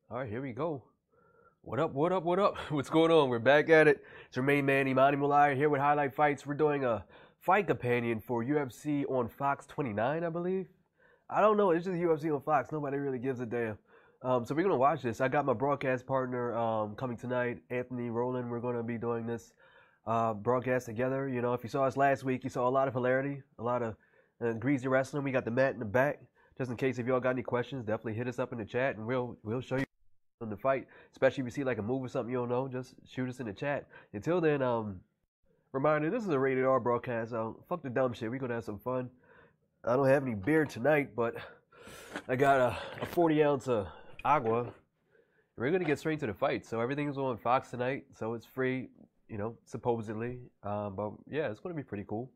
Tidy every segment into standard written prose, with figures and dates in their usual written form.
All right, here we go. What up, what up, what up? What's going on? We're back at it. It's your main man, Imani Mulai, here with Highlight Fights. We're doing a fight companion for UFC on Fox 29, I believe. I don't know. It's just UFC on Fox. Nobody really gives a damn. So we're going to watch this. I got my broadcast partner coming tonight, Anthony Rowland. We're going to be doing this broadcast together. You know, if you saw us last week, you saw a lot of hilarity, a lot of greasy wrestling. We got the mat in the back. Just in case if y'all got any questions, definitely hit us up in the chat and we'll show you on the fight, especially if you see like a move or something you don't know, just shoot us in the chat. Until then, reminder, this is a rated R broadcast, so fuck the dumb shit. We're gonna have some fun. I don't have any beer tonight, but I got a 40 ounce of agua. We're gonna get straight to the fight. So everything's on Fox tonight, so it's free, you know, supposedly. But yeah, it's gonna be pretty cool.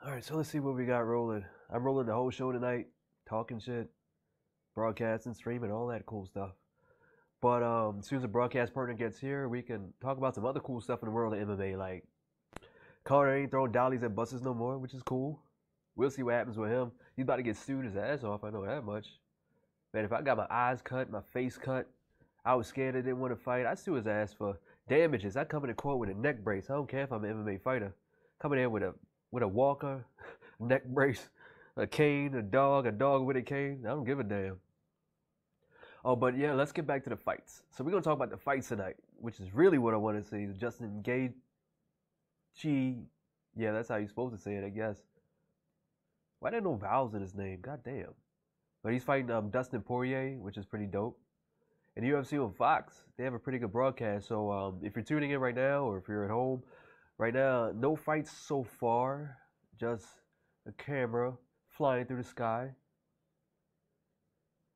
Alright, so let's see what we got rolling. I'm rolling the whole show tonight, talking shit, broadcasting, streaming, all that cool stuff. But as soon as the broadcast partner gets here, we can talk about some other cool stuff in the world of MMA. Like, Conor ain't throwing dollies at buses no more, which is cool. We'll see what happens with him. He's about to get sued his ass off, I know that much. Man, if I got my eyes cut, my face cut, I was scared I didn't want to fight, I'd sue his ass for damages. I'd come in court with a neck brace. I don't care if I'm an MMA fighter. Coming in with a walker, neck brace, a cane, a dog with a cane. I don't give a damn. Oh, but yeah, let's get back to the fights. So we're going to talk about the fights tonight, which is really what I want to see. Justin Gaethje. Yeah, that's how you're supposed to say it, I guess. Why there no vowels in his name? God damn. But he's fighting Dustin Poirier, which is pretty dope. And UFC on Fox, they have a pretty good broadcast. So if you're tuning in right now or if you're at home, right now, no fights so far. Just a camera flying through the sky.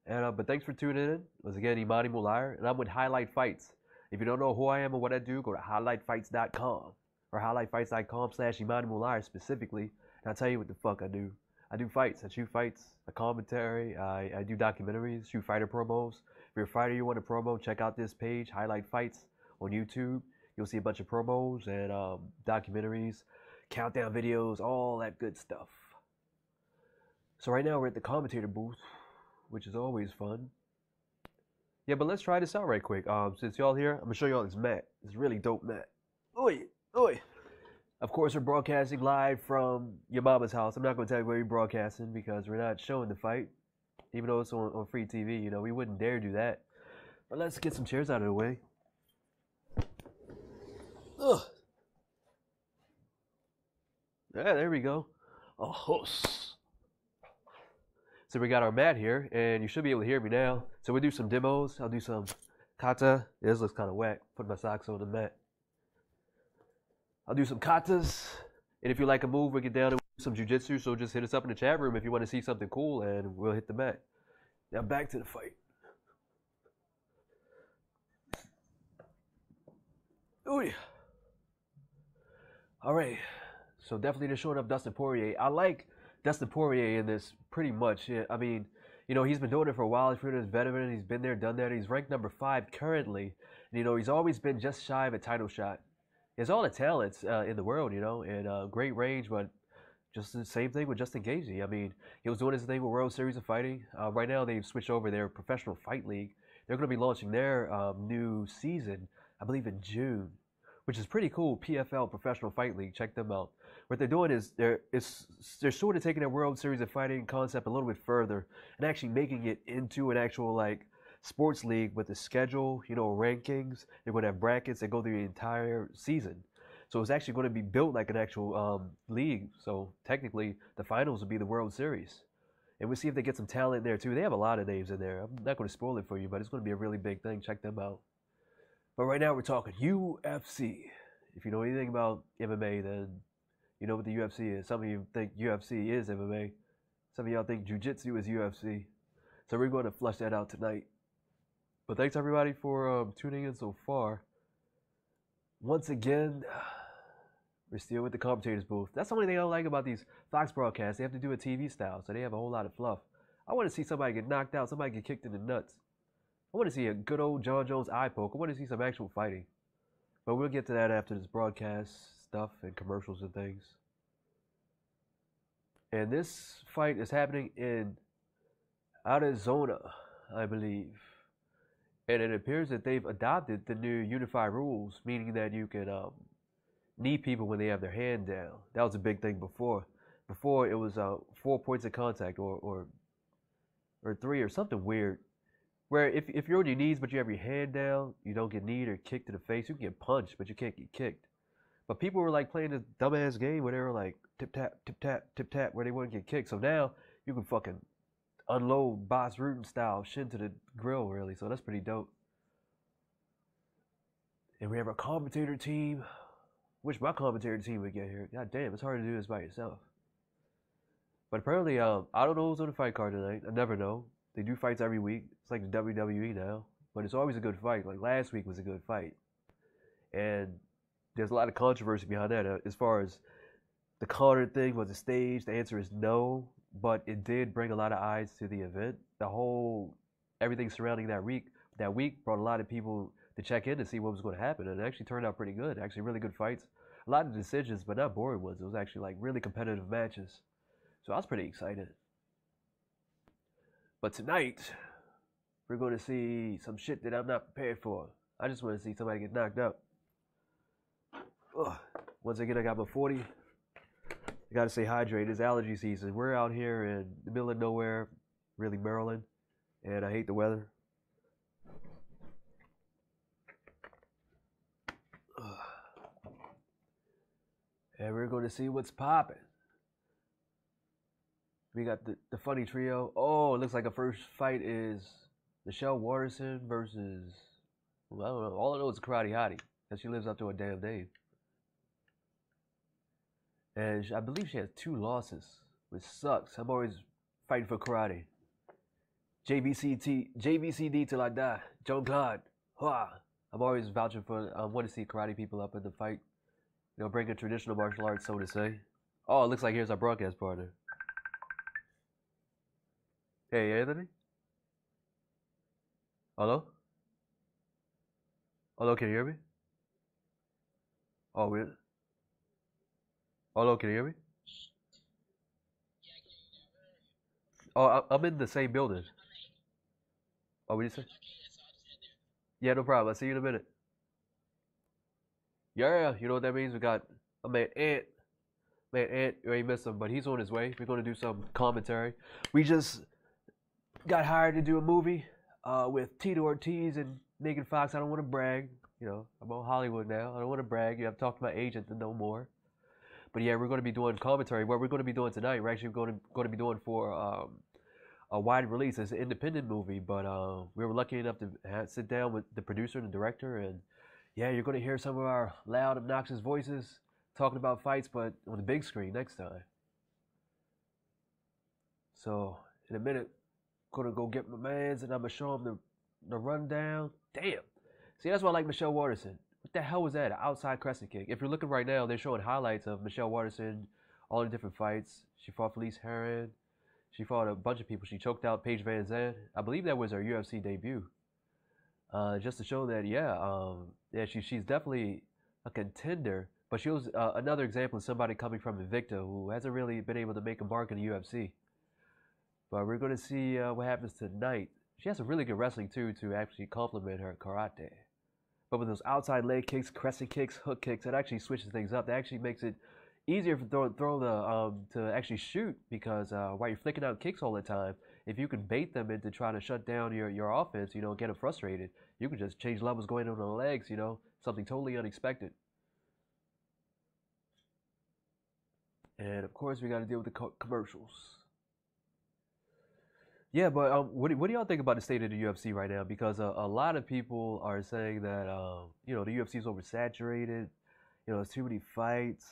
And but thanks for tuning in. Once again, Imani Mulai, and I'm with Highlight Fights. If you don't know who I am or what I do, go to highlightfights.com or highlightfights.com/Imani Mulai specifically, and I'll tell you what the fuck I do. I do fights. I shoot fights. I commentary. I do documentaries, shoot fighter promos. If you're a fighter, you want a promo, check out this page, Highlight Fights on YouTube. You'll see a bunch of promos and documentaries, countdown videos, all that good stuff. So right now we're at the commentator booth, which is always fun. Yeah, but let's try this out right quick. Since y'all here, I'm gonna show y'all this mat. It's really dope mat. Oi, oi. Of course, we're broadcasting live from your mama's house. I'm not gonna tell you where we're broadcasting because we're not showing the fight, even though it's on free TV. You know, we wouldn't dare do that. But let's get some chairs out of the way. Ugh. Yeah, there we go. A horse. So we got our mat here, and you should be able to hear me now. So we'll do some demos. I'll do some kata. Yeah, this looks kind of whack. Put my socks on the mat. I'll do some katas. And if you like a move, we'll get down and do some jiu-jitsu. So just hit us up in the chat room if you want to see something cool, and we'll hit the mat. Now back to the fight. Ooh, yeah. All right. So definitely they're showing up Dustin Poirier. I like Dustin Poirier in this pretty much. Yeah, I mean, you know, he's been doing it for a while. He's a veteran. He's been there, done that. He's ranked number 5 currently. And, you know, he's always been just shy of a title shot. He has all the talents in the world, you know, and great range, but just the same thing with Justin Gaethje. I mean, he was doing his thing with World Series of Fighting. Right now, they've switched over their Professional Fight League. They're going to be launching their new season, I believe, in June, which is pretty cool. PFL, Professional Fight League. Check them out. What they're doing is they're sort of taking their World Series of Fighting concept a little bit further and actually making it into an actual like sports league with a schedule, you know, rankings. They're going to have brackets that go through the entire season. So it's actually going to be built like an actual league. So technically, the finals will be the World Series. And we'll see if they get some talent in there too. They have a lot of names in there. I'm not going to spoil it for you, but it's going to be a really big thing. Check them out. But right now we're talking UFC. If you know anything about MMA, then you know what the UFC is. Some of you think UFC is MMA. Some of y'all think Jiu-Jitsu is UFC. So we're going to flush that out tonight. But thanks everybody for tuning in so far. Once again, we're still with the commentators booth. That's the only thing I don't like about these Fox broadcasts. They have to do a TV style, so they have a whole lot of fluff. I want to see somebody get knocked out, somebody get kicked in the nuts. I want to see a good old John Jones eye poke. I want to see some actual fighting. But we'll get to that after this broadcast stuff and commercials and things. And this fight is happening in Arizona, I believe. And it appears that they've adopted the new unified rules, meaning that you can knee people when they have their hand down. That was a big thing before. Before it was 4 points of contact or three or something weird. Where if you're on your knees but you have your hand down, you don't get kneed or kicked to the face. You can get punched, but you can't get kicked. But people were like playing this dumbass game where they were like tip tap, where they wouldn't get kicked. So now you can fucking unload Boss Rutan style shin to the grill, really. So that's pretty dope. And we have our commentator team. Wish my commentator team would get here. God damn, it's hard to do this by yourself. But apparently, I don't know who's on the fight card tonight. I never know. They do fights every week. It's like the WWE now. But it's always a good fight. Like last week was a good fight. And there's a lot of controversy behind that. As far as the Condit thing, was it staged? The answer is no. But it did bring a lot of eyes to the event. The whole, everything surrounding that week brought a lot of people to check in to see what was going to happen. And it actually turned out pretty good. Actually, really good fights. A lot of decisions, but not boring ones. It was actually like really competitive matches. So I was pretty excited. But tonight, we're going to see some shit that I'm not prepared for. I just want to see somebody get knocked out. Ugh. Once again, I got my 40. I got to stay hydrated. It's allergy season. We're out here in the middle of nowhere, really Maryland, and I hate the weather. Ugh. And we're going to see what's popping. We got the funny trio. Oh, it looks like the first fight is Michelle Waterson versus, well, I don't know. All I know is Karate Hottie, because she lives up to her damn name. And I believe she has 2 losses, which sucks. I'm always fighting for karate. JVCD till I die. John Claude. Hua. I'm always vouching for, I want to see karate people up in the fight. You know, bring a traditional martial arts, so to say. Oh, it looks like here's our broadcast partner. Hey, Anthony? Hello? Hello, can you hear me? Oh, really? Hello, can you hear me? Oh, I'm in the same building. Oh, what did you say? Yeah, no problem. I'll see you in a minute. Yeah, you know what that means? We got a man, Ant. Man, Ant, you ain't missed him, but he's on his way. We're going to do some commentary. We just got hired to do a movie with Tito Ortiz and Megan Fox. I don't want to brag. You know, I'm on Hollywood now. I don't want to brag. You have to talk to my agent to know more. But yeah, we're going to be doing commentary. What we're going to be doing tonight, we're actually going to be doing for a wide release. It's an independent movie, but we were lucky enough to sit down with the producer and the director. And yeah, you're going to hear some of our loud, obnoxious voices talking about fights, but on the big screen next time. So in a minute, I'm going to go get my mans and I'm going to show them the rundown. Damn. See, that's why I like Michelle Waterson. What the hell was that? An outside crescent kick. If you're looking right now, they're showing highlights of Michelle Waterson, all the different fights. She fought Felice Herron. She fought a bunch of people. She choked out Paige Van Zandt. I believe that was her UFC debut. Just to show that, yeah, she's definitely a contender. But she was another example of somebody coming from Invicta who hasn't really been able to make a mark in the UFC. But we're going to see what happens tonight. She has some really good wrestling, too, to actually complement her karate. But with those outside leg kicks, crescent kicks, hook kicks, it actually switches things up. That actually makes it easier for to actually shoot, because while you're flicking out kicks all the time, if you can bait them into trying to shut down your offense, you know, get them frustrated, you can just change levels going on the legs, you know, something totally unexpected. And of course, we got to deal with the commercials. Yeah, but what do y'all think about the state of the UFC right now? Because a lot of people are saying that you know, the UFC is oversaturated. You know, it's too many fights.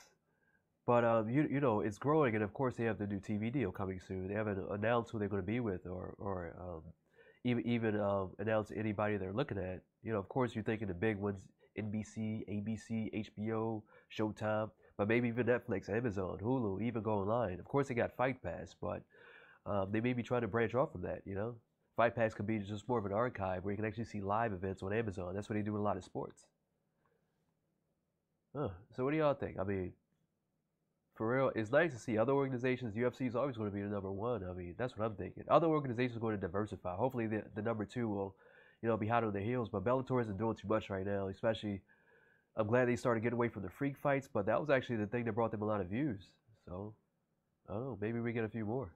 But you know, it's growing, and of course they have the new TV deal coming soon. They haven't announced who they're going to be with, or even announced anybody they're looking at. You know, of course you're thinking the big ones: NBC, ABC, HBO, Showtime, but maybe even Netflix, Amazon, Hulu, even go online. Of course they got Fight Pass, but they may be trying to branch off from that, you know? Fight Pass could be just more of an archive where you can actually see live events on Amazon. That's what they do with a lot of sports. So what do y'all think? I mean, for real, it's nice to see other organizations. UFC is always going to be the number one. I mean, that's what I'm thinking. Other organizations are going to diversify. Hopefully the number two will, you know, be hot on their heels. But Bellator isn't doing too much right now, especially. I'm glad they started getting away from the freak fights, but that was actually the thing that brought them a lot of views. So, I don't know, maybe we get a few more.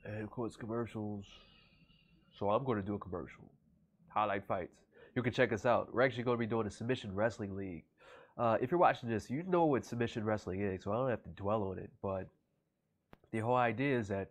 And of course, commercials. So I'm going to do a commercial. Highlight fights. You can check us out. We're actually going to be doing a submission wrestling league. If you're watching this, you know what submission wrestling is, so I don't have to dwell on it. But the whole idea is that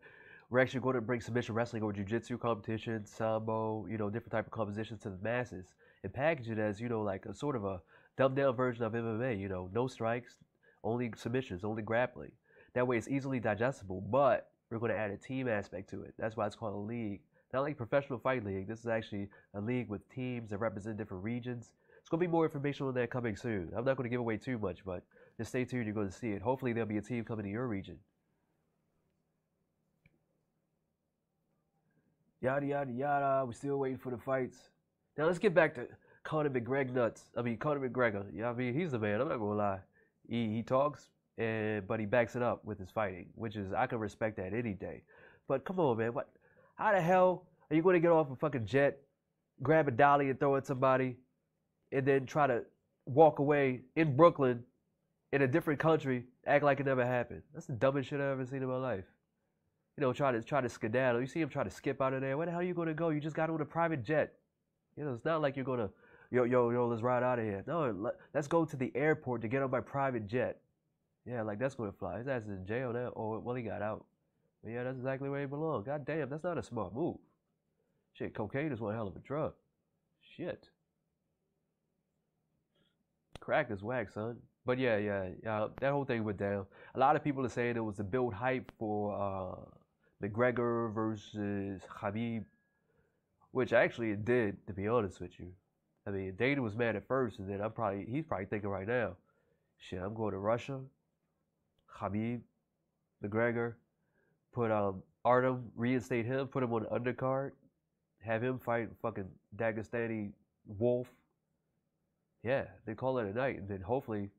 we're actually going to bring submission wrestling or jiu-jitsu competition, sambo, you know, different type of competitions to the masses and package it as, you know, like a sort of a dumbed-down version of MMA, you know, no strikes, only submissions, only grappling. That way it's easily digestible, but we're going to add a team aspect to it. That's why it's called a league. Not like professional fight league. This is actually a league with teams that represent different regions. It's going to be more information on that coming soon. I'm not going to give away too much, but just stay tuned. You're going to see it. Hopefully there'll be a team coming to your region. Yada, yada, yada. We're still waiting for the fights. Now let's get back to Conor McGregor. You know what I mean? He's the man. I'm not going to lie. He talks, but he backs it up with his fighting, which is, I can respect that any day. But come on, man. How the hell are you going to get off a fucking jet, grab a dolly and throw it at somebody, and then try to walk away in Brooklyn, in a different country, act like it never happened? That's the dumbest shit I've ever seen in my life. You know, try to skedaddle. You see him try to skip out of there. Where the hell are you going to go? You just got on a private jet. You know, it's not like you're going to, yo, let's ride out of here. No, let's go to the airport to get on my private jet. Yeah, like that's going to fly. His ass is in jail now. Oh, well, he got out. But yeah, that's exactly where he belongs. God damn, that's not a smart move. Shit, cocaine is one hell of a drug. Shit. Crack is whack, son. But yeah, that whole thing went down. A lot of people are saying it was to build hype for McGregor versus Khabib, which actually it did, to be honest with you. I mean, Dana was mad at first, and then he's probably thinking right now, shit, I'm going to Russia, Khabib, McGregor, put Artem, reinstate him, put him on the undercard, have him fight fucking Dagestani Wolf. Yeah, then call it a night, and then hopefully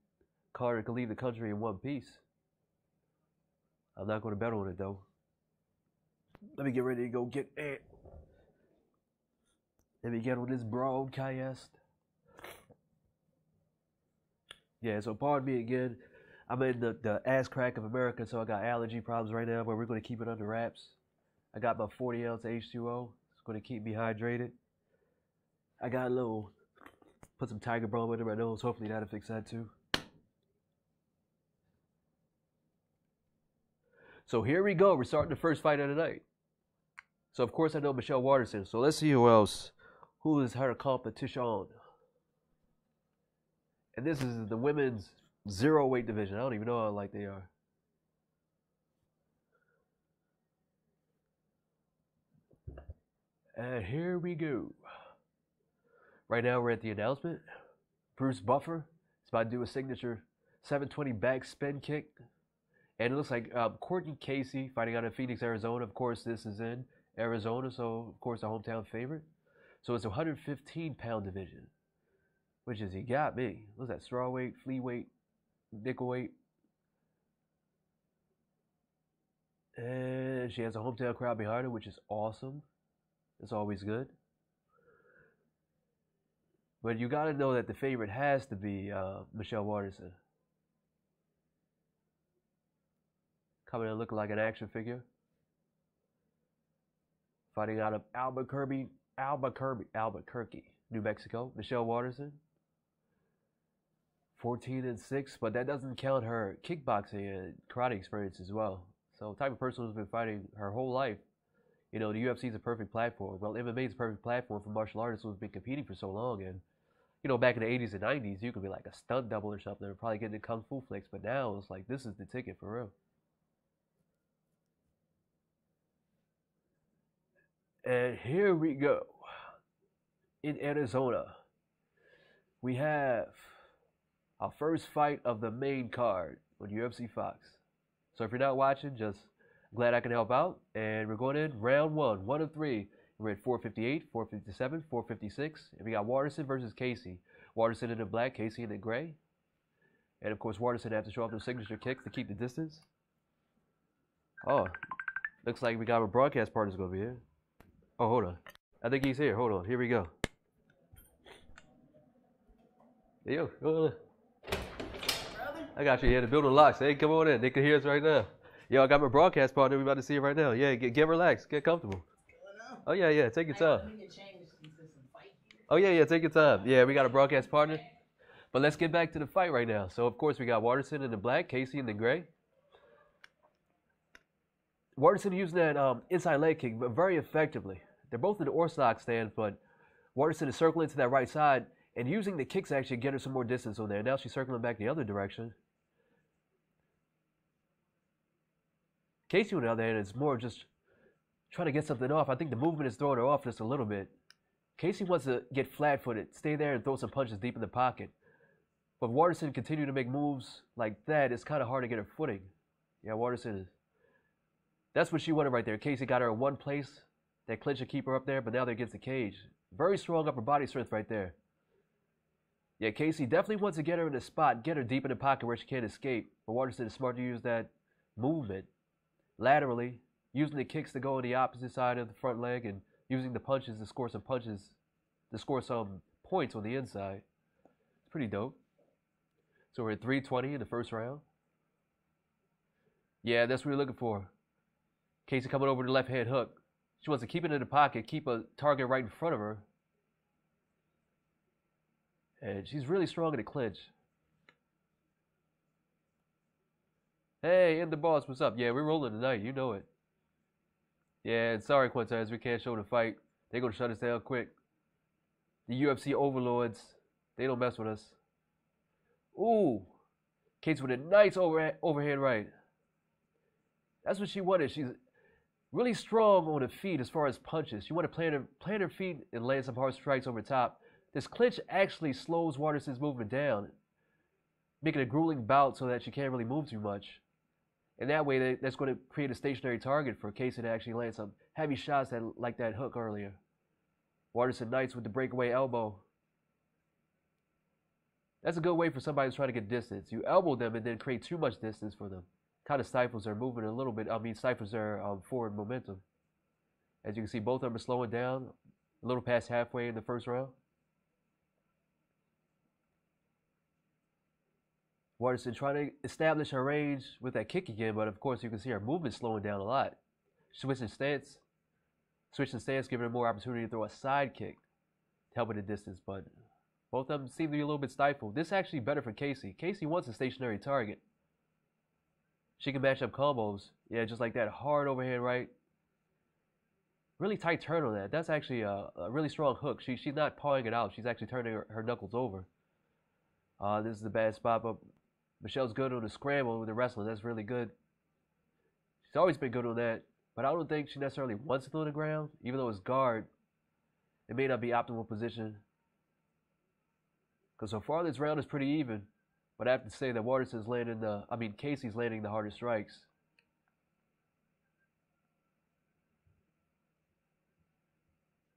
Conor can leave the country in one piece. I'm not going to bet on it, though. Let me get ready to go get it. Let me get on this broadcast. Yeah, so pardon me again. I'm in the ass crack of America, so I got allergy problems right now, but we're going to keep it under wraps. I got my 40 ounce H2O. It's going to keep me hydrated. I got put some Tiger Balm under my nose. Hopefully that'll fix that too. So here we go. We're starting the first fight of the night. So of course I know Michelle Waterson. So let's see who is her competition. And this is the women's 0 weight division. I don't even know how light they are. And here we go. Right now we're at the announcement. Bruce Buffer is about to do a signature 720 back spin kick. And it looks like Courtney Casey fighting out of Phoenix, Arizona. Of course, this is in Arizona, so of course the hometown favorite. So it's a 115-pound division, which is, he got me. What's that? Straw weight, flea weight, nickel weight. And she has a hometown crowd behind her, which is awesome. It's always good. But you got to know that the favorite has to be Michelle Waterson. Coming in looking like an action figure. Fighting out of Albuquerque, New Mexico. Michelle Waterson. 14-6, but that doesn't count her kickboxing and karate experience as well. So, type of person who's been fighting her whole life. You know, the UFC is a perfect platform. Well, MMA is a perfect platform for martial artists who've been competing for so long. And, you know, back in the 80s and 90s, you could be like a stunt double or something. Or probably getting the kung fu flicks. But now it's like, this is the ticket for real. And here we go. In Arizona, we have our first fight of the main card on UFC Fox. So if you're not watching, just glad I can help out. And we're going in round 1 of 3. We're at 458, 457, 456. And we got Waterson versus Casey. Waterson in the black, Casey in the gray. And of course, Waterson has to show off those signature kicks to keep the distance. Oh, Looks like we got our broadcast partner's gonna be here. Oh, hold on. I think he's here. Hold on. Here we go. Hey, yo, hold on. I got you here. The building locks. Hey, come on in. They can hear us right now. Yo, I got my broadcast partner. We about to see it right now. Yeah, get relaxed. Get comfortable. Oh, yeah. Take your time. Oh, yeah. Take your time. Yeah, we got a broadcast partner. But let's get back to the fight right now. So, of course, we got Waterson in the black, Gaethje in the gray. Waterson using that inside leg kick, but very effectively. They're both in the orthodox stance, but Waterson is circling to that right side and using the kicks to actually get her some more distance on there. Now she's circling back the other direction. Gaethje, on the other hand, is more just trying to get something off. I think the movement is throwing her off just a little bit. Gaethje wants to get flat-footed, stay there and throw some punches deep in the pocket. But Waterson continue to make moves like that. It's kind of hard to get her footing. Yeah, Waterson is. That's what she wanted right there. Gaethje got her in one place. That clinch to keep her up there, but now they're against the cage. Very strong upper body strength right there. Yeah, Gaethje definitely wants to get her in the spot, get her deep in the pocket where she can't escape. But Waterson is smart to use that movement laterally, using the kicks to go on the opposite side of the front leg and using the punches to score some points on the inside. It's pretty dope. So we're at 320 in the first round. Yeah, that's what we're looking for. Gaethje coming over the left hand hook. She wants to keep it in the pocket, keep a target right in front of her. And she's really strong in the clinch. Hey, in the boss, what's up? Yeah, we're rolling tonight, you know it. Yeah, and sorry, Quintez, we can't show the fight. They're going to shut us down quick. The UFC overlords, they don't mess with us. Ooh, Gaethje with a nice overhand right. That's what she wanted. She's really strong on the feet as far as punches. She wanted to plant her feet and land some hard strikes over top. This clinch actually slows Waterson's movement down, making a grueling bout so that she can't really move too much. And that way, that's going to create a stationary target for Gaethje to actually land some heavy shots like that hook earlier. Waterson Knights with the breakaway elbow. That's a good way for somebody who's trying to get distance. You elbow them and then create too much distance for them. Kind of stifles their movement a little bit. Stifles their forward momentum. As you can see, both of them are slowing down a little past halfway in the first round. Waterson trying to establish her range with that kick again, but of course you can see her movement slowing down a lot. Switching stance, giving her more opportunity to throw a side kick to help with the distance, but both of them seem to be a little bit stifled. This is actually better for Gaethje. Gaethje wants a stationary target. She can match up combos. Yeah, just like that. Hard overhand right. Really tight turn on that. That's actually a really strong hook. She's not pawing it out. She's actually turning her knuckles over. This is a bad spot, but Michelle's good on the scramble with the wrestling. That's really good. She's always been good on that, but I don't think she necessarily wants it on the ground. Even though it's guard, it may not be optimal position. Because so far this round is pretty even. But I have to say that Waterson's landing Gaethje's landing the hardest strikes.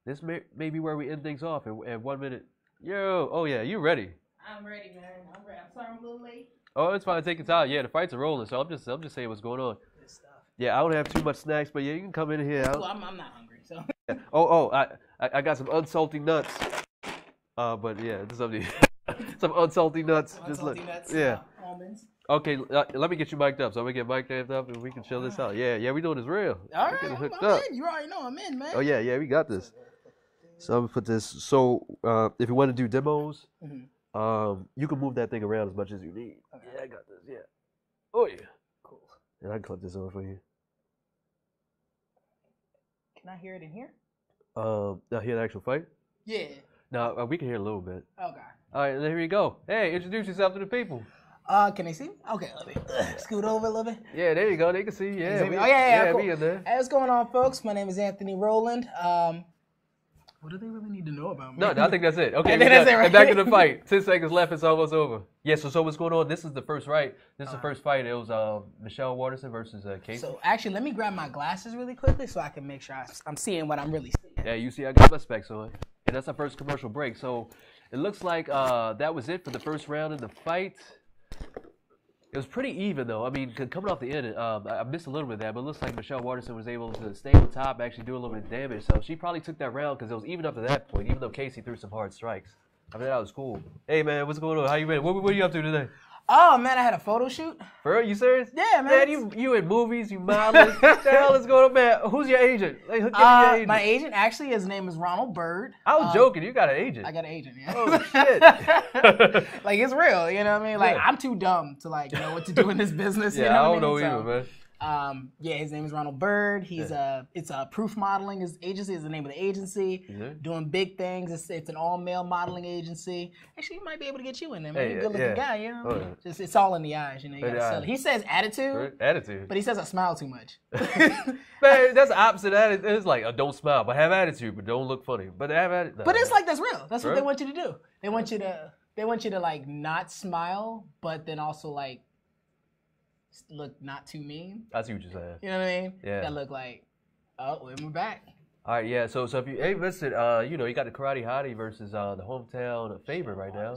This may be where we end things off at 1 minute. Yo, oh yeah, you ready? I'm ready, man. I'm ready. I'm sorry I'm a little late. Oh, it's fine. Take your time. Yeah, the fights are rolling, so I'm just saying what's going on. Good stuff. Yeah, I don't have too much snacks, but yeah, you can come in here. Well, I'm not hungry, so. Yeah. Oh, I got some unsalty nuts. But yeah, this is something. Some unsalty nuts. Unsalty nuts. Yeah. Almonds. Okay, let me get you mic'd up. So I'm gonna get mic'd up and we can chill this out. Yeah, we doing this real. All right, I'm in. You already know I'm in, man. Oh yeah, we got this. So I'm gonna put this. So if you want to do demos, you can move that thing around as much as you need. Okay. Yeah, I got this. Yeah. Oh yeah. Cool. And I can clip this over for you. Can I hear it in here? Now hear the actual fight? Yeah. No, we can hear a little bit. Okay. All right, here we go. Hey, introduce yourself to the people. Can they see me? Okay, let me scoot over a little bit. Yeah, there you go. They can see. Yeah. Cool. We in there. Hey, what's going on, folks? My name is Anthony Rowland. What do they really need to know about me? No, I think that's it. Okay, that's it, right? And back to the fight. 10 seconds left. It's almost over. Yeah, so what's going on? This is the first fight. This is the first fight. It was Michelle Waterson versus Gaethje. So actually, let me grab my glasses really quickly so I can make sure I'm seeing what I'm really seeing. Yeah, you see I got my specs on. And that's our first commercial break. So it looks like that was it for the first round of the fight. It was pretty even, though. I mean, coming off the end, I missed a little bit of that, but it looks like Michelle Waterson was able to stay on top, actually do a little bit of damage. So she probably took that round because it was even up to that point, even though Gaethje threw some hard strikes. I mean, that was cool. Hey, man, what's going on? How you been? What are you up to today? Oh, man, I had a photo shoot. For real? You serious? Yeah, man. Man, you in movies, you modeling. What the hell is going on, man? Who's your agent? Like, give me your agent. My agent, actually, his name is Ronald Bird. I was joking. You got an agent. I got an agent, yeah. Oh, shit. Like, it's real, you know what I mean? Like, Yeah. I'm too dumb to, like, know what to do in this business, you Yeah, know I what don't I mean? know either, man. Yeah, his name is Ronald Bird. He's it's a Proof Modeling. His agency is the name of the agency. Yeah. Doing big things. It's an all-male modeling agency. Actually, he might be able to get you in there, man. Hey, You're a good-looking yeah. guy, you know. Oh, yeah. Just it's all in the eyes, you know. You gotta sell it. He says attitude, Attitude. but he says I smile too much. Man, that's the opposite attitude. It's like, don't smile, but have attitude, but don't look funny. But have attitude. But it's like that's real. That's what Right. they want you to do. They want you to like not smile, but then also like look not too mean. I see what you're saying. You know what I mean? Yeah. That look like, oh, we're back. All right, yeah. So if you, hey, listen, you know, you got the Karate Hottie versus the hometown favorite right now.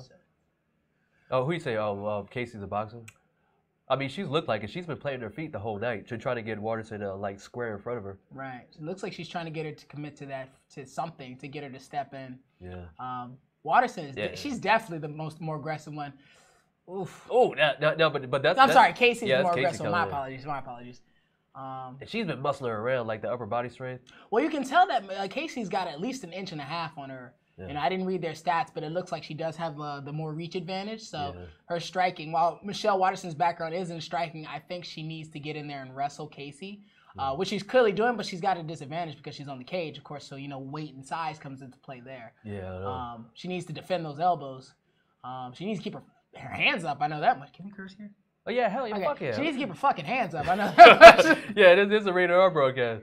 Oh, who you say? Oh, Casey's a boxer. I mean, she's looked like it. She's been planting her feet the whole night to try to get Waterson like square in front of her. Right. It looks like she's trying to get her to commit to something to get her to step in. Yeah. Waterson is Yeah. she's definitely the more aggressive one. Oof. Oh, no, but that's. I'm sorry, Casey's yeah, the more Casey aggressive. My coming in. apologies. My apologies. And she's been muscling her around like the upper body strength. Well, you can tell that Casey's got at least 1.5 inches on her. Yeah. You know, I didn't read their stats, but it looks like she does have the more reach advantage. So her striking, while Michelle Waterson's background is in striking, I think she needs to get in there and wrestle Casey, which she's clearly doing, but she's got a disadvantage because she's on the cage, of course. So, you know, weight and size comes into play there. Yeah, I know. She needs to defend those elbows. She needs to keep her hands up. I know that much. Can we curse here? Oh, yeah, hell yeah, Okay. fuck yeah. She needs to keep her fucking hands up. I know that much. Yeah, this is a rated R broadcast.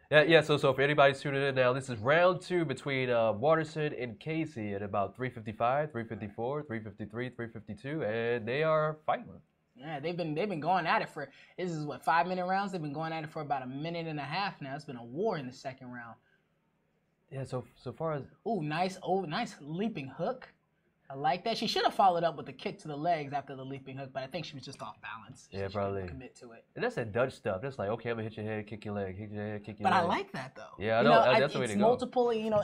Yeah. So if anybody's tuning in now, this is round 2 between Waterson and Casey at about 355, 354, 353, 352, and they are fighting. Yeah, they've been going at it for, this is what, 5-minute rounds? They've been going at it for about 1.5 minutes now. It's been a war in the second round. Yeah. So far as Ooh, nice leaping hook. I like that. She should have followed up with a kick to the legs after the leaping hook, but I think she was just off balance. Yeah, she probably. didn't commit to it. and that's that Dutch stuff. That's like, okay, I'm gonna hit your head, kick your leg, hit your head, kick your But leg. I like that though. Yeah, I You know. That's the way it's to go. multiple, you know,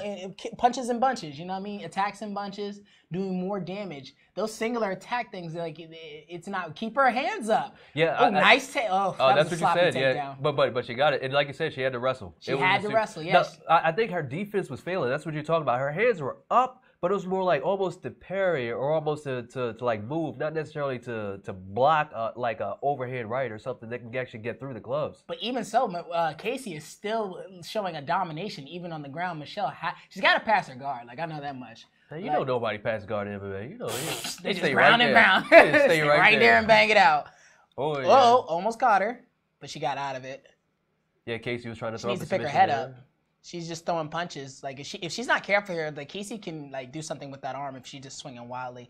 punches and bunches. You know what I mean? Attacks and bunches, doing more damage. Those singular attack things, like it's not. Keep her hands up. Yeah. Oh, nice. Oh, that that's was what a you sloppy said. Yeah. takedown. But she got it, and like you said, she had to wrestle. She had to wrestle. Yes. No, I think her defense was failing. That's what you're talking about. Her hands were up, but it was more like almost to parry or almost to like move, not necessarily to block like a overhand right or something that can actually get through the gloves. But even so, Casey is still showing a domination even on the ground. Michelle, she's got to pass her guard. Like, I know that much. Now, you know nobody pass guard in MMA. You know They stay just round and there. round. They just Stay right there and bang it out. Oh yeah. Oh, almost caught her, but she got out of it. Yeah, Casey was trying to She throw needs up to a pick her submission head there. up. She's just throwing punches. Like if she's not careful here, like Casey can like do something with that arm if she's just swinging wildly.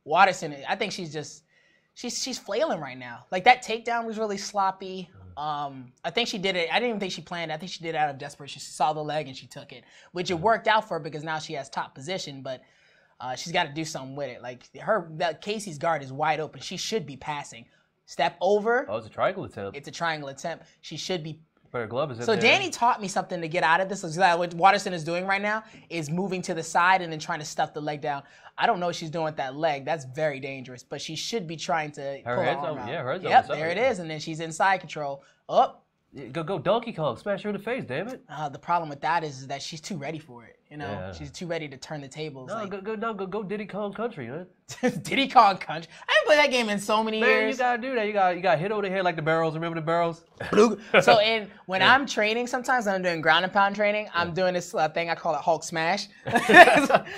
Waterson, I think she's flailing right now. Like that takedown was really sloppy. I think she did it. I didn't even think she planned it. I think she did it out of desperation. She saw the leg and she took it, which it worked out for her because now she has top position. But she's got to do something with it. Like Casey's guard is wide open. She should be passing. Step over. Oh, it's a triangle attempt. It's a triangle attempt. She should be. But her glove is in So there. Danny taught me something to get out of this. What Waterson is doing right now is moving to the side and then trying to stuff the leg down. I don't know what she's doing with that leg. That's very dangerous. But she should be trying to pull her arm out. Yeah, her head's Yep, almost up. there it is. And then she's inside control. Oh. Go Donkey Kong. Smash her in the face, damn it. The problem with that is that she's too ready for it. You know, Yeah. she's too ready to turn the tables. No, Like, go Diddy Kong Country, man. Diddy Kong Country. I haven't played that game in so many Man, years. you gotta do that. You got hit over the head like the barrels. Remember the barrels? So when I'm training, sometimes when I'm doing ground and pound training, I'm doing this thing I call it Hulk smash,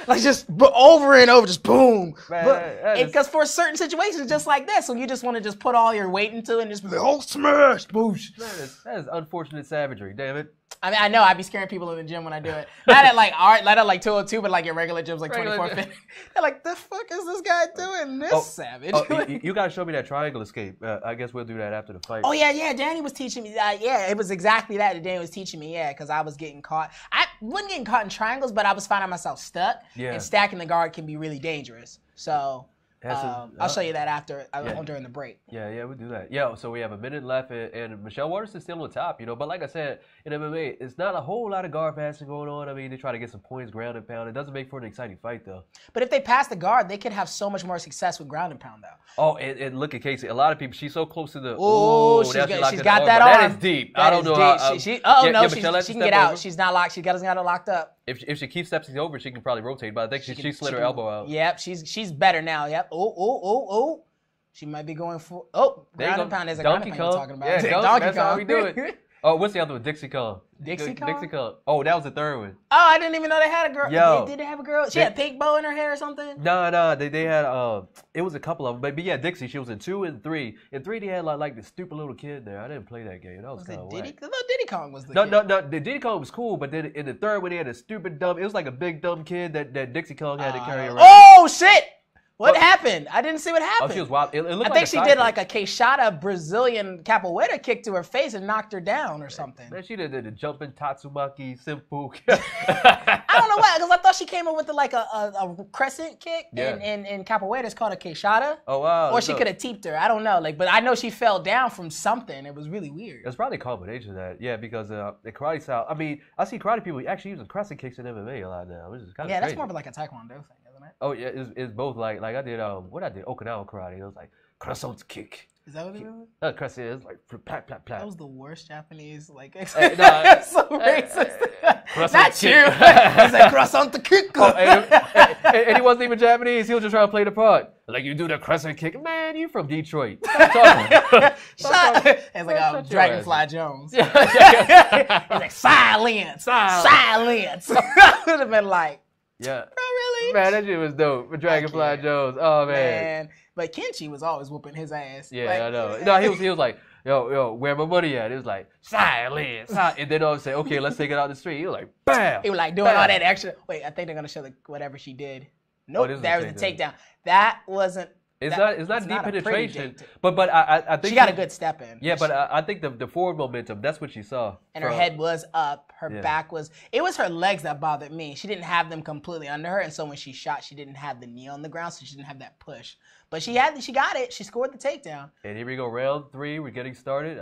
like just over and over, just boom. Because for certain situations, just like this, so you just want to just put all your weight into it and just be like Hulk smash, boosh. That is unfortunate savagery. Damn it. I mean, I know I'd be scaring people in the gym when I do it. Not at like 202, but like your regular gyms, like 2450. They're like, the fuck is this guy doing? This savage. Oh, you gotta show me that triangle escape. I guess we'll do that after the fight. Oh yeah. Danny was teaching me that. Yeah, it was exactly that Danny was teaching me. Yeah, because I was getting caught. I wasn't getting caught in triangles, but I was finding myself stuck. Yeah. And stacking the guard can be really dangerous. So I'll show you that after during the break. Yeah, we'll do that. Yeah, so we have a minute left, and Michelle Waterson's still on top, But like I said, in MMA, it's not a whole lot of guard passing going on. I mean, they try to get some points, ground and pound. It doesn't make for an exciting fight, though. But if they pass the guard, they could have so much more success with ground and pound, though. Oh, and look at Casey. A lot of people, she's so close to the. Oh, she's got that arm. That is deep. I don't know how. She can get out. She's not locked. She doesn't got it locked up. If she keeps stepping over, she can probably rotate. But I think she slid her elbow out. Yep, she's better now. Yep. Oh. She might be going for ground and pound is a ground and pound we're talking about. Yeah, Donkey that's Kong. how we do it. Oh, what's the other one? Dixie Kong. Dixie Kong? Dixie Kong. Oh, that was the third one. Oh, I didn't even know they had a girl. Yo, did they have a girl? She had a pink bow in her hair or something? No. They had it was a couple of them. But yeah, Dixie, she was in 2 and 3. In 3, they had like this stupid little kid there. I didn't play that game. That was kind of whack. I thought Diddy Kong was the kid. No. The Diddy Kong was cool, but then in the third one, they had a stupid dumb. It was like a big dumb kid that Dixie Kong had to carry around. Oh shit! What happened? I didn't see what happened. Oh, she was wild. It looked I think she did like a Queixada Brazilian capoeira kick to her face and knocked her down or something. Man, she did a jumping Tatsumaki simple. I don't know why, because I thought she came up with like a crescent kick, and in capoeira it's called a Queixada. Oh wow! Or she could have teeped her. I don't know. But I know she fell down from something. It was really weird. It's probably a combination of that. Yeah, because the karate style. I mean, I see karate people actually using crescent kicks in MMA a lot now, which is kind of crazy. That's more of like a taekwondo thing, isn't it? Oh yeah, it's both. Like I did Okinawa karate. It was like crescent kick. Is that what it was? Crescent is like plat. That was the worst Japanese so racist. Not you. He's like crescent kick. And he wasn't even Japanese. He was just trying to play the part. Like you do the crescent kick, man. You from Detroit? It's like Dragonfly Jones. He's like silence. I would have been like. Yeah. Bro, really? Man, that shit was dope. For Dragonfly Jones. Oh, man. But Kenchi was always whooping his ass. Yeah, I know. No, he was like, yo, where my money at? It was like, silence. And then I would say, okay, let's take it out the street. He was like, bam. He was like doing all that extra. Wait, I think they're going to show whatever she did. Nope, that was the takedown. That wasn't. It's not deep penetration, but I think she got a good step in. Yeah, but I think the forward momentum, that's what she saw. And her head was up, her back was. It was her legs that bothered me. She didn't have them completely under her, and so when she shot, she didn't have the knee on the ground, so she didn't have that push. But she got it. She scored the takedown. And here we go, round 3. We're getting started.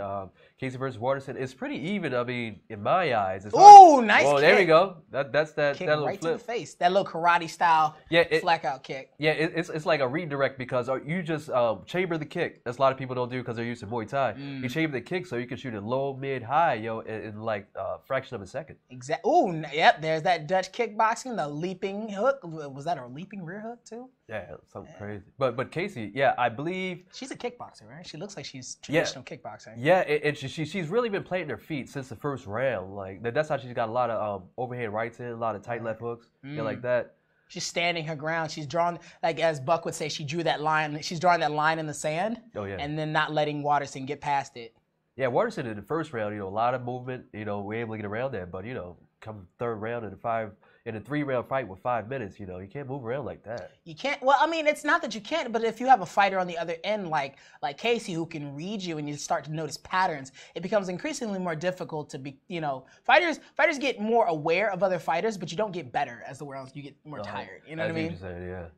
Casey versus Waterson. It's pretty even. I mean, in my eyes. Ooh, nice kick. There we go. That's that kick little right flip. To the face. That little karate style blackout kick. Yeah, it's like a redirect because you just chamber the kick. That's a lot of people don't do because they're used to Muay Thai. You chamber the kick so you can shoot it low, mid, high, in like a fraction of a second. Exactly. Ooh, yep. There's that Dutch kickboxing, the leaping hook. Was that a leaping rear hook too? Yeah, something crazy. But Casey, I believe she's a kickboxer, right? She looks like she's traditional kickboxing. Yeah, and she's really been planting her feet since the first round. Like that's how she's got a lot of overhand rights in, a lot of tight left hooks, like that. She's standing her ground. She's drawn, like as Buck would say, she drew that line. She's drawing that line in the sand. Oh yeah. And then not letting Waterson get past it. Yeah, Waterson in the first round, a lot of movement. We're able to get around that, but come third round in a 3-round fight with 5 minutes, you can't move around like that. You can't. Well, I mean, it's not that you can't, but if you have a fighter on the other end like Casey who can read you and you start to notice patterns, it becomes increasingly more difficult to be. Fighters get more aware of other fighters, but you don't get better as the rounds. You get more tired. You know what I mean? Saying,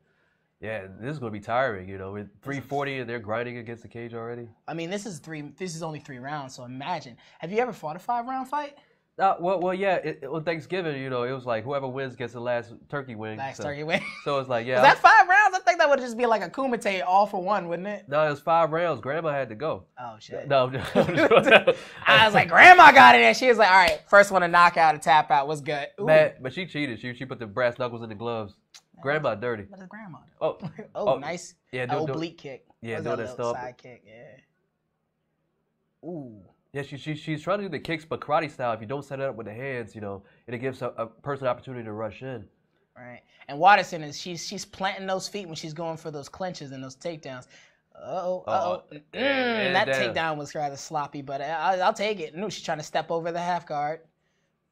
yeah, this is going to be tiring. With 340 and they're grinding against the cage already. I mean, this is only 3 rounds. So imagine. Have you ever fought a 5-round fight? Well, yeah. On Thanksgiving, it was like whoever wins gets the last turkey wing. Turkey wing. So it's like, yeah. Was that 5 rounds? I think that would just be like a kumite all for one, wouldn't it? No, it was 5 rounds. Grandma had to go. Oh shit. No. I was like, Grandma got it, and she was like, all right, first one to knock out, a tap out was good. But she cheated. She put the brass knuckles in the gloves. Grandma dirty. What is grandma do? Oh, nice. Yeah, oblique kick. Yeah, do that stuff. Side kick. Yeah. Ooh. Yeah, she's trying to do the kicks, but karate style. If you don't set it up with the hands, it gives a person an opportunity to rush in. Right. And Waterson she's planting those feet when she's going for those clenches and those takedowns. That takedown was rather sloppy, but I'll take it. No, she's trying to step over the half guard.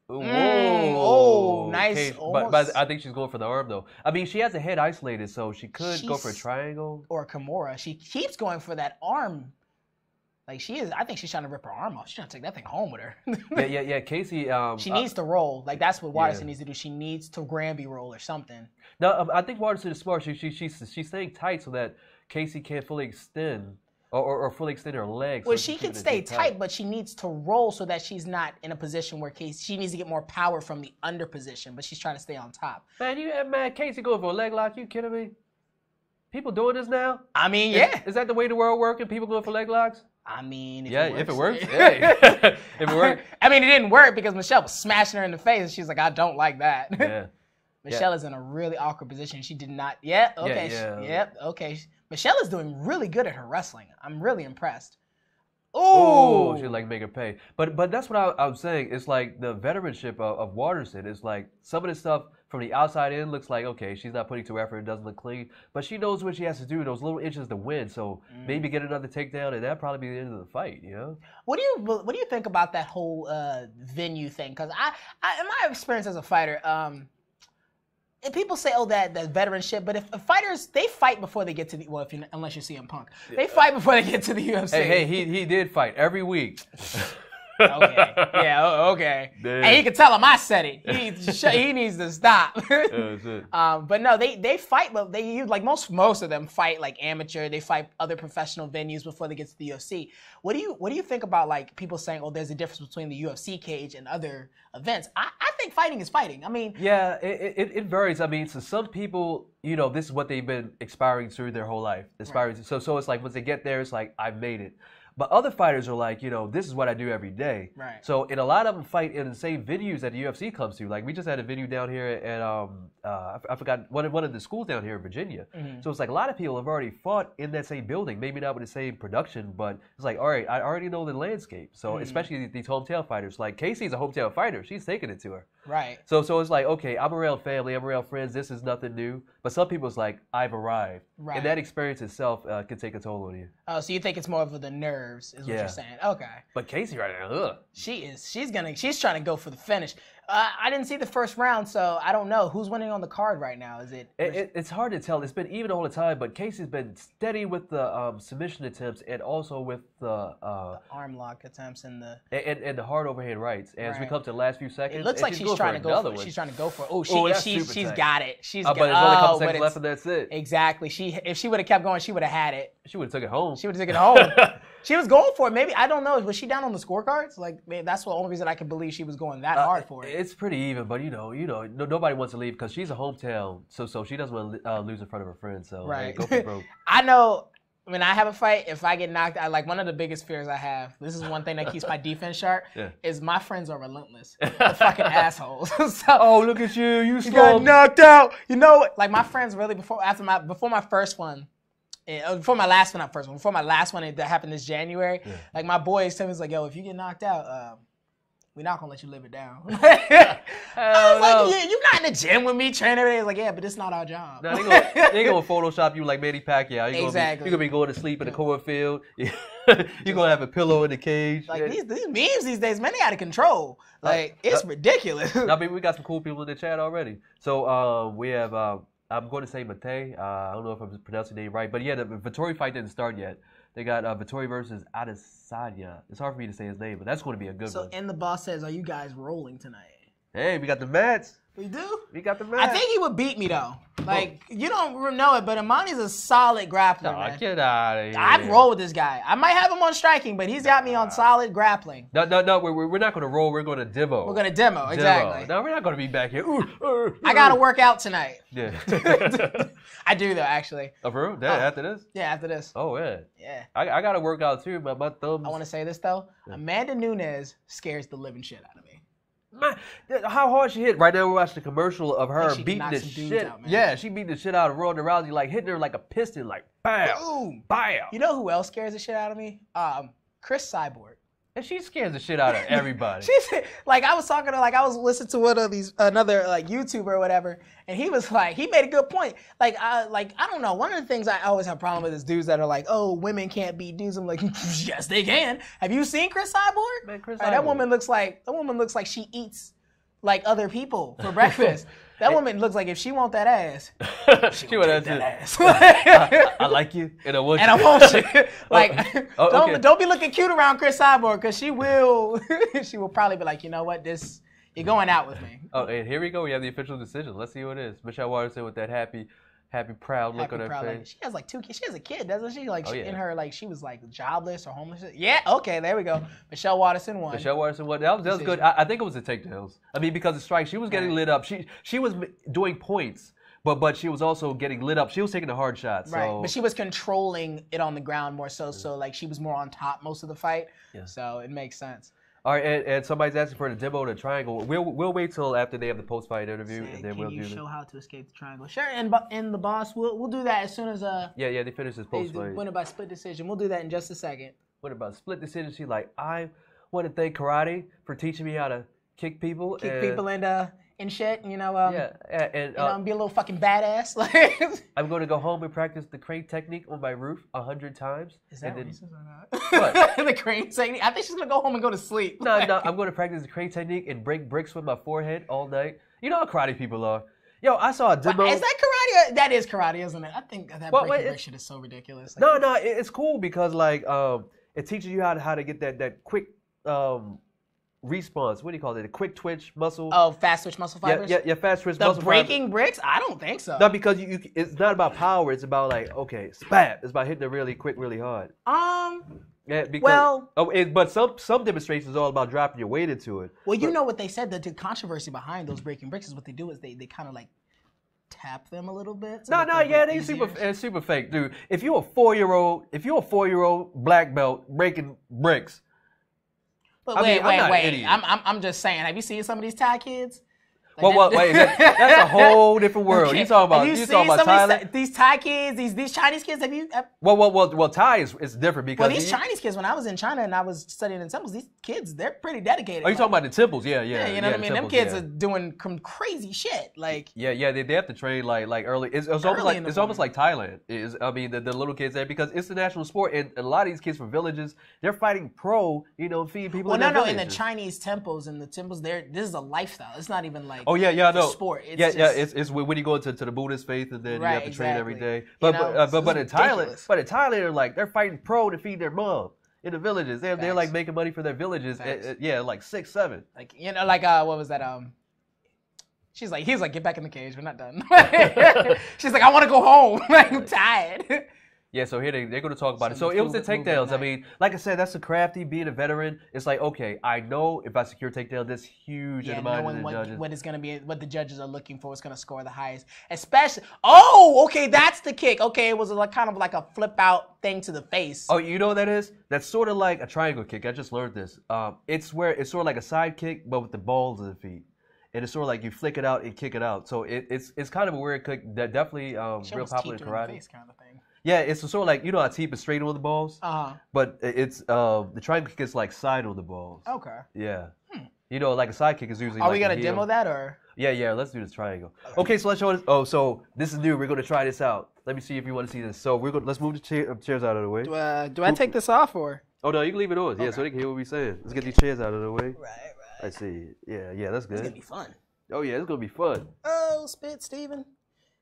Whoa. Nice. Okay. But I think she's going for the arm, though. I mean, she has the head isolated, so she could go for a triangle. Or a Kimura. She keeps going for that arm. Like she is, I think she's trying to rip her arm off. She's trying to take that thing home with her. yeah. Casey. She needs to roll. Like that's what Waterson needs to do. She needs to Granby roll or something. No, I think Waterson is smart. She's staying tight so that Casey can't fully extend or fully extend her legs. Well, so she can stay tight, but she needs to roll so that she's not in a position where she needs to get more power from the under position, but she's trying to stay on top. Man, Casey going for a leg lock? You kidding me? People doing this now? I mean, yeah. Is that the way the world working? People going for leg locks? I mean, if it works. Hey. If it works. I mean, it didn't work because Michelle was smashing her in the face, and she's like, I don't like that. Yeah. Michelle is in a really awkward position. She did not. Yeah. Okay. Yep. Okay. Michelle is doing really good at her wrestling. I'm really impressed. Oh, she like make her pay. But that's what I was saying. It's like the veteranship of Waterson. It's like some of the stuff from the outside in looks like, okay, she's not putting too effort. It doesn't look clean. But she knows what she has to do, those little inches to win. So maybe get another takedown, and that'd probably be the end of the fight, you know? What do you think about that whole venue thing? Because I, in my experience as a fighter, and people say, oh, that veteranship, but if fighters, they fight before they get to the, well, unless you see CM Punk, they fight before they get to the UFC. Hey, he did fight every week. Okay. Yeah. Okay. Damn. And he can tell him I said it. He needs to stop. But no, they fight. But they use like most of them fight like amateur. They fight other professional venues before they get to the UFC. What do you think about like people saying, oh, there's a difference between the UFC cage and other events? I think fighting is fighting. I mean, yeah, it varies. I mean, so some people, you know, this is what they've been aspiring through their whole life. Aspiring. Right. So it's like once they get there, it's like I've made it. But other fighters are like, you know, this is what I do every day. Right. So, and a lot of them fight in the same venues that the UFC comes to. Like, we just had a venue down here at, I forgot, one of the schools down here in Virginia. Mm-hmm. So it's like a lot of people have already fought in that same building. Maybe not with the same production, but it's like, all right, I already know the landscape. So especially these hometown fighters. Like, Casey's a hometown fighter. She's taking it to her. Right. So it's like, okay, I'm around family. I'm around friends. This is nothing new. But some people, it's like, I've arrived. Right. And that experience itself can take a toll on you. Oh, so you think it's more of the nerves is what you're saying. Okay. But Casey right now, she's trying to go for the finish. I didn't see the first round, so I don't know. Who's winning on the card right now? Is it? It's hard to tell. It's been even all the time, but Casey's been steady with the submission attempts and also with the arm lock attempts and the hard overhand rights. As we come to the last few seconds, it looks like she's trying to go for it. She's trying to go for it. Oh, she's got it. She's got it. But there's only a couple seconds left, and that's it. Exactly. If she would have kept going, she would have had it. She would have took it home. She would have taken it home. She was going for it. Maybe, I don't know. Was she down on the scorecards? Like, maybe that's the only reason I can believe she was going that hard for it. It's pretty even, but you know, nobody wants to leave because she's a hometown, so she doesn't want to lose in front of her friends. So right. Go for broke. I know when I have a fight, if I get knocked out, like one of the biggest fears I have, this is one thing that keeps my defense sharp, is my friends are relentless. They're fucking assholes. Oh, look at you. You got knocked out. You know, like my friends really, before my first one, before my last one, not first one, before my last one that happened this January, like my boys tell me, like, yo, if you get knocked out, we're not gonna let you live it down. I was like, yeah, you're not in the gym with me training every day. It's like, yeah, but it's not our job. No, they ain't gonna Photoshop you like Manny Pacquiao. Exactly. You're gonna be going to sleep in the cornfield. You're gonna have a pillow in the cage. Like these memes these days, man, they out of control. Like it's ridiculous. I mean, we got some cool people in the chat already. So we have. I'm going to say Mate. I don't know if I'm pronouncing the name right, but yeah, the Vettori fight didn't start yet. They got Vettori versus Adesanya. It's hard for me to say his name, but that's going to be a good one. So, and the boss says, are you guys rolling tonight? Hey, we got the mats. We do? We got the match. I think he would beat me, though. Like, you don't know it, but Imani's a solid grappler, man. Get out of here. I'd roll with this guy. I might have him on striking, but he's got me on solid grappling. No, we're not going to roll. We're going to demo. We're going to demo, exactly. No, we're not going to be back here. I got to work out tonight. Yeah. I do, though, actually. Oh, for real? After this? Yeah, after this. Oh, yeah. Yeah. I got to work out, too, but my thumbs. I want to say this, though. Yeah. Amanda Nunes scares the living shit out of me. Man, how hard she hit. Right now we're watching the commercial of her beating the shit out. Yeah, she beat the shit out of Ronda Rousey, like hitting her like a piston, like bam, boom, bam. You know who else scares the shit out of me? Chris Cyborg. And she scares the shit out of everybody. She's like, I was talking to, like, I was listening to one of these, another like YouTuber or whatever, and he was like, he made a good point. Like, I don't know. One of the things I always have a problem with is dudes that are like, oh, women can't beat dudes. I'm like, yes, they can. Have you seen Chris Cyborg? Man, Chris Cyborg. That woman looks like she eats like other people for breakfast. That woman looks like if she want that ass, she would have that ass. I like you, and I want you. And I want you. Like, okay. don't be looking cute around Chris Cyborg, because she will probably be like, you know what, you're going out with me. Oh, and here we go. We have the official decision. Let's see what it is. Michelle Waterson with that happy, proud look on her face. Like, she has like 2 kids. She has a kid, doesn't she? Like, in her, like, she was like jobless or homeless. Yeah, okay, there we go. Michelle Waterson won. Michelle Waterson won. That was good. I think it was the takedowns. I mean, because the strike, she was getting lit up. She was doing points, but she was also getting lit up. She was taking the hard shots. So. Right, but she was controlling it on the ground more so. So, like, she was more on top most of the fight. Yeah. So it makes sense. All right, and somebody's asking for the demo of the triangle. We'll wait till after they have the post-fight interview, and then we'll do. Can you show how to escape the triangle? Sure, and the boss, we'll do that as soon as Yeah, they finish this post-fight. Win it by split decision. We'll do that in just a second. What about split decision? She's like, I want to thank karate for teaching me how to kick people. People and shit, you know. And be a little fucking badass. I'm going to go home and practice the crane technique on my roof 100 times. Is that racist or not? What? The crane technique? I think she's going to go home and go to sleep. No, I'm going to practice the crane technique and break bricks with my forehead all night. You know how karate people are. Yo, I saw a demo. Is that karate? That is karate, isn't it? I think that breaking brick shit is so ridiculous. Like, no, it's cool because like it teaches you how to get that quick response. What do you call it? A quick twitch muscle. Oh, fast twitch muscle fibers? Yeah, fast twitch muscle fibers. The breaking bricks? I don't think so. No, because it's not about power. It's about like, okay, spat. It's about hitting it really quick, really hard. Yeah, because, but some demonstrations are all about dropping your weight into it. Well, you know what they said, that the controversy behind those breaking bricks is what they do is they kind of like tap them a little bit. So they super fake, dude. If you're a 4-year-old black belt breaking bricks. But wait. I'm just saying. Have you seen some of these Thai kids? Like wait, that's a whole different world. Okay. You talking about Thailand? These Thai kids, these Chinese kids. Have you? Well, Thai is different because these Chinese kids. When I was in China and I was studying in temples, these kids, they're pretty dedicated. Oh, you talking about the temples? Yeah. You know what I mean? Them kids are doing crazy shit. Like they have to train like early. It's almost like Thailand. The little kids there because it's a national sport and a lot of these kids from villages, they're fighting pro. Feeding people. Well, in the Chinese temples this is a lifestyle. It's not even like. Oh I know. Sport. It's when you go into the Buddhist faith and then you have to train every day. But in Thailand, they're like they're fighting pro to feed their mom in the villages. They're like making money for their villages. Like 6, 7. Like what was that? He's like, get back in the cage. We're not done. She's like, I want to go home. I'm tired. Yeah, so here they're going to talk about it. So it was the takedowns. I mean, like I said, that's the crafty, being a veteran. It's like, okay, I know if I secure takedown, this huge in the mind of the judges. What it's going to be, what the judges are looking for, is going to score the highest. Especially, okay, that's the kick. Okay, it was kind of like a flip out thing to the face. Oh, you know what that is? That's sort of like a triangle kick. I just learned this. It's sort of like a side kick, but with the balls of the feet. And it's sort of like you flick it out and kick it out. So it's kind of a weird kick that definitely real popular in karate. Face kind of thing. Yeah, it's sort of like, how teep is straight on the balls? But it's, the triangle kick is like side on the balls. Okay. Yeah. Like a side kick is usually Are we going to demo that or? Yeah, let's do this triangle. Okay, so let's show this. Oh, so this is new. We're going to try this out. Let me see if you want to see this. So let's move the chairs out of the way. Do I take this off or? Oh, no, you can leave it on. Okay. Yeah, so they can hear what we're saying. Let's get these chairs out of the way. Right. I see. Yeah, that's good. It's going to be fun. Oh, yeah, it's going to be fun. Oh, spit, Steven.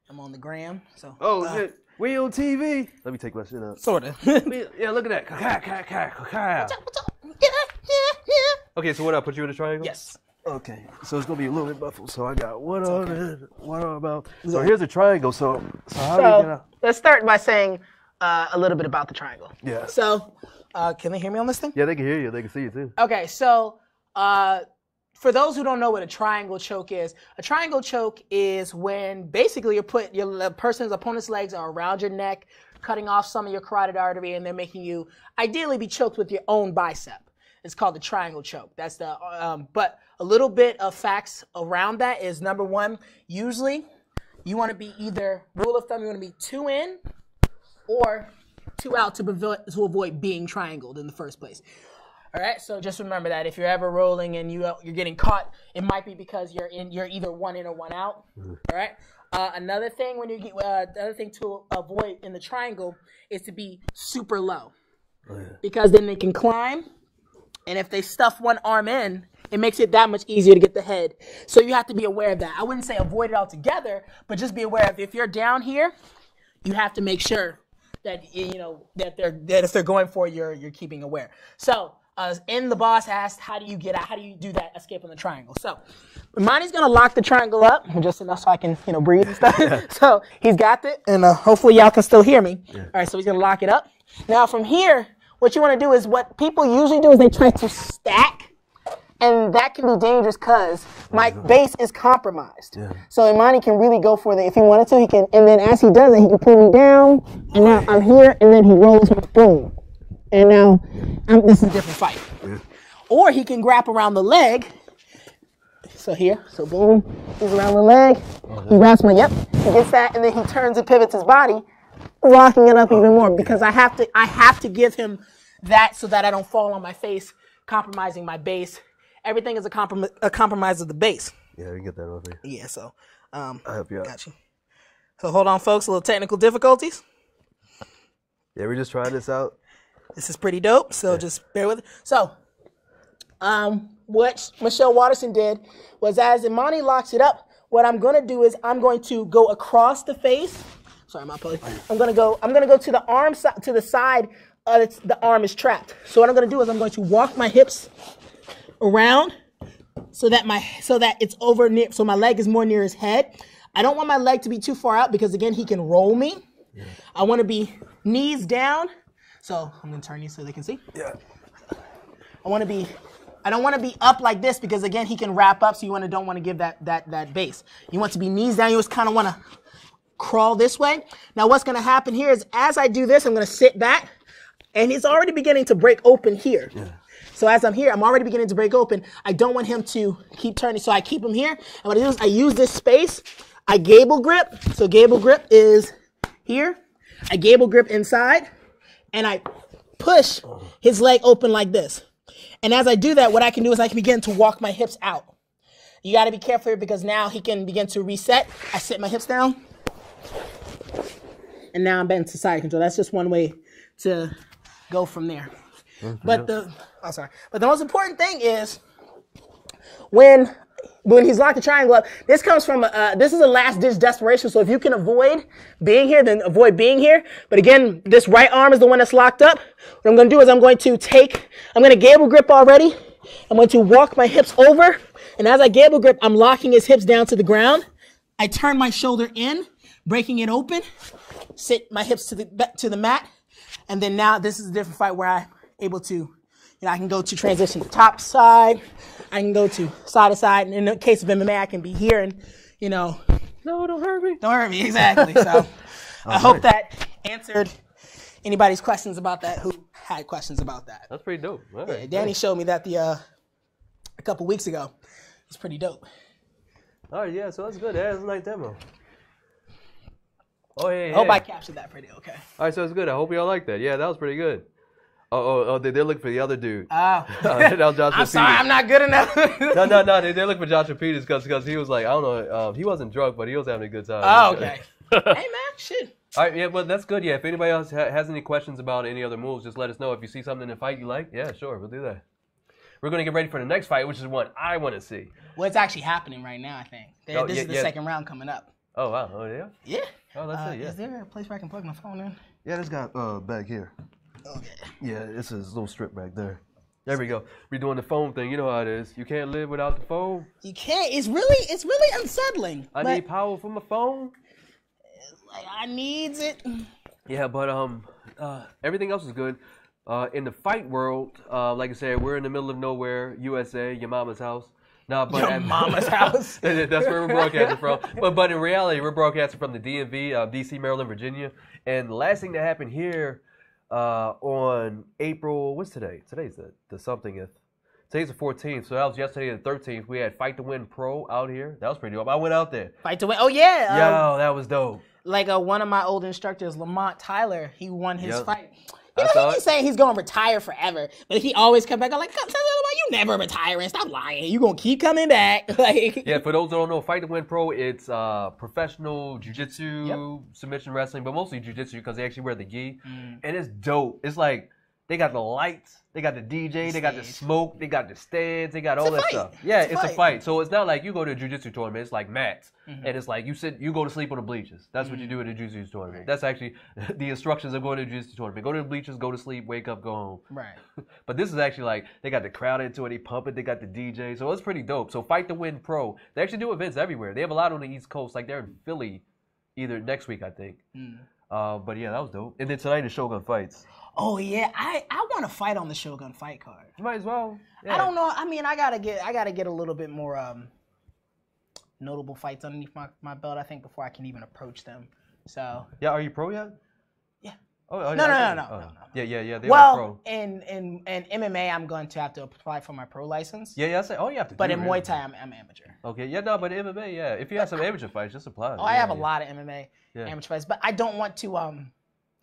I'm on the gram, so. Oh, shit. We on TV. Let me take my shit out. Sort of. Yeah, look at that. What's up? Yeah. Okay, so what I put you in the triangle? Yes. Okay, so it's gonna be a little bit muffled. So I got one arm in, one arm out. So here's the triangle. So how do you get out? Let's start by saying a little bit about the triangle. Yeah. So, can they hear me on this thing? Yeah, they can hear you. They can see you too. Okay, so for those who don't know what a triangle choke is when basically the person's opponent's legs are around your neck, cutting off some of your carotid artery, and they're making you ideally be choked with your own bicep. It's called the triangle choke. That's the but a little bit of facts around that is, number one, usually you want to be either, rule of thumb, you want to be 2 in or 2 out to avoid being triangled in the first place. All right, so just remember that if you're ever rolling and you're getting caught, it might be because you're either 1 in or 1 out. All right. Another thing to avoid in the triangle is to be super low, because then they can climb And if they stuff one arm in, it makes it that much easier to get the head. So you have to be aware of that. I wouldn't say avoid it altogether, but just be aware of if you're down here, you have to make sure that that if they're going for you, you're keeping aware. So the boss asked, how do you get out? How do you do that escape on the triangle? So Imani's gonna lock the triangle up just enough so I can breathe and stuff. So he's got it, and hopefully y'all can still hear me. Yeah. All right, so he's gonna lock it up. Now from here, what you want to do is what people usually do is they try to stack. And that can be dangerous because my base is compromised. Yeah. So Imani can really go for it. If he wanted to, he can. And then as he does it, he can pull me down. And now I'm here, and then he rolls me, boom. And now this is a different fight. Yeah. Or he can grab around the leg. So here, so boom, he's around the leg. He wraps my, he gets that, and then he turns and pivots his body, locking it up even more because I have to give him that so that I don't fall on my face, compromising my base. Everything is a compromise of the base. Yeah, we can get that over here. Yeah, so I'll help you out. Got you. So hold on, folks. A little technical difficulties. Yeah, we're just trying this out. This is pretty dope. So just bear with it. So, what Michelle Waterson did was as Imani locks it up, what I'm going to do is I'm going to go across the face. Sorry, my apologies. I'm going to go to the arm to the side. The arm is trapped. So what I'm going to do is I'm going to walk my hips around so that it's over near, so my leg is more near his head. I don't want my leg to be too far out because again he can roll me. Yeah. I want to be knees down. So I'm gonna turn these so they can see. Yeah. I don't want to be up like this because again he can wrap up. So you don't want to give that base. You want to be knees down. You just kind of want to crawl this way. Now what's gonna happen here is as I do this, I'm gonna sit back, and it's already beginning to break open here. Yeah. So as I'm here, I'm already beginning to break open. I don't want him to keep turning, so I keep him here. And what I do is I use this space. I gable grip. So gable grip is here. I gable grip inside, and I push his leg open like this. And as I do that, what I can do is I can begin to walk my hips out. You got to be careful here because now he can begin to reset. I sit my hips down, and now I'm back to side control. That's just one way to go from there. But the most important thing is when he's locked the triangle up, this comes from this is a last ditch desperation. So if you can avoid being here, then avoid being here. But again, this right arm is the one that's locked up. What I'm going to do is I'm going to gable grip already. I'm going to walk my hips over, and as I gable grip, I'm locking his hips down to the ground. I turn my shoulder in, breaking it open, sit my hips to the mat, and then now this is a different fight where I'm able to, I can go to transition to top side, I can go to side to side, and in the case of MMA, I can be here and, no, don't hurt me. Don't hurt me, exactly. So I hope that answered anybody's questions about that who had questions about that. That's pretty dope. All right. Yeah, Danny showed me that a couple weeks ago. It's pretty dope. All right, yeah, so that's good. That's a nice demo. Oh, yeah, I hope I captured that pretty okay. All right, so it's good. I hope y'all like that. Yeah, that was pretty good. Oh, they're looking for the other dude. Oh. That was Joshua I'm sorry, I'm not good enough. No, they're looking for Joshua Peters because he was like, I don't know, he wasn't drunk, but he was having a good time. Oh, okay. Hey, man, shit. All right, yeah, well, that's good. Yeah, if anybody else has any questions about any other moves, just let us know. If you see something in the fight you like, yeah, sure, we'll do that. We're going to get ready for the next fight, which is one I want to see. Well, it's actually happening right now, I think. This is the second round coming up. Oh, wow. Oh, yeah? Yeah. Oh, that's it, yeah. Is there a place where I can plug my phone in? Yeah, this guy back here. Okay. Yeah, it's a little strip back there. There we go. We're doing the phone thing. You know how it is. You can't live without the phone. You can't. It's really unsettling. I need power from my phone. Like, I needs it. Yeah, but everything else is good. In the fight world, like I said, we're in the middle of nowhere, USA, your mama's house. No, but your mama's house. That's where we're broadcasting from. But in reality, we're broadcasting from the DMV, DC, Maryland, Virginia. And the last thing that happened here on April, what's today? Today's the something. Today's the 14th, so that was yesterday the 13th. We had Fight to Win Pro out here. That was pretty dope. I went out there. Fight to Win. Oh, yeah. Yo, that was dope. Like one of my old instructors, Lamont Tyler, he won his fight. He was saying he's going to retire forever, but he always come back. I'm like, you never retiring. Stop lying. You're going to keep coming back. Like, yeah, for those that don't know, Fight to Win Pro, it's professional jiu-jitsu, submission wrestling, but mostly jiu-jitsu because they actually wear the gi. And it's dope. It's like They got the lights, they got the DJ, they got the smoke, they got the stands, they got all that stuff. Fight. Yeah, it's a fight. So it's not like you go to a jiu-jitsu tournament, it's like mats. And it's like you go to sleep on the bleachers. That's what you do at a jiu-jitsu tournament. Right. That's actually the instructions of going to a jiu-jitsu tournament. Go to the bleachers, go to sleep, wake up, go home. Right. But this is actually like, they got the crowd into it, they pump it, they got the DJ. So it's pretty dope. So Fight to Win Pro, they actually do events everywhere. They have a lot on the East Coast. Like they're in Philly either next week, I think. But yeah, that was dope. And then tonight is Shogun Fights. Oh yeah, I want to fight on the Shogun fight card. You might as well. Yeah. I don't know. I mean, I gotta get a little bit more notable fights underneath my belt. I think before I can even approach them. So yeah, are you pro yet? Yeah. Oh no. Yeah. They well, are pro. in MMA, I'm going to have to apply for my pro license. Yeah. I say, you have to. But in Muay Thai, I'm amateur. Okay. Yeah. No, but MMA, yeah. If you have some amateur fights, just apply. I have a lot of MMA amateur fights, but I don't want to.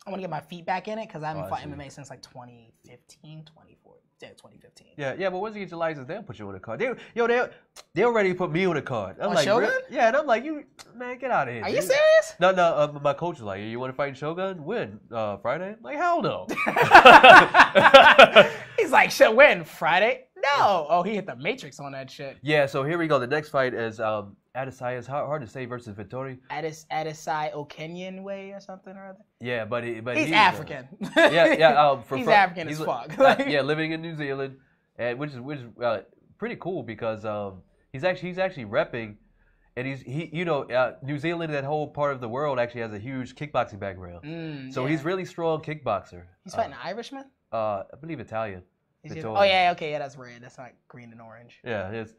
I want to get my feet back in it because I haven't fought MMA since like 2015. Yeah, but once you get your license, they'll put you on the card. They already put me on the card. I'm like, Shogun? Yeah, and I'm like, man, get out of here. Are you serious? No. My coach was like, you want to fight in Shogun? When? Friday? I'm like, hell no. He's like, when? Friday? No. Oh, he hit the Matrix on that shit. Yeah, so here we go. The next fight is Adesanya. It's hard to say versus Vettori. Adesanya Okenyan way or something or other. Yeah, but he's African. He's African as fuck. Yeah, living in New Zealand, and which is pretty cool because he's actually repping, and New Zealand, that whole part of the world actually has a huge kickboxing background. So he's really strong kickboxer. He's fighting an Irishman. I believe Italian. Oh yeah, okay, yeah, that's red. That's not green and orange. Yeah, it's.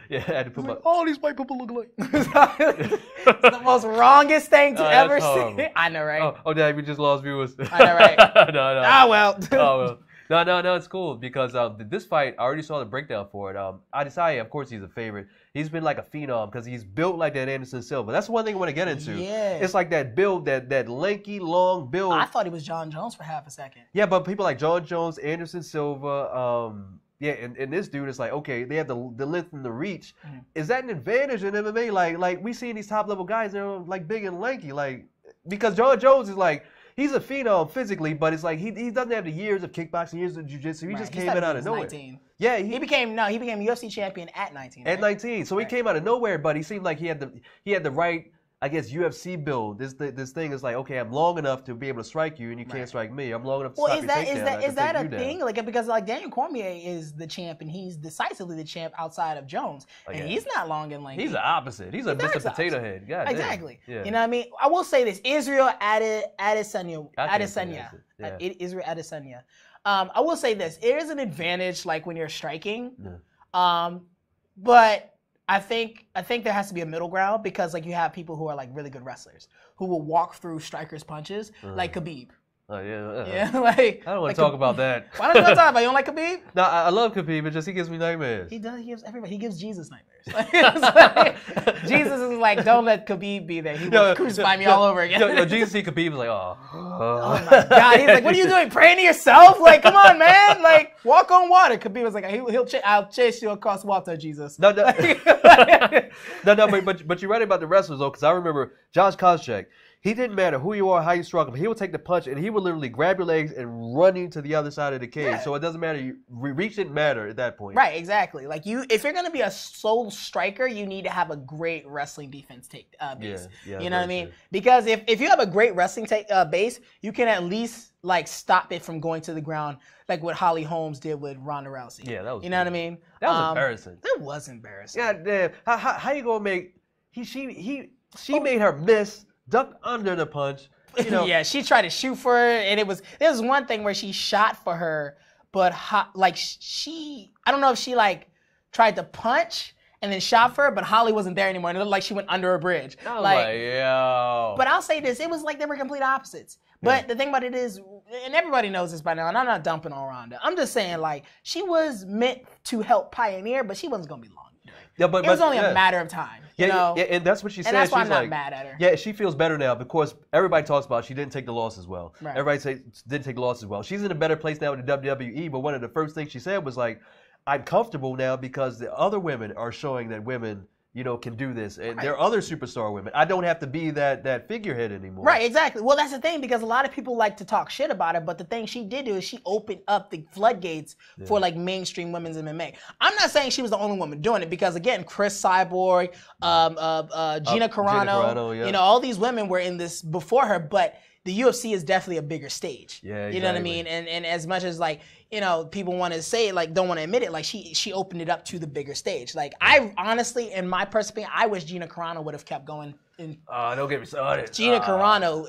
Yeah, I had to put all these white people look alike. It's the most wrongest thing to ever see. I know, right? Oh, Dad, we just lost viewers. I know, right? No. Ah, well. Oh, well. No, it's cool because this fight, I already saw the breakdown for it. Adesanya, of course, he's a favorite. He's been like a phenom because he's built like that Anderson Silva. That's one thing I want to get into. Yeah. It's like that build, that lanky, long build. I thought he was John Jones for half a second. Yeah, but people like John Jones, Anderson Silva, yeah, and this dude is like, okay, they have the length and the reach. Is that an advantage in MMA? Like we see these top level guys, they're like big and lanky, like because John Jones is like he's a phenom physically, but it's like he doesn't have the years of kickboxing, years of jiu-jitsu. He just came out of nowhere. 19. Yeah, he became UFC champion at 19. At 19, so he came out of nowhere, but he seemed like he had the right, I guess, UFC build. This thing is like, okay, I'm long enough to be able to strike you, and you can't strike me. I'm long enough to stop your takedown. Is that a thing? Like, because like Daniel Cormier is the champ, and he's decisively the champ outside of Jones, and he's not long and lanky. He's the opposite. He's a Mr. Potato Head. God exactly. Yeah. You know what I mean? I will say this: Israel Adesanya. Israel Adesanya. I will say this: there is an advantage, like when you're striking, but. I think there has to be a middle ground because like you have people who are like really good wrestlers who will walk through strikers' punches like Khabib. Oh yeah. Yeah, like I don't want to talk about that. Why don't you want to talk about it? You don't like Khabib? No, I love Khabib, but just he gives me nightmares. He does. He gives everybody. He gives Jesus nightmares. Like, Jesus is like, don't let Khabib be there. He will crucify me all over again. Jesus see Khabib is like, oh my God. He's like, what are you doing? Praying to yourself? Like, come on, man. Like, walk on water. Khabib was like, I'll chase you across water, Jesus. No, but you're right about the wrestlers though, because I remember Josh Koscheck. He didn't matter who you are, how you struck him. He would take the punch, and he would literally grab your legs and run you to the other side of the cage. Yeah. So it doesn't matter. Reach didn't matter at that point. Right, exactly. Like if you're going to be a sole striker, you need to have a great wrestling defense base. Yeah, you know what I mean? True. Because if you have a great wrestling base, you can at least like stop it from going to the ground, like what Holly Holmes did with Ronda Rousey. Yeah, that was. You know what I mean? That was embarrassing. That was embarrassing. Yeah, damn. How you gonna make? She made her miss. Ducked under the punch. You know. Yeah, she tried to shoot for her, and there was one thing where she shot for her, but I don't know if she like tried to punch and then shot for her, but Holly wasn't there anymore, and it looked like she went under a bridge. Oh yo. But I'll say this, it was like they were complete opposites. But the thing about it is, and everybody knows this by now, and I'm not dumping on Ronda. I'm just saying, like, she was meant to help pioneer, but she wasn't gonna be long. Yeah, but it was only a matter of time. You know? Yeah, and that's what she said. And that's why I'm not like, mad at her. Yeah, she feels better now because everybody talks about she didn't take the loss as well. Right. Everybody didn't take the loss as well. She's in a better place now with the WWE, but one of the first things she said was like, I'm comfortable now because the other women are showing that women, can do this. And there are other superstar women. I don't have to be that figurehead anymore. Right, exactly. Well, that's the thing, because a lot of people like to talk shit about it, but the thing she did do is she opened up the floodgates for like mainstream women's MMA. I'm not saying she was the only woman doing it, because again, Chris Cyborg, Gina Carano, all these women were in this before her, but the UFC is definitely a bigger stage. Yeah, exactly. You know what I mean? And as much as like, people want to say it, like don't want to admit it, like she opened it up to the bigger stage. Like I honestly, in my personal opinion, I wish Gina Carano would have kept going. Don't get me started. Gina Carano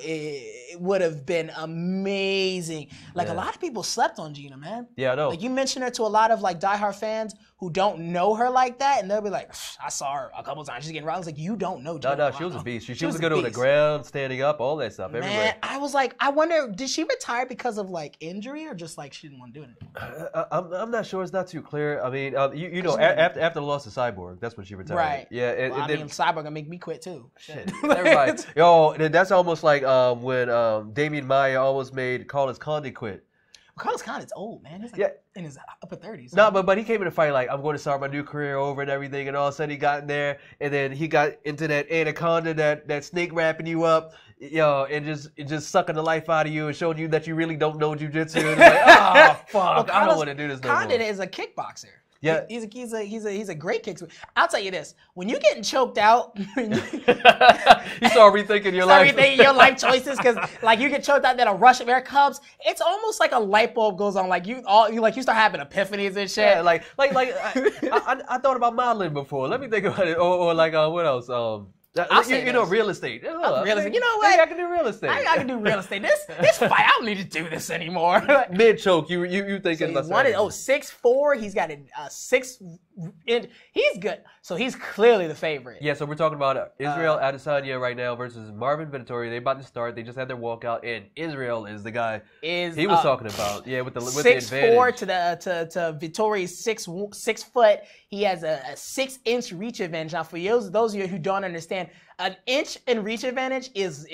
would have been amazing. Like a lot of people slept on Gina, man. Yeah, I know. Like you mentioned her to a lot of like diehard fans who don't know her like that, and they'll be like, I saw her a couple times. She's getting around. I was like, you don't know Gina Carano. She was a beast. She was good on the ground, standing up, all that stuff. Man, everywhere. I was like, I wonder, did she retire because of like injury or just like she didn't want to do it? I'm not sure. It's not too clear. I mean, after the loss to Cyborg, that's when she retired. Right. Yeah. I mean, Cyborg gonna make me quit too. Shit. Everybody. Yo, that's almost like when Damian Maia almost made Carlos Condit quit. Carlos Condit's old, man. He's like in his upper 30s. No, but he came in the fight like, I'm going to start my new career over and everything, and all of a sudden he got in there, and then he got into that anaconda, that snake wrapping you up, and just sucking the life out of you and showing you that you really don't know jiu-jitsu. And it's like, oh fuck, I don't want to do this no more. Condit is a kickboxer. Yeah, he's a great kickboxer. I'll tell you this: when you're getting choked out, you start rethinking your life. Rethinking your life choices, because like you get choked out, then a rush of air comes. It's almost like a light bulb goes on. Like you start having epiphanies and shit. Yeah, like I thought about modeling before. Let me think about it. Or like what else? Real estate. Real estate. You know what? Maybe I can do real estate. I can do real estate. This fight, I don't need to do this anymore. Mid choke, you thinking so about 6'4". He's got a 6. He's good. So he's clearly the favorite. Yeah. So we're talking about Israel Adesanya right now versus Marvin Vettori. They about to start. They just had their walkout, and Israel is the guy he was talking about. Yeah, with the advantage. 6'4" to Vettori's 6 foot. He has a 6-inch reach advantage. Now, for those of you who don't understand, an inch in reach advantage is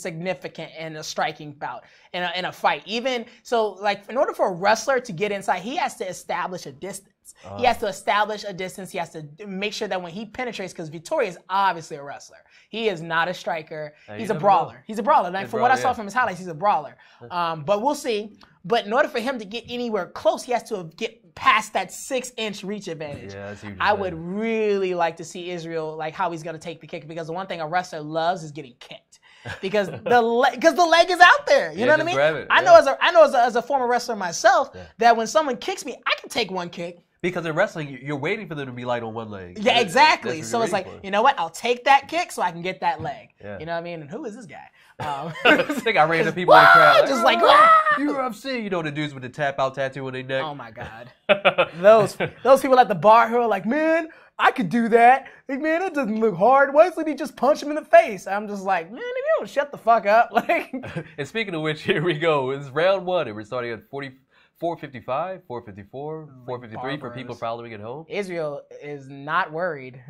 significant in a striking bout, in a fight. Even so, like in order for a wrestler to get inside, he has to establish a distance. He has to establish a distance. He has to make sure that when he penetrates, because Vettori is obviously a wrestler. He is not a striker. He's a brawler. He's a brawler. Like from what I saw from his highlights, he's a brawler. But we'll see. But in order for him to get anywhere close, he has to get past that 6-inch reach advantage. Yeah, that's huge. I would really like to see Israel, like how he's going to take the kick, because the one thing a wrestler loves is getting kicked. Because the leg is out there. You know what I mean? Grab it. I know as a former wrestler myself that when someone kicks me, I can take one kick. Because in wrestling, you're waiting for them to be light on one leg. Yeah, exactly. So it's like, you know what? I'll take that kick so I can get that leg. Yeah. You know what I mean? And who is this guy? I think I ran into people in the crowd. Just like, UFC. You know the dudes with the tap out tattoo on their neck. Oh my God. those people at the bar who are like, man, I could do that. Like, man, that doesn't look hard. Why doesn't he just punch him in the face? I'm just like, man, if you don't shut the fuck up. Like. And speaking of which, here we go. It's round 1, and we're starting at 455, 454, 453 for people following at home. Israel is not worried.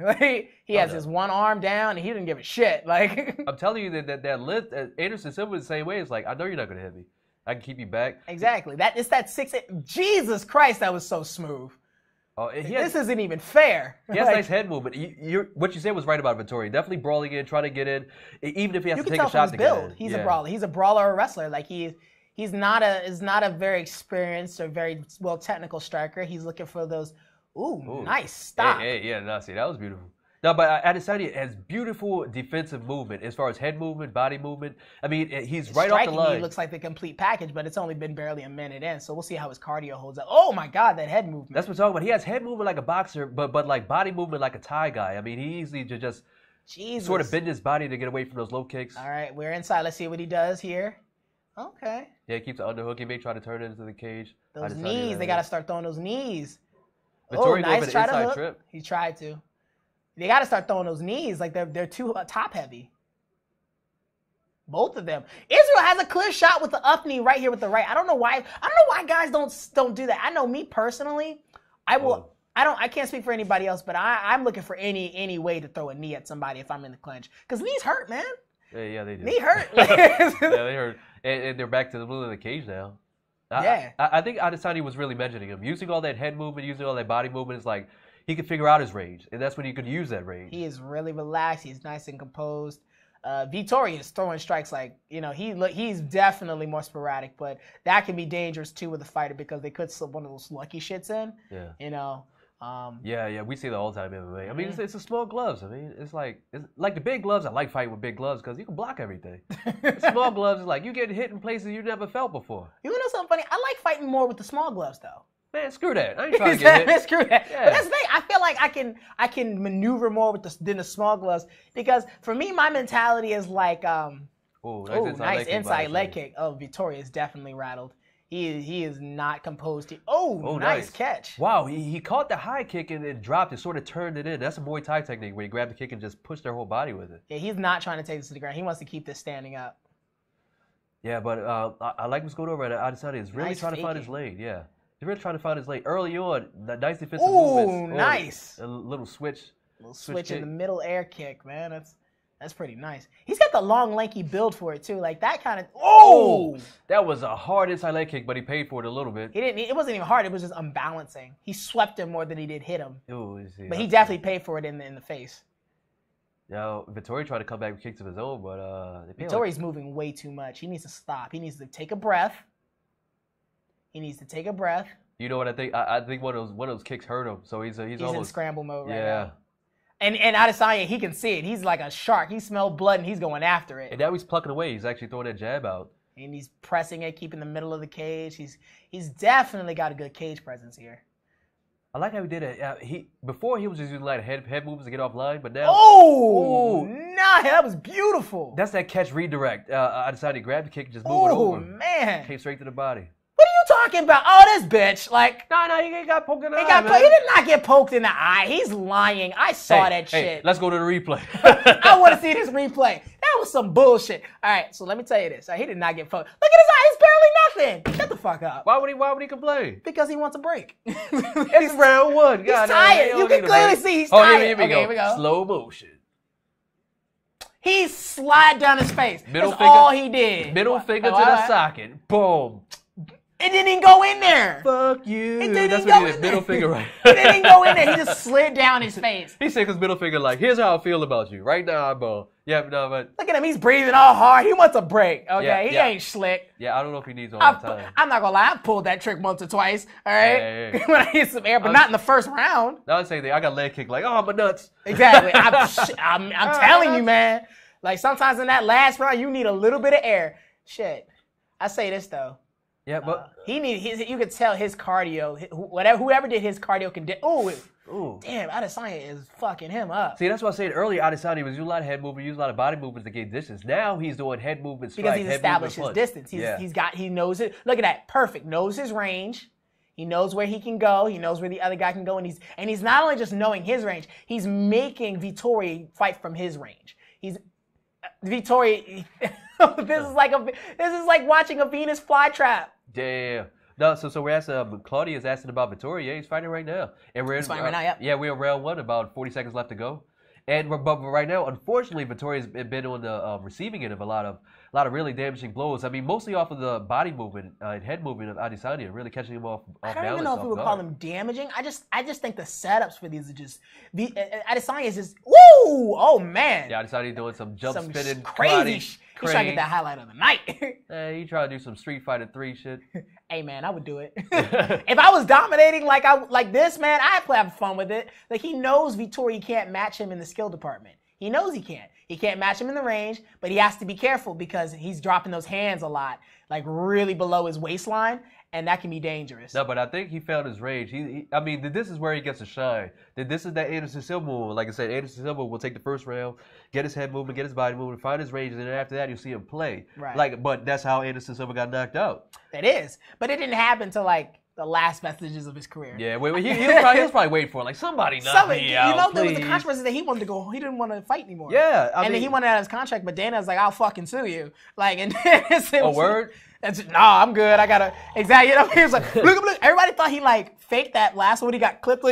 He has his one arm down, and he didn't give a shit. Like I'm telling you that lift, Anderson Silva the same way. It's like, I know you're not going to hit me. I can keep you back. Exactly. It's that 6. Jesus Christ, that was so smooth. This isn't even fair. He has nice head movement. What you said was right about Vettori. Definitely brawling in, trying to get in, even if he has to take a shot to get in. He's a brawler. He's a brawler or wrestler. Like He's not a very experienced or very well technical striker. He's looking for those. Ooh. Nice stop. See, that was beautiful. No, but Adesanya has beautiful defensive movement as far as head movement, body movement. I mean, he's right off the line. He looks like the complete package, but it's only been barely a minute in, so we'll see how his cardio holds up. Oh my God, that head movement. That's what I'm talking about. He has head movement like a boxer, but like body movement like a Thai guy. I mean, he easily just sort of bend his body to get away from those low kicks. All right, we're inside. Let's see what he does here. Okay. Yeah, he keeps the underhook. He may try to turn it into the cage. Those knees, they got to start throwing those knees. Vettori nice try to hook. Trip. He tried to. They got to start throwing those knees. Like they're too top heavy. Both of them. Israel has a clear shot with the up knee right here with the right. I don't know why guys don't do that. I know me personally, I can't speak for anybody else, but I'm looking for any way to throw a knee at somebody if I'm in the clinch. Because knees hurt, man. Yeah, they do. Knee hurt. Yeah, they hurt. And they're back to the middle of the cage now. I think Adesanya was really mentioning him. Using all that head movement, using all that body movement, it's like he could figure out his range, and that's when he could use that range. He is really relaxed. He's nice and composed. Vettori is throwing strikes like, he's definitely more sporadic, but that can be dangerous too with a fighter because they could slip one of those lucky shits in. Yeah. We see that all the time in MMA. I mean, it's the small gloves. I mean, it's like the big gloves. I like fighting with big gloves because you can block everything. Small gloves is like you get hit in places you never felt before. You know something funny? I like fighting more with the small gloves though. Man, screw that. I ain't trying to get hit. Screw that. Yeah. But that's the thing. I feel like I can maneuver more than the small gloves because for me, my mentality is like, nice inside leg kick. Oh, Vettori is definitely rattled. He is not composed. Nice catch. Wow, he caught the high kick and then dropped it, sort of turned it in. That's a Muay Thai technique where you grab the kick and just push their whole body with it. Yeah, he's not trying to take this to the ground. He wants to keep this standing up. Yeah, but I like what's going on right now. Adesanya is really trying to find his lane. Yeah. He's really trying to find his lane. Early on, nice defensive movements. Nice. A little switch. Switch in the middle air kick, man. That's pretty nice. He's got the long, lanky build for it, too. Like, that kind of... That was a hard inside leg kick, but he paid for it a little bit. It wasn't even hard. It was just unbalancing. He swept him more than he did hit him. But he definitely paid for it in the face. Now, Vettori tried to come back with kicks of his own, but... Vittori's moving way too much. He needs to stop. He needs to take a breath. You know what I think? I think one of those kicks hurt him, so he's almost in scramble mode right now. And Adesanya, he can see it. He's like a shark. He smelled blood and he's going after it. And now he's plucking away. He's actually throwing that jab out. And he's pressing it, keeping the middle of the cage. He's definitely got a good cage presence here. I like how he did it. Before he was just using like head movements to get off line, but now that was beautiful. That's that catch redirect. Adesanya grabbed the kick and just moved it over. Man. Came straight to the body. What are you talking about? Oh, this bitch. Like, no, he got poked in the eye. He did not get poked in the eye. He's lying. I saw that shit. Let's go to the replay. I want to see this replay. That was some bullshit. All right, so let me tell you this. He did not get poked. Look at his eye. It's barely nothing. Shut the fuck up. Why would he complain? Because he wants a break. It's round one. He's tired. You can clearly see he's tired. Here we go. Slow motion. He slid down his face. That's all he did. Middle finger to the socket. Boom. It didn't even go in there. Fuck you. It didn't That's go what he in did. there. Middle finger right. It didn't even go in there. He just slid down his face. He said his middle finger like, here's how I feel about you. Right now, eyeball. Yeah, no, but... Look at him. He's breathing all hard. He wants a break. Okay? He ain't slick. Yeah, I don't know if he needs all that time. I'm not going to lie. I pulled that trick once or twice. All right? When I hit some air, but not in the first round. No, I'm saying that. I got leg kick like, my nuts. Exactly. I'm telling you, man. Like, sometimes in that last round, you need a little bit of air. Shit. I say this, though. Yeah, but you could tell his cardio, whoever did his cardio can damn, Adesanya is fucking him up. See, that's what I said earlier. Adesanya was using a lot of head movement, using a lot of body movements to gain distance. Now he's doing head movement, strike, because he's established his distance. He knows it. Look at that, perfect. Knows his range. He knows where he can go. He knows where the other guy can go, and he's not only just knowing his range. He's making Vettori fight from his range. Vettori. This is like watching a Venus flytrap. Damn. No, so we're asking, Claudia's asking about Vettori. Yeah, he's fighting right now. And he's fighting right now, yep. Yeah, we're in round one, about 40 seconds left to go. But right now, unfortunately, Vettori's been on the receiving end of a lot of really damaging blows. I mean, mostly off of the body movement and head movement of Adesanya, really catching him off balance. I don't even know if we would call them damaging. I just think the setups for these are just Adesanya is just woo! Oh man! Yeah, Adesanya doing some spinning, crazy. He's trying to get that highlight of the night. He trying to do some Street Fighter 3 shit. Hey man, I would do it. If I was dominating like this, man, I'd have fun with it. Like he knows Vettori can't match him in the skill department. He knows he can't. He can't match him in the range, but he has to be careful because he's dropping those hands a lot, like really below his waistline, and that can be dangerous. No, but I think he found his range. I mean, this is where he gets to shine. This is that Anderson Silva move. Like I said, Anderson Silva will take the first round, get his head movement, get his body movement, find his range, and then after that, you'll see him play. Right. But that's how Anderson Silva got knocked out. It is. But it didn't happen till the last vestiges of his career. Yeah, he was probably waiting for somebody knock me out, there was a controversy that he wanted to go. He didn't want to fight anymore. Yeah, then he wanted out his contract, but Dana's like, I'll fucking sue you. And then word? I'm good. I gotta exactly. He was like, look. Everybody thought he faked that last one. He got clipped.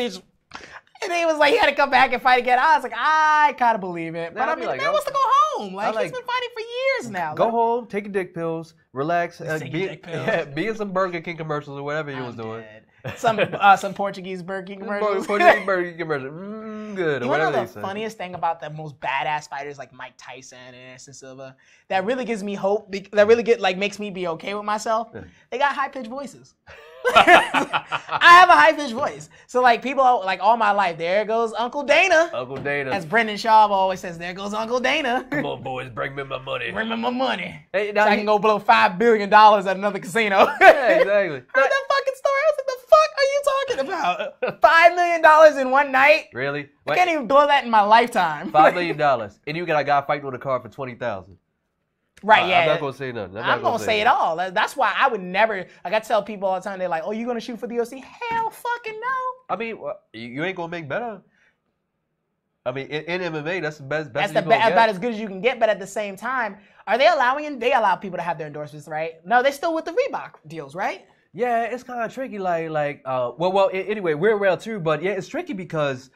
And then he was like, he had to come back and fight again. I was like, I kind of believe it. But man wants to go home. He's been fighting for years now. Go home, take your dick pills, relax, be in some Burger King commercials or whatever he was doing. Dead. Some Portuguese Burger King commercials. Portuguese Burger King commercial. Good. You want to know the funniest thing about the most badass fighters like Mike Tyson and Anderson Silva that really gives me hope, that really makes me be okay with myself? Yeah. They got high-pitched voices. I have a high-pitched voice. So, like, people, like, all my life, there goes Uncle Dana. Uncle Dana. As Brendan Schaub always says, there goes Uncle Dana. Come on, boys, bring me my money. Bring me my money. Hey, so I can go blow $5 billion at another casino. Yeah, exactly. Heard that fucking story. I was like, the fuck are you talking about? $5 million in one night? Really? I can't even blow that in my lifetime. $5 million. And you got a guy fighting on the card for $20,000. Right, yeah. I'm not going to say nothing. I'm going to say it all. That's why I would never, like I tell people all the time, they're like, oh, you going to shoot for the UFC? Hell fucking no. I mean, you ain't going to make better. I mean, in MMA, that's the best. That's about as good as you can get, but at the same time, are they allowing, they allow people to have their endorsements, right? No, they still with the Reebok deals, right? Yeah, it's kind of tricky. Anyway, we're around too, but yeah, it's tricky because,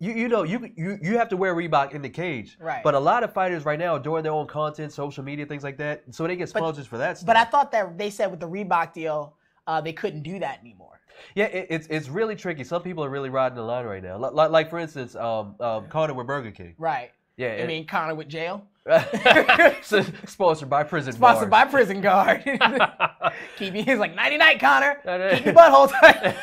you have to wear Reebok in the cage. Right. But a lot of fighters right now are doing their own content, social media, things like that. So they get sponsors for that stuff. But I thought that they said with the Reebok deal, they couldn't do that anymore. Yeah, it's really tricky. Some people are really riding the line right now. Like for instance, Condit with Burger King. Right. Yeah. I mean, Condit with jail. Sponsored by Prison Sponsored by Prison Guard. He's like, nighty night, Connor. Keep your butthole tight.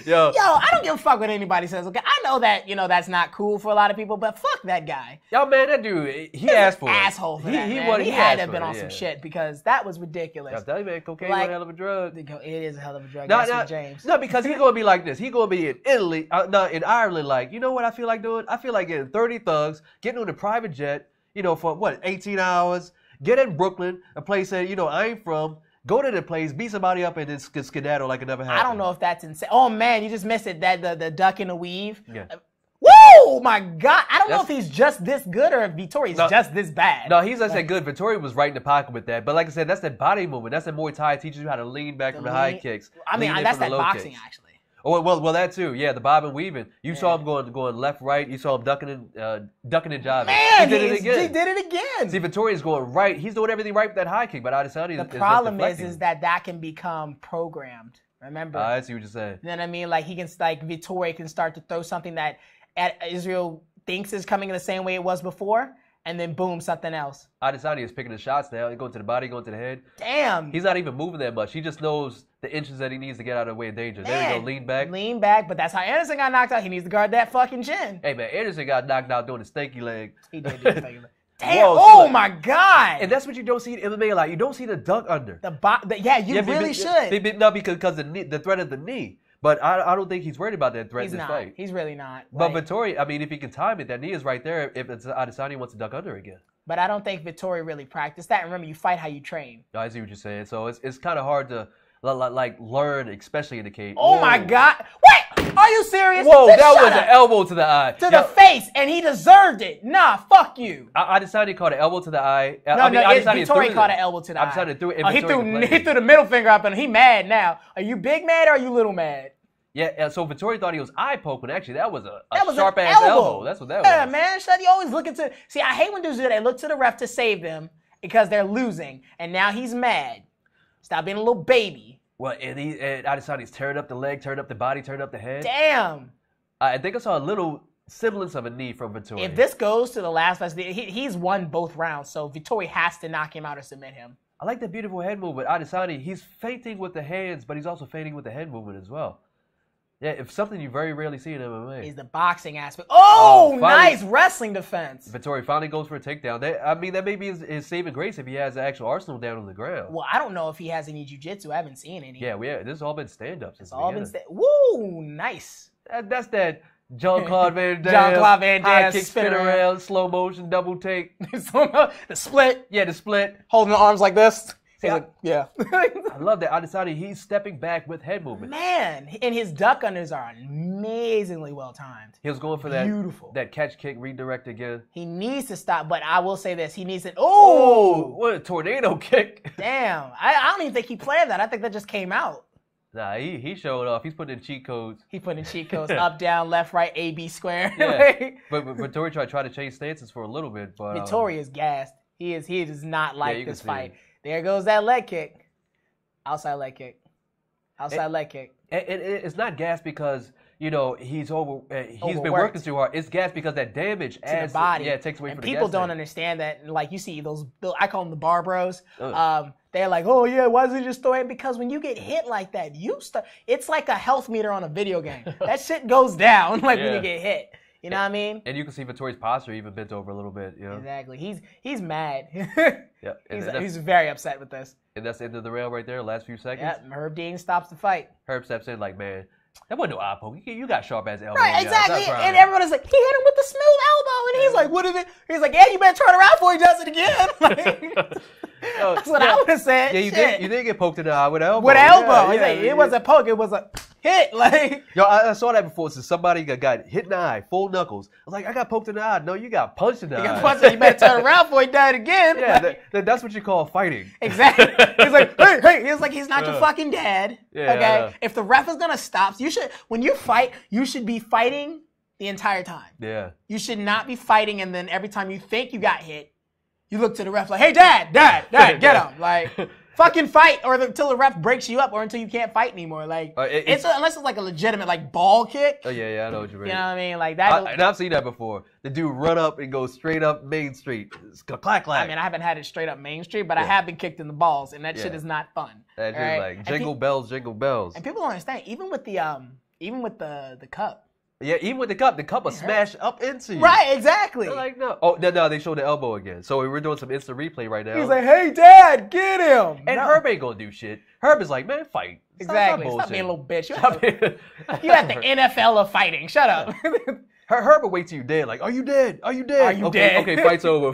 Yo, I don't give a fuck what anybody says. Okay, I know that that's not cool for a lot of people, but fuck that guy. Yo, man, that dude, he asked for it. Asshole for that. He had to have been on some shit because that was ridiculous. I tell you, man, cocaine is a hell of a drug. It is a hell of a drug. James. No, because he's gonna be like this. He's gonna be in Italy, in Ireland. Like, you know what I feel like doing? I feel like getting 30 thugs, getting on a private jet, for what, 18 hours, get in Brooklyn, a place that I ain't from. Go to the place, beat somebody up, and then skedaddle like it never happened. I don't know if that's insane. Oh man, you just missed it. That the duck in the weave. Yeah. Woo! My God, I don't know if he's just this good or if Vettori's just this bad. No, he's just that good. Vettori was right in the pocket with that. But like I said, that's that body movement. That's that Muay Thai teaches you how to lean back from the high kicks. I mean, that's that boxing actually. Oh well, that too. Yeah, the bob and weaving. You saw him going left, right. You saw him ducking and jiving. Man, he did it again. He did it again. See, Vettori is going right. He's doing everything right with that high kick, but Adesanya the problem is that can become programmed. Remember? I see what you're saying. You know what I mean? Like Vettori can start to throw something that Israel thinks is coming in the same way it was before. And then boom, something else. Adesanya is picking the shots now. He's going to the body, going to the head. Damn. He's not even moving that much. He just knows the inches that he needs to get out of the way of danger. Man, there you go, lean back. Lean back, but that's how Anderson got knocked out. He needs to guard that fucking chin. Hey, man, Anderson got knocked out doing the stanky leg. He did do the stanky leg. Damn, whoa, my God. And that's what you don't see in MMA a lot. You don't see the duck under. You really should. No, because the threat of the knee. But I don't think he's worried about that threat in this fight. He's really not. But Vettori, I mean, if he can time it, that knee is right there if Adesanya wants to duck under again. But I don't think Vettori really practiced that. Remember, you fight how you train. No, I see what you're saying. So it's kind of hard to learn, especially in the cage. Oh, my God. What? Are you serious? Whoa, that was an elbow to the eye. To the face, and he deserved it. Nah, fuck you. Adesanya caught an elbow to the eye. Vittori caught an elbow to the eye. Adesanya threw it. He threw the middle finger up, and he mad now. Are you big mad or are you little mad? Yeah, so Vettori thought he was eye poking. Actually, that was a sharp-ass elbow. That's what that was. Yeah, man. You always looking to... See, I hate when dudes do that. They look to the ref to save them because they're losing, and now he's mad. Stop being a little baby. Well, and Adesanya's tearing up the leg, tearing up the body, tearing up the head. Damn. I think I saw a little semblance of a knee from Vettori. If this goes to the last fight, he's won both rounds, so Vettori has to knock him out or submit him. I like the beautiful head movement. Adesanya, he's feinting with the hands, but he's also feinting with the head movement as well. Yeah, it's something you very rarely see in MMA. Is the boxing aspect. Oh, nice wrestling defense. Vettori finally goes for a takedown. That may be his saving grace if he has the actual arsenal down on the ground. Well, I don't know if he has any jiu-jitsu. I haven't seen any. Yeah, this has all been stand-ups. It's all been Woo, nice. That's that Jean-Claude Van Damme. Jean-Claude Van Damme. High kick, spin around, slow motion, double take. The split. Yeah, the split. Holding the arms like this. Yeah. I love that. Adesanya, he's stepping back with head movement. Man, and his duck unders are amazingly well timed. He was going for that catch kick redirect again. He needs to stop, but I will say this. He needs to... Oh, what a tornado kick. Damn. I don't even think he planned that. I think that just came out. Nah, he showed off. He's putting in cheat codes. He put in cheat codes. Up, down, left, right, A, B square. Yeah. but Vettori tried to change stances for a little bit. But Vettori is gassed. He does not like this fight. There goes that leg kick. Outside leg kick. Outside leg kick. And it's not gas because he's been Overworked. working too hard. It's gas because that damage to the body. Yeah, it takes away and from the gas. People don't understand that. Like you see those, I call them the bar bros. They're like, oh yeah, why doesn't he just throw it? Because when you get hit like that, it's like a health meter on a video game. That shit goes down when you get hit. You know what I mean? And you can see Vettori's posture even bent over a little bit. Exactly. He's mad. Yeah. He's very upset with this. And that's the end of the round right there. Last few seconds. Yeah. Herb Dean stops the fight. Herb steps in like, man, that wasn't no eye poke. You got sharp ass elbow. Right, exactly. And everyone is like, he hit him with the smooth elbow. And he's like, what is it? He's like, yeah, you better turn around before he does it again. That's what I would have said. Yeah, you did get poked in the eye with an elbow. With an elbow. It wasn't a poke. It was a hit. Yo, I saw that before. So somebody got hit in the eye, full knuckles. I was like, I got poked in the eye. No, you got punched in the eye. You got punched. You better turn around before he died again. Yeah, that's what you call fighting. Exactly. He's like, hey. He's like, he's not your fucking dad. Yeah, okay. If the ref is gonna stop, when you fight, you should be fighting the entire time. Yeah. You should not be fighting, and then every time you think you got hit, you look to the ref like, hey, dad, get him. Like, fucking fight, or until the ref breaks you up, or until you can't fight anymore. Like, unless it's like a legitimate like ball kick. Oh yeah, I know what you mean. You know what I mean? Like that. And I've seen that before. The dude run up and go straight up Main Street. It's clack clack. I mean, I haven't had it straight up Main Street, but I have been kicked in the balls, and that shit is not fun. That shit like jingle bells, jingle bells. And people don't understand. Even with the cup. Yeah, even with the cup will smash up into you. Right, exactly. They're like, no. Oh, no, they showed the elbow again. So we're doing some instant replay right now. He's like, hey, dad, get him. And Herb ain't going to do shit. Herb is like, man, fight. Exactly. Stop being a little bitch. You at the NFL of fighting. Shut up. Herb will wait till you dead. Like, are you dead? Are you dead? Are you dead? Okay, fight's over.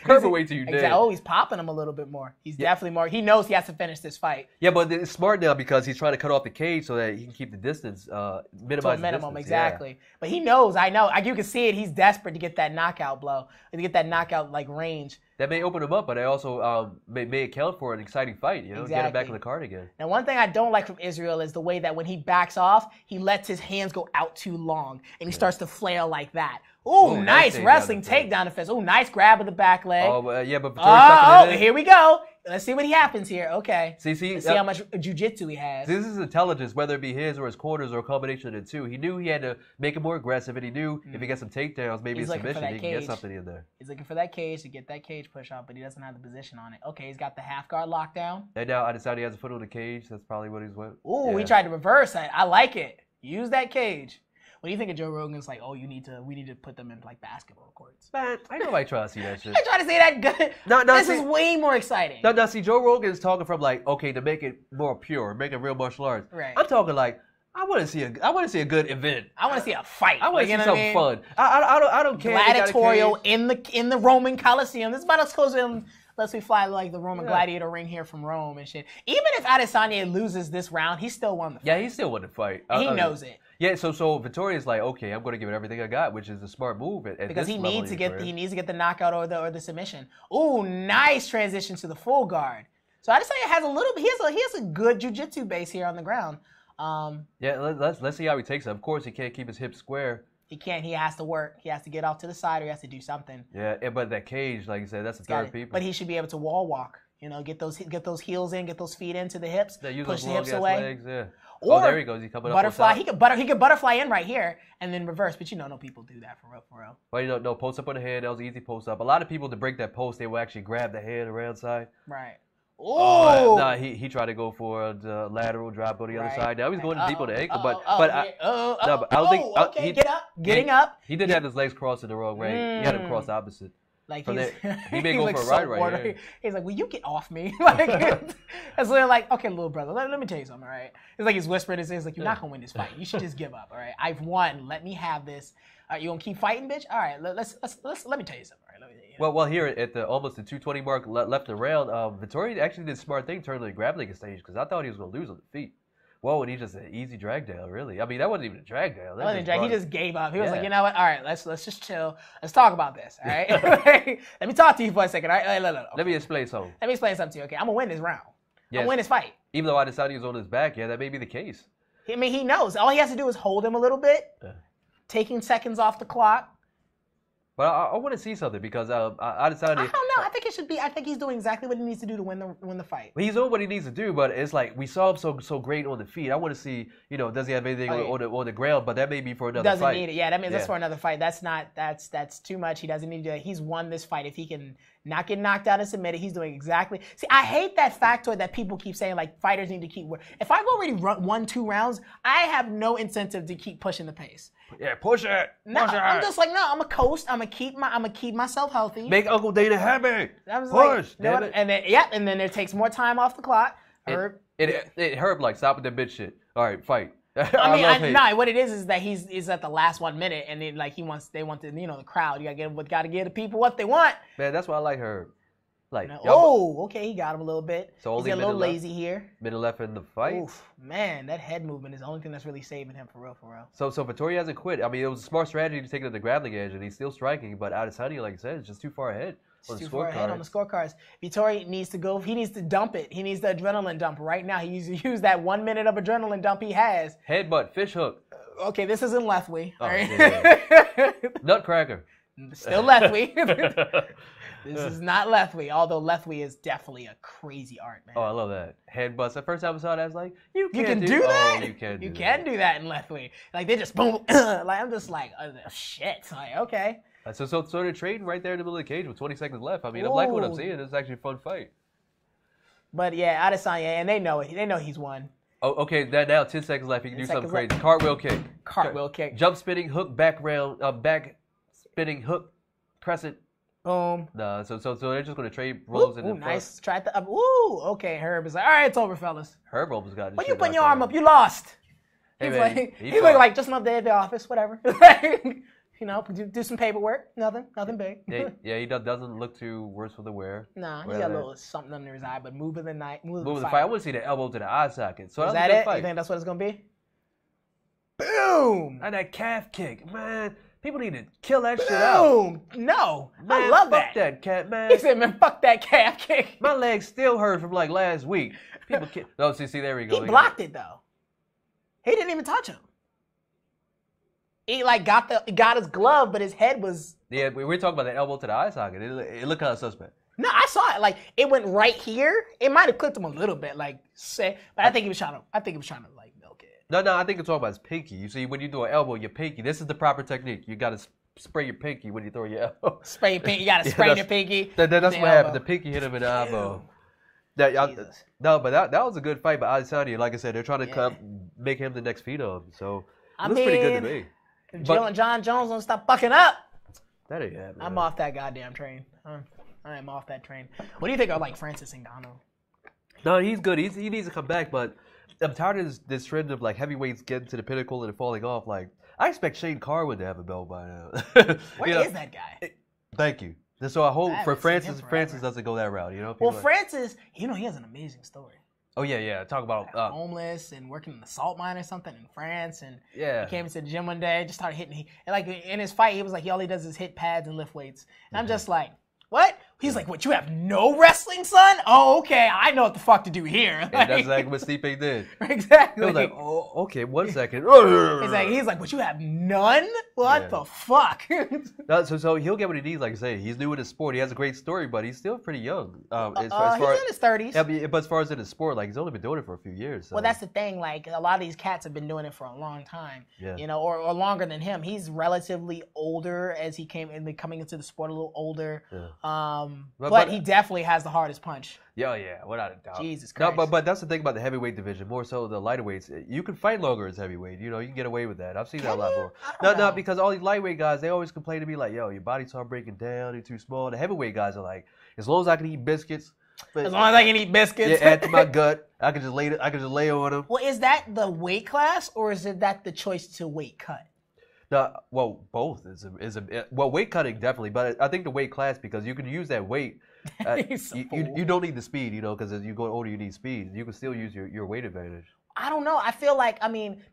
Herb will wait till you dead. Oh, he's popping him a little bit more. He's definitely more. He knows he has to finish this fight. Yeah, but it's smart now because he's trying to cut off the cage so that he can keep the distance, minimize to a minimum, exactly. Yeah. But he knows, I know. You can see it. He's desperate to get that knockout blow, to get that knockout like range. That may open him up, but they also may account for an exciting fight, Get him back on the card again. Now, one thing I don't like from Israel is the way that when he backs off, he lets his hands go out too long, and he starts to flail like that. Ooh, nice wrestling takedown defense. Ooh, nice grab of the back leg. Oh, yeah, but Vettori here we go. Let's see what happens here. Okay. Let's see how much jiu-jitsu he has. This is intelligence, whether it be his or his corners or a combination of the two. He knew he had to make it more aggressive, and he knew if he gets some takedowns, maybe a submission, he can get something in there. He's looking for that cage to get that cage push off, but he doesn't have the position on it. Okay, he's got the half guard lockdown. And now I decided he has a foot on the cage. That's probably what he's with. Ooh, he tried to reverse it. I like it. Use that cage. What do you think of Joe Rogan's like, oh, we need to put them in like basketball courts? Man, I know I try to see that shit. I try to say that good. This is way more exciting. No, see, Joe Rogan's talking from like, okay, to make it more pure, make it real martial arts. Right. I'm talking like, I want to see a good event. I want to see a fight. I want to see something fun. I don't care. Gladiatorial in the Roman Coliseum. This is about as close to unless we fly like the Roman gladiator ring here from Rome and shit. Even if Adesanya loses this round, he still won the fight. Yeah, he still won the fight. He knows it. Yeah, so Vettori is like, okay, I'm going to give it everything I got, which is a smart move at because this he needs to get the knockout or the submission. Ooh, nice transition to the full guard. So Adesanya has a little bit. He has a good jiu-jitsu base here on the ground. Yeah, let's see how he takes it. Of course, he can't keep his hips square. He can't. He has to work. He has to get off to the side, or he has to do something. Yeah, but that cage, like you said, that's a third people. But he should be able to wall walk. Get those heels in, get those feet into the hips, use push those the hips away. Legs, yeah. Or there he goes. He's coming butterfly. up. He could butterfly in right here and then reverse. But no people do that for real. Well, no, post up on the hand. That was an easy post up. A lot of people to break that post, they will actually grab the hand around side. Right. Oh, nah, he tried to go for the lateral drop on the other side. Now he's going deep on the ankle, but I don't think. Okay, getting up. He didn't have his legs crossed in the wrong way. He had them crossed opposite. Like he may go for a ride right here. He's like, will you get off me? Like, it's like, okay, little brother, let me tell you something, all right? It's like he's whispering. He's like, you're not going to win this fight. You should just give up, all right? I've won. Let me have this. All right, you going to keep fighting, bitch? All right, let me tell you something, all right? Well, here at almost the 220 mark left and round, Vettori actually did a smart thing, turning the grappling stage, because I thought he was going to lose on the feet. Whoa, and he just an easy drag down, really. I mean, that wasn't even a drag down. He just gave up. He was like, you know what? All right, let's just chill. Let's talk about this, all right? Let me talk to you for a second, all right? Okay. Let me explain something. Let me explain something to you, okay? I'm going to win this round. I'm going to win this fight. Even though Adesanya was on his back, that may be the case. I mean, he knows. All he has to do is hold him a little bit, taking seconds off the clock. But I want to see something because Adesanya. I don't I think it should be. I think he's doing exactly what he needs to do to win the fight. He's doing what he needs to do, but it's like we saw him so great on the feet. I want to see, does he have anything on the ground? But that may be for another fight. Doesn't need it. Yeah, that means that's for another fight. That's too much. He doesn't need to. He's won this fight. If he can not get knocked out and submitted, he's doing exactly. See, I hate that factor that people keep saying like fighters need to keep. If I've already run 1-2 rounds, I have no incentive to keep pushing the pace. Yeah, push it. No, I'm just like, no, I'm a coast. I'm gonna keep myself healthy. Make Uncle Dana happy. Push. And then it takes more time off the clock. Herb. Herb like stop with that bitch shit. All right, fight. What it is that he's at the last 1 minute, and then like they want the crowd. You gotta give the people what they want. Man, that's why I like Herb. Like, okay, he got him a little bit. So he's a little lazy here. Minute left in the fight. Oof, man, that head movement is the only thing that's really saving him for real. So Vettori hasn't quit. I mean, it was a smart strategy to take it to the grappling edge, and he's still striking. But Adesanya, like I said, is just too far ahead on the scorecards. Vettori needs to go. He needs to dump it. He needs the adrenaline dump right now. He needs to use that 1 minute of adrenaline dump he has. Headbutt, fish hook. Okay, this isn't Lethwey. Oh, right? Yeah. Nutcracker. Still Lethwey. This is not Lethwey, although Lethwey is definitely a crazy art, man. Oh, I love that. Headbutts. The first time I saw that, I was like, you can do that? Oh, you can do that in Lethwey. Like, they just boom. Like, I'm just like, oh, shit. Like, okay. So they're trading right there in the middle of the cage with 20 seconds left. I mean, I'm liking what I'm seeing. It's actually a fun fight. But, yeah, Adesanya, and they know it. They know he's won. Oh, okay, now 10 seconds left. He can do something crazy. Cartwheel kick. Jump spinning, hook, back spinning, hook, crescent. Boom. No, so they're just going to trade rolls in the front. Nice. Tried to okay, Herb is like, all right, it's over, fellas. Herb almost got it. When you putting your arm up, you lost. Hey, he's like, just another day at the office, whatever. Do some paperwork. Nothing big. Yeah, he doesn't look too worse for the wear. Nah, he's got a little something under his eye, but move of the fight. I want to see the elbow to the eye socket. So is that it? You think that's what it's going to be? Boom! And that calf kick, man. People need to kill that shit out. Boom! No, man, I love that. Fuck that cat, man. He said, man, fuck that calf kick. My legs still hurt from like last week. People see, there we go. He blocked it though. He didn't even touch him. He like got his glove, but his head was. Yeah, we were talking about that elbow to the eye socket. It looked kind of suspect. No, I saw it. Like it went right here. It might have clipped him a little bit, but I think he was trying to. Like milk it. No, I think it's all about his pinky. You see, when you do an elbow, your pinky. This is the proper technique. You got to spray your pinky when you throw your elbow. Spray your pinky. You got to spray your pinky. That's what happened. The pinky hit him in the elbow. But that was a good fight by Adesanya. Like I said, they're trying to make him the next phenom. So it looks pretty good to me. If John Jones don't stop fucking up, that ain't happening. I'm off that goddamn train. I am off that train. What do you think of like Francis Ngannou? No, he's good. He needs to come back, but I'm tired of this trend of like heavyweights getting to the pinnacle and falling off. Like I expect Shane Carwin to have a belt by now. Where is that guy? Thank you. So I hope for Francis doesn't go that route. Well, Francis, he has an amazing story. Oh yeah. Talk about homeless and working in the salt mine or something in France, and he came into the gym one day, just started hitting. And like in his fight, he was like, all he does is hit pads and lift weights. And I'm just like, what? He's like, what, you have no wrestling, son? Oh, okay, I know what the fuck to do here. Like, that's exactly what Stipe did. Exactly. He was like, oh, okay, 1 second. He's like, but you have none? What the fuck? So he'll get what he needs, like I say. He's new in his sport. He has a great story, but he's still pretty young. He's in his 30s. Yeah, but as far as in his sport, like he's only been doing it for a few years. So. Well, that's the thing. Like a lot of these cats have been doing it for a long time. Yeah. Or longer than him. He's relatively older as he coming into the sport a little older. Yeah. But he definitely has the hardest punch. Yeah, without a doubt. Jesus Christ. No, but that's the thing about the heavyweight division, more so the lighterweights. You can fight longer as heavyweight. You can get away with that. I've seen that a lot more. No, because all these lightweight guys, they always complain to me like, yo, your body start breaking down, you're too small. The heavyweight guys are like, as long as I can eat biscuits. As long as I can eat biscuits. Yeah, add to my gut. I can just lay on them. Well, is that the weight class or is that the choice to weight cut? No, well, both weight cutting definitely, but I think the weight class because you can use that weight. You don't need the speed, because as you go older, you need speed. You can still use your weight advantage. I don't know. I feel like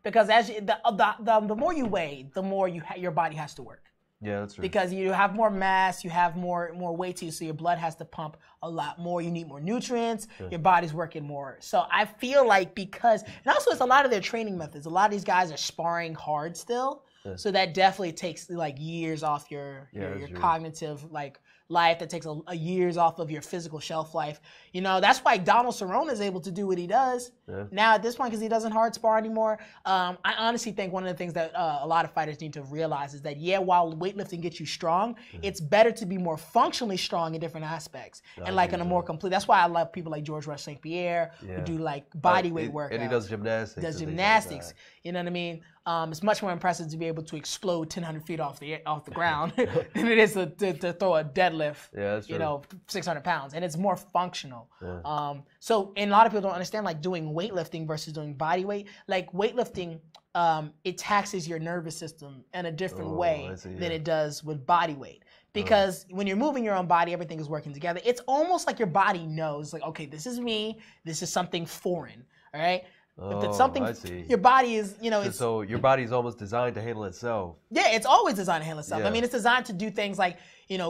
because as the more you weigh, the more your body has to work. Yeah, that's true. Because you have more mass, you have more weight to you, so your blood has to pump a lot more. You need more nutrients. Yeah. Your body's working more. So I feel like and also it's a lot of their training methods. A lot of these guys are sparring hard still. Yeah. So that definitely takes like years off your cognitive like life. That takes a years off of your physical shelf life. You know, that's why Donald Cerrone is able to do what he does now at this point, because he doesn't hard spar anymore. I honestly think one of the things that a lot of fighters need to realize is that, while weightlifting gets you strong, it's better to be more functionally strong in different aspects and like in a more complete. That's why I love people like George Rush St. Pierre who do like body weight workouts. And he does gymnastics. Like you know what I mean? It's much more impressive to be able to explode 1,000 feet off the ground than it is to throw a deadlift, 600 pounds. And it's more functional. Yeah. So, and a lot of people don't understand, like, doing weightlifting versus doing body weight. Like, weightlifting, it taxes your nervous system in a different way than it does with body weight. Because when you're moving your own body, everything is working together. It's almost like your body knows, like, okay, this is me, this is something foreign, all right? If it's something, your body is, so your body is almost designed to handle itself. Yeah, it's always designed to handle itself. Yeah. I mean, it's designed to do things like,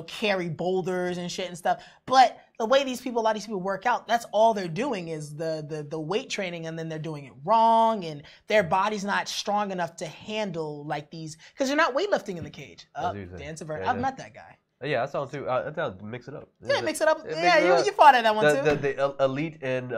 carry boulders and shit and stuff. But the way a lot of these people work out, that's all they're doing is the weight training, and then they're doing it wrong, and their body's not strong enough to handle like these, because you're not weightlifting in the cage. I've met that guy. Yeah, I saw him too. I thought mix it up. Yeah, mix it up. Yeah, you fought at that one too. The elite and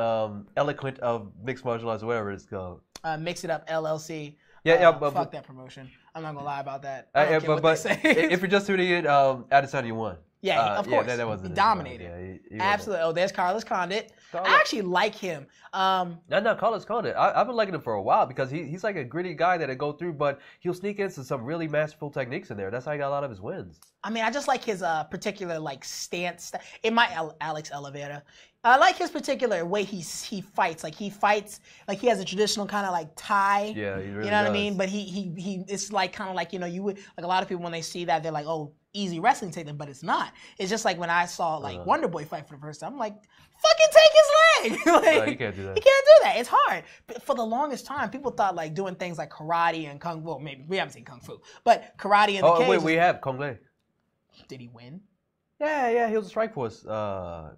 eloquent of mixed martial arts, whatever it's called. Mix it up, LLC. But fuck that promotion. I'm not gonna lie about that. But if you're just tuning in, Adesanya won. Yeah, of course. That wasn't he dominated. He absolutely. Oh, there's Carlos Condit. I actually like him. No, Carlos Condit. I've been liking him for a while because he's like a gritty guy that'll go through, but he'll sneak into some really masterful techniques in there. That's how he got a lot of his wins. I mean, I just like his particular like stance. Alex Oliveira. I like his particular way he fights. Like he fights like he has a traditional kind of like tie. Yeah, he really You know what does. I mean? But he it's like kind of like, you would, like, a lot of people when they see that, they're like, oh, easy wrestling technique, but it's not. It's just like when I saw like Wonder Boy fight for the first time, I'm like, fucking take his leg. Like, you can't do that. You can't do that. It's hard. But for the longest time, people thought like doing things like karate and kung fu. Well, maybe we haven't seen kung fu, but karate in the cage. Oh wait, we have Kong Le. Did he win? Yeah, he was a Strikeforce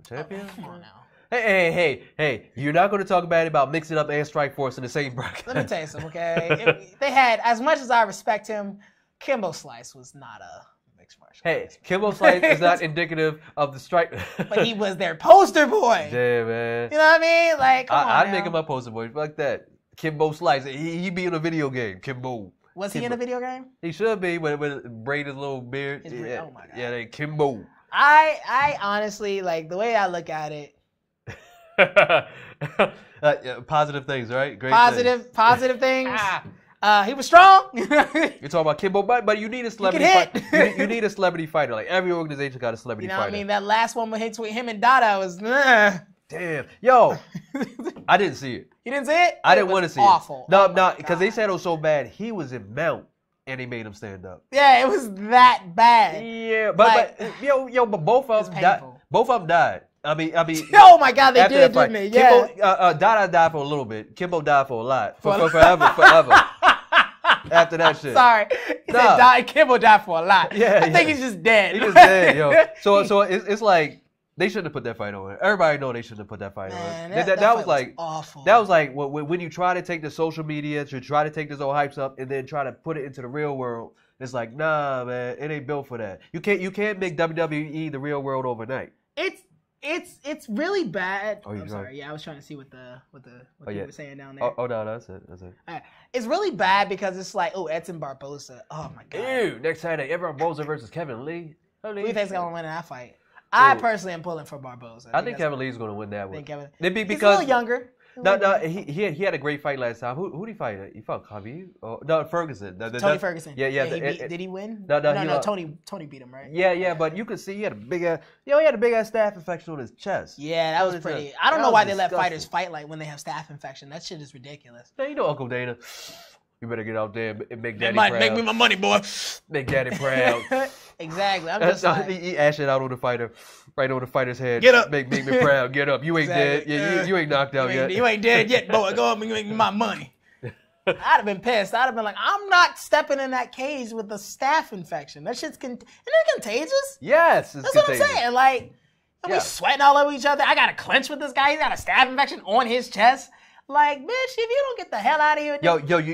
champion. Come on now. Hey, you're not going to talk bad about mixing up and Strikeforce in the same bracket. Let me tell you something, okay? They had, as much as I respect him, Kimbo Slice was not a mixed martial artist. Kimbo Slice is not indicative of the strike. But he was their poster boy. Yeah, man. You know what I mean? Like, come on I'd now. make him a poster boy. Like that. Kimbo Slice. He be in a video game. Kimbo. Was he in a video game? He should be, with braid his little beard. Oh my God. Yeah, Kimbo. I honestly, like, the way I look at it. Positive things, right? Great Positive things. He was strong. You're talking about Kimbo, but you need a celebrity fighter. You need a celebrity fighter. Like, every organization got a celebrity fighter. You know what I mean? That last one between him and Dada was... Damn. Yo, I didn't see it. You didn't see it? I didn't want to see awful. it. No, because they said it was so bad. He was in Mount, and they made him stand up. Yeah, it was that bad. Yeah, but both of them died. Both of them died. I mean. Oh my God, they did, didn't they? Yeah. Kimbo, Dada died for a little bit. Kimbo died for a lot. For forever. After that shit. Sorry. He said Kimbo died for a lot. Yeah. I think he's just dead. He's just dead, yo. So it's like, they shouldn't have put that fight on. Everybody know they shouldn't have put that fight on. That was like awful. That was like when you try to take the social media, to try to take this old hypes up and then try to put it into the real world. It's like, nah, man, it ain't built for that. You can't make WWE the real world overnight. It's really bad. Oh, I'm sorry. Yeah, I was trying to see what you were saying down there. Oh no, that's it. Right. It's really bad because it's like, Edson Barboza. Oh my God. Ew, next Saturday, Edson Barboza versus Kevin Lee. Who do you think's gonna win in that fight? I personally am pulling for Barboza. I think Kevin Lee's going to win that one. He's a little younger. No, he had a great fight last time. Who did he fight? He fought Khabib? No, Ferguson. Tony Ferguson. Yeah. Did he win? No. Tony beat him, right? Yeah, but you could see he had a big ass staph infection on his chest. Yeah, that was pretty. I don't know why they let fighters fight like when they have staph infection. That shit is ridiculous. Now, Uncle Dana. You better get out there and make Daddy proud. Make me my money, boy. Make Daddy proud. Exactly. I'm just like... He ash it out on the fighter, right on the fighter's head. Get up. Make me proud. Get up. You ain't dead. Yeah, you ain't knocked out yet. You ain't dead yet, boy. Go up and make me my money. I'd have been pissed. I'd have been like, I'm not stepping in that cage with a staph infection. That shit's isn't it contagious? Yes, it's That's contagious. What I'm saying. Like, we sweating all over each other. I got to clinch with this guy. He's got a staph infection on his chest. Like, bitch, if you don't get the hell out of here.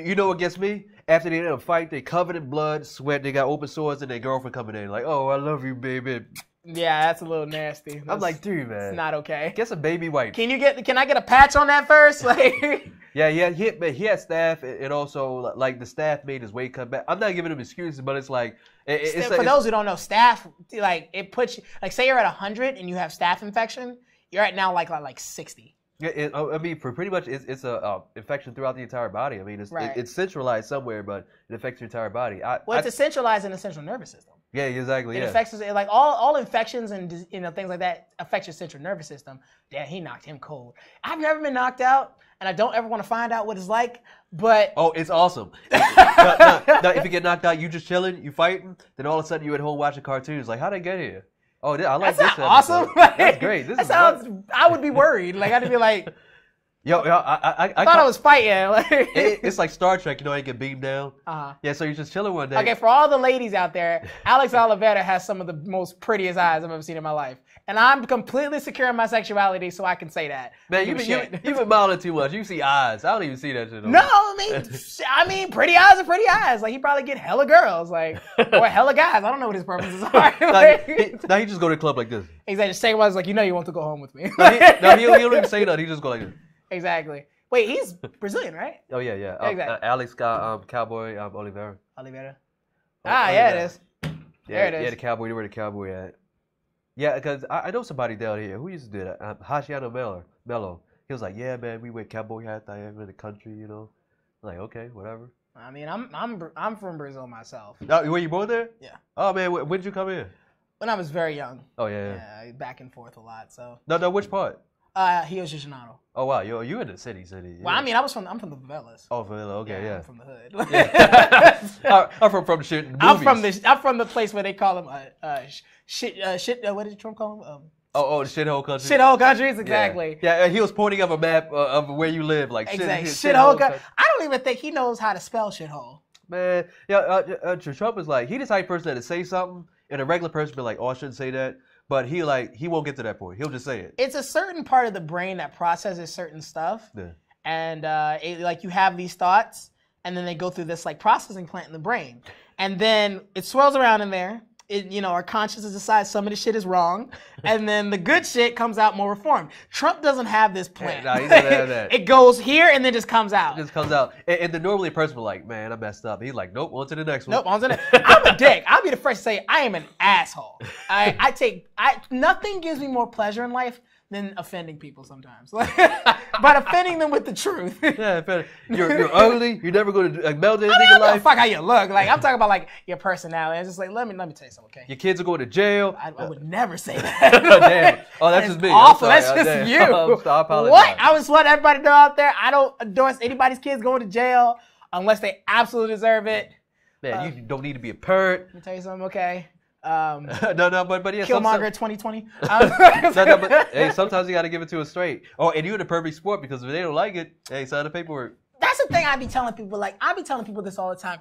You know what gets me? After they end up fight, they covered in blood, sweat, they got open sores, and their girlfriend coming in like, oh, I love you, baby. Yeah, that's a little nasty. I'm like, dude, man. It's not okay. Get some baby wipes. Can I get a patch on that first? Like, yeah, he had staff, and also like the staff made his weight cut back. I'm not giving him excuses, but it's like for those who don't know, staph, like it puts you, like say you're at 100 and you have staph infection, you're at now like 60. Yeah, I mean, for pretty much, it's a infection throughout the entire body. I mean, it's centralized somewhere, but it affects your entire body. It's centralized in the central nervous system. Yeah, exactly. It affects like all infections and things like that affect your central nervous system. Yeah, he knocked him cold. I've never been knocked out, and I don't ever want to find out what it's like. But it's awesome. No, if you get knocked out, you just chilling, you fighting, then all of a sudden you at home watching cartoons. Like, how'd I get here? Oh, I like this. That's awesome. That's great. This sounds. I would be worried. Like I'd be like, I thought I was fighting. It's like Star Trek. You know, you get beamed down. Yeah, so you're just chilling one day. Okay, for all the ladies out there, Alex Oliveira has some of the most prettiest eyes I've ever seen in my life, and I'm completely secure in my sexuality, so I can say that. Man, you've been modeling too much. You see eyes. I don't even see that shit. No, I mean, pretty eyes are pretty eyes. Like he probably get hella girls, like or hella guys. I don't know what his purposes are. Now he just go to the club like this. Exactly. Second one is like, you want to go home with me. No, he don't even say that. He just go like this. Exactly. Wait, he's Brazilian, right? Oh yeah. Exactly. Alex got Cowboy Oliveira. Oliveira. Yeah, it is. There it is. Yeah, the Cowboy. Where the Cowboy at? Yeah, because I know somebody down here who used to do that. Hashiano Mello. He was like, yeah, man, we wear cowboy hats. I am in the country, you know. I'm like, okay, whatever. I mean, I'm from Brazil myself. Oh, were you born there? Yeah. Oh man, when did you come in? When I was very young. Oh yeah. Yeah, back and forth a lot. So. No, which part? Rio de Janeiro. Oh wow, you in the city. Yeah. Well, I mean, I'm from the favelas. Oh, favela. Okay, yeah. I'm from the hood. Yeah. I'm from the shit. I'm from the place where they call them shit. What did Trump call them? The shithole country. Shithole countries, exactly. Yeah, he was pointing up a map of where you live, like exactly. Shithole country. I don't even think he knows how to spell shithole. Man, Trump is like, he the type of person that say something, and a regular person be like, oh, I shouldn't say that. But he won't get to that point. He'll just say it. It's a certain part of the brain that processes certain stuff. Yeah. And you have these thoughts, and then they go through this like processing plant in the brain. And then it swirls around in there. Our consciousness decides some of the shit is wrong, and then the good shit comes out more reformed. Trump doesn't have this plan. No, he doesn't have that. It goes here and then just comes out. It just comes out. And then normally a person will like, man, I messed up. He's like, nope, on to the next one. Nope, on to the next. I'm a dick. I'll be the first to say I am an asshole. Nothing gives me more pleasure in life than offending people sometimes. But offending them with the truth. Yeah, you're ugly. You're never going to melt anything in life. I don't give a fuck how you look. Like I'm talking about like your personality. It's just like let me tell you something, okay? Your kids are going to jail. I would never say that. Damn. Oh, that's just me. Awful. That's just you. I apologize. What? I just want everybody to know out there. I don't endorse anybody's kids going to jail unless they absolutely deserve it. Man, you don't need to be a parent. Let me tell you something, okay? But yeah, Killmonger 2020. But hey, sometimes you got to give it to us straight. Oh, and you're the perfect sport because if they don't like it, hey, sign the paperwork. That's the thing I be telling people. Like I be telling people this all the time.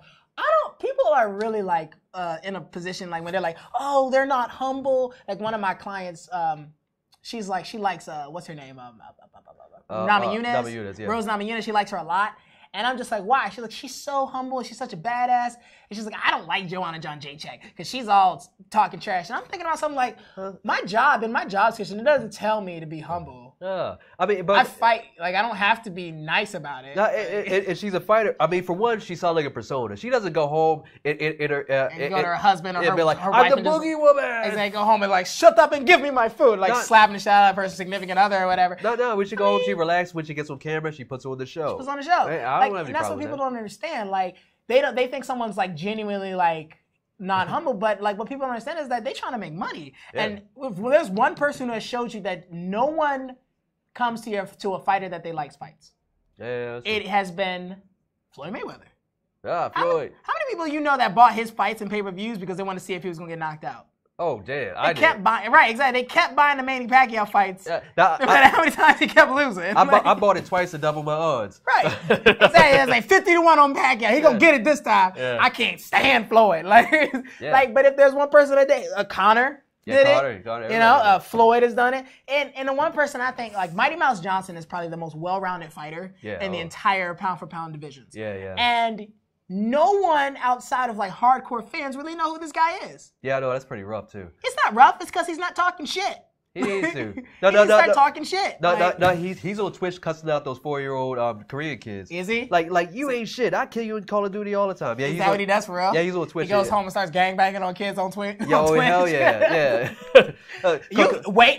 People are really like in a position like when they're like, oh, they're not humble. Like one of my clients, she likes what's her name? Namajunas, yeah. Rose Namajunas. She likes her a lot. And I'm just like, why? She's so humble. She's such a badass. And she's like, I don't like Joanna John Jacek because she's all talking trash. And I'm thinking about something like, my job description, it doesn't tell me to be humble. I fight. Like, I don't have to be nice about it. And she's a fighter. I mean, for one, she sounds like a persona. She doesn't go home and go to her husband or her be like, her I'm wife the boogie woman. And they go home and like, shut up and give me my food. Like slapping the shit out of her significant other or whatever. No. When she go home, she relaxes. When she gets on camera, she puts on the show. She puts on the show. Hey, I don't have any and that's what problem people with that. don't understand. Like, they think someone's like genuinely like not humble, but like what people don't understand is that they're trying to make money. Yeah. And if there's one person who has showed you that no one comes to a fighter that they likes fights. Yeah, it has been Floyd Mayweather. Ah, Floyd. How many people you know that bought his fights and pay-per-views because they want to see if he was going to get knocked out? Oh, damn. They kept buying, right, exactly. They kept buying the Manny Pacquiao fights. No matter how many times he kept losing. I bought it twice to double my odds. Right. Exactly. It's like 50-1 on Pacquiao. He gonna get it this time. Yeah. I can't stand Floyd. But if there's one person a Conor. did Carter, you know, Floyd has done it. And the one person I think, like, Mighty Mouse Johnson is probably the most well-rounded fighter in the entire pound-for-pound divisions. Yeah. And no one outside of, like, hardcore fans really know who this guy is. Yeah, I know. That's pretty rough, too. It's not rough. It's because he's not talking shit. He needs to. He start talking shit. No, he's on Twitch cussing out those 4-year-old Korean kids. Is he? Like you ain't shit. I kill you in Call of Duty all the time. Yeah, is that what he does for real? Yeah, he's on Twitch. He goes home and starts gangbanging on kids on Twitch. Yo, hell yeah.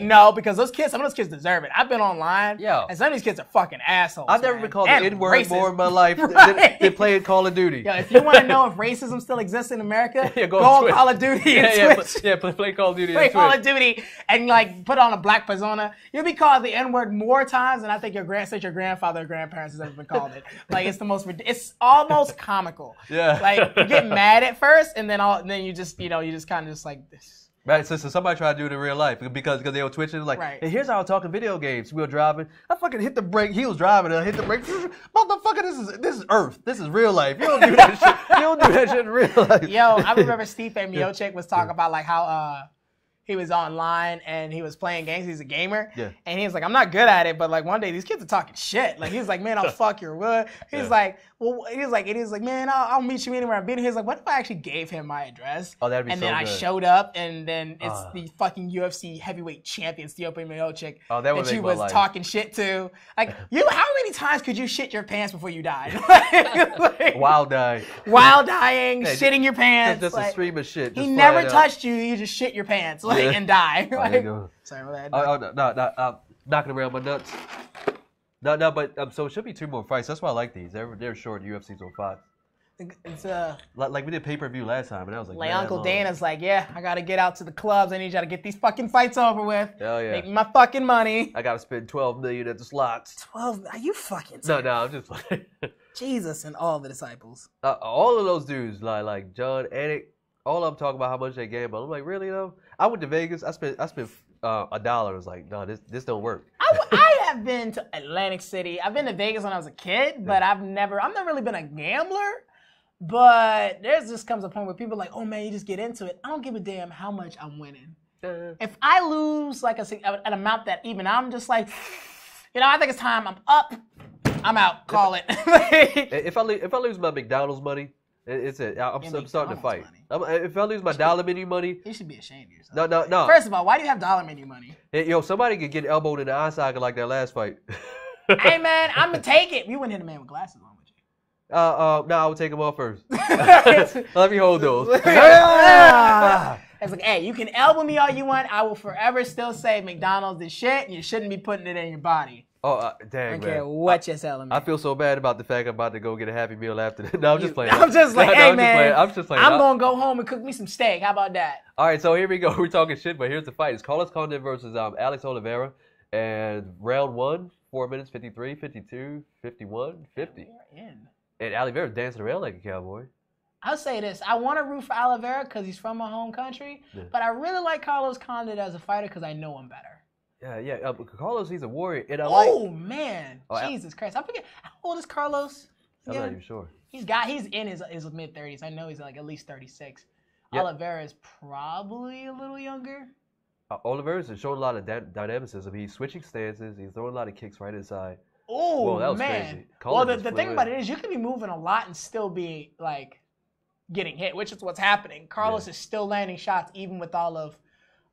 No, because some of those kids deserve it. I've been online, and some of these kids are fucking assholes. I've never been called the N-word more in my life than playing Call of Duty. Yo, if you want to know if racism still exists in America, go on Call of Duty and Twitch. Play Call of Duty. Play Call of Duty and like put on a black persona. You'll be called the N-word more times than I think your grandfather or grandparents has ever been called it. Like it's almost comical. Yeah. Like you get mad at first, and then you just kind of just like this. Right, so somebody tried to do it in real life because they were twitching like, hey, here's how I'm talking video games. We were driving. I fucking hit the brake. He was driving. I hit the brake. Motherfucker, this is Earth. This is real life. You don't do that shit. You don't do that shit in real life. Yo, I remember Stipe Miocic was talking about like how he was online and he was playing games. He's a gamer. Yeah. And he was like, I'm not good at it, but like one day these kids are talking shit. Like he was like, man, I'll fuck your wood. He's like, well, he was like, man, I'll meet you anywhere. He was like, what if I actually gave him my address? Oh, that'd be and so then good. I showed up, and then it's the fucking UFC heavyweight champion, Stipe Miocic, that you was talking shit to. Like, how many times could you shit your pants before you died? Wild dying, shitting your pants. Just a stream of shit. He never touched you. You just shit your pants and die. Sorry about that. No, knocking around my nuts. No, but so it should be 2 more fights. That's why I like these. They're short. UFC's on 5. It's like we did pay-per-view last time, and I was like Uncle Dana's like, yeah, I gotta get out to the clubs. I need y'all to get these fucking fights over with. Hell yeah. Make me my fucking money. I gotta spend $12 million at the slots. 12? Are you fucking serious? No, I'm just like Jesus and all the disciples. All of those dudes, like John, Anik, all of them talk about how much they gamble. I'm like, really though? I went to Vegas. I spent $1. I was like, no, this don't work. I have been to Atlantic City. I've been to Vegas when I was a kid, but I've never really been a gambler. But just comes a point where people are like, oh man, you just get into it. I don't give a damn how much I'm winning. If I lose like an amount that even I'm just like, I think it's time. I'm up. I'm out. Call it. If I lose my McDonald's money, it's it. I'm starting to fight. If I lose my dollar menu money, you should be ashamed of yourself. No. First of all, why do you have dollar menu money? Somebody could get elbowed in the eye socket like that last fight. Hey man, I'm gonna take it. You wouldn't hit a man with glasses on, would you? No, I would take them off first. Let me hold those. It's like, hey, you can elbow me all you want. I will forever still say McDonald's is shit, and you shouldn't be putting it in your body. Oh, dang, I don't care what you're selling me. I feel so bad about the fact I'm about to go get a Happy Meal after that. No, I'm just playing. I'm just like, hey, man, I'm just playing. I'm going to go home and cook me some steak. How about that? All right, so here we go. We're talking shit, but here's the fight. It's Carlos Condit versus Alex Oliveira. And round 1, 4 minutes, 53, 52, 51, 50. And Oliveira's dancing around like a cowboy. I'll say this. I want to root for Oliveira because he's from my home country. Yeah. But I really like Carlos Condit as a fighter because I know him better. Yeah. Carlos, he's a warrior. And man. Jesus Christ. I forget. How old is Carlos again? I'm not even sure. He's in his mid-30s. I know he's like at least 36. Yep. Oliveira is probably a little younger. Oliveira's showing a lot of dynamicism. He's switching stances. He's throwing a lot of kicks right inside. Oh, that was man. Well, the thing about it is you can be moving a lot and still be like getting hit, which is what's happening. Carlos is still landing shots even with all of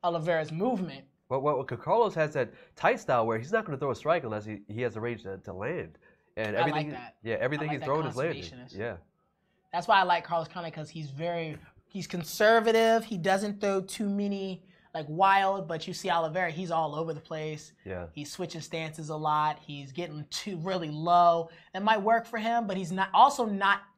Oliveira's movement. Well, Carlos has that tight style where he's not going to throw a strike unless he has the range to land. And everything, I like that. Yeah, everything he's throwing is landing. Yeah. That's why I like Carlos Condit because he's conservative. He doesn't throw too many like wild, but you see Oliveira, he's all over the place. Yeah. He's switching stances a lot. He's getting really low. It might work for him, but he's not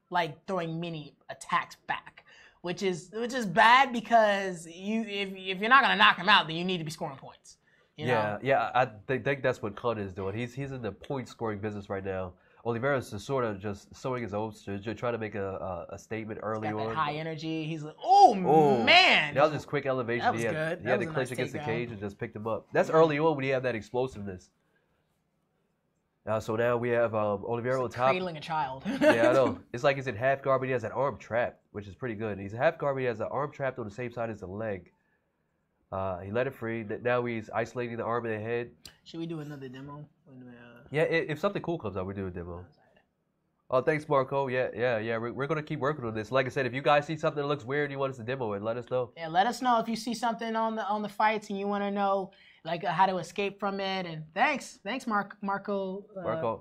like throwing many attacks back, which is bad because if you're not gonna knock him out, then you need to be scoring points. You know? I think that's what Condit is doing. He's in the point scoring business right now. Oliveira's just sort of just sowing his oats to try to make a statement early on. That high energy. He's like, oh man. That was just quick elevation. That was good. He had to clinch against the cage and just picked him up. That's early on when you have that explosiveness. So now we have Oliveira on top. Cradling a child. Yeah, I know. It's like he's in half guard, but he has an arm trapped, which is pretty good. He's half guard, but he has the arm trapped on the same side as the leg. He let it free. Now he's isolating the arm and the head. Should we do another demo? Yeah, if something cool comes out, we do a demo. Oh, thanks, Marco. Yeah. We're going to keep working on this. Like I said, if you guys see something that looks weird and you want us to demo it, let us know. Yeah, let us know if you see something on the fights and you want to know like how to escape from it. And thanks, Marco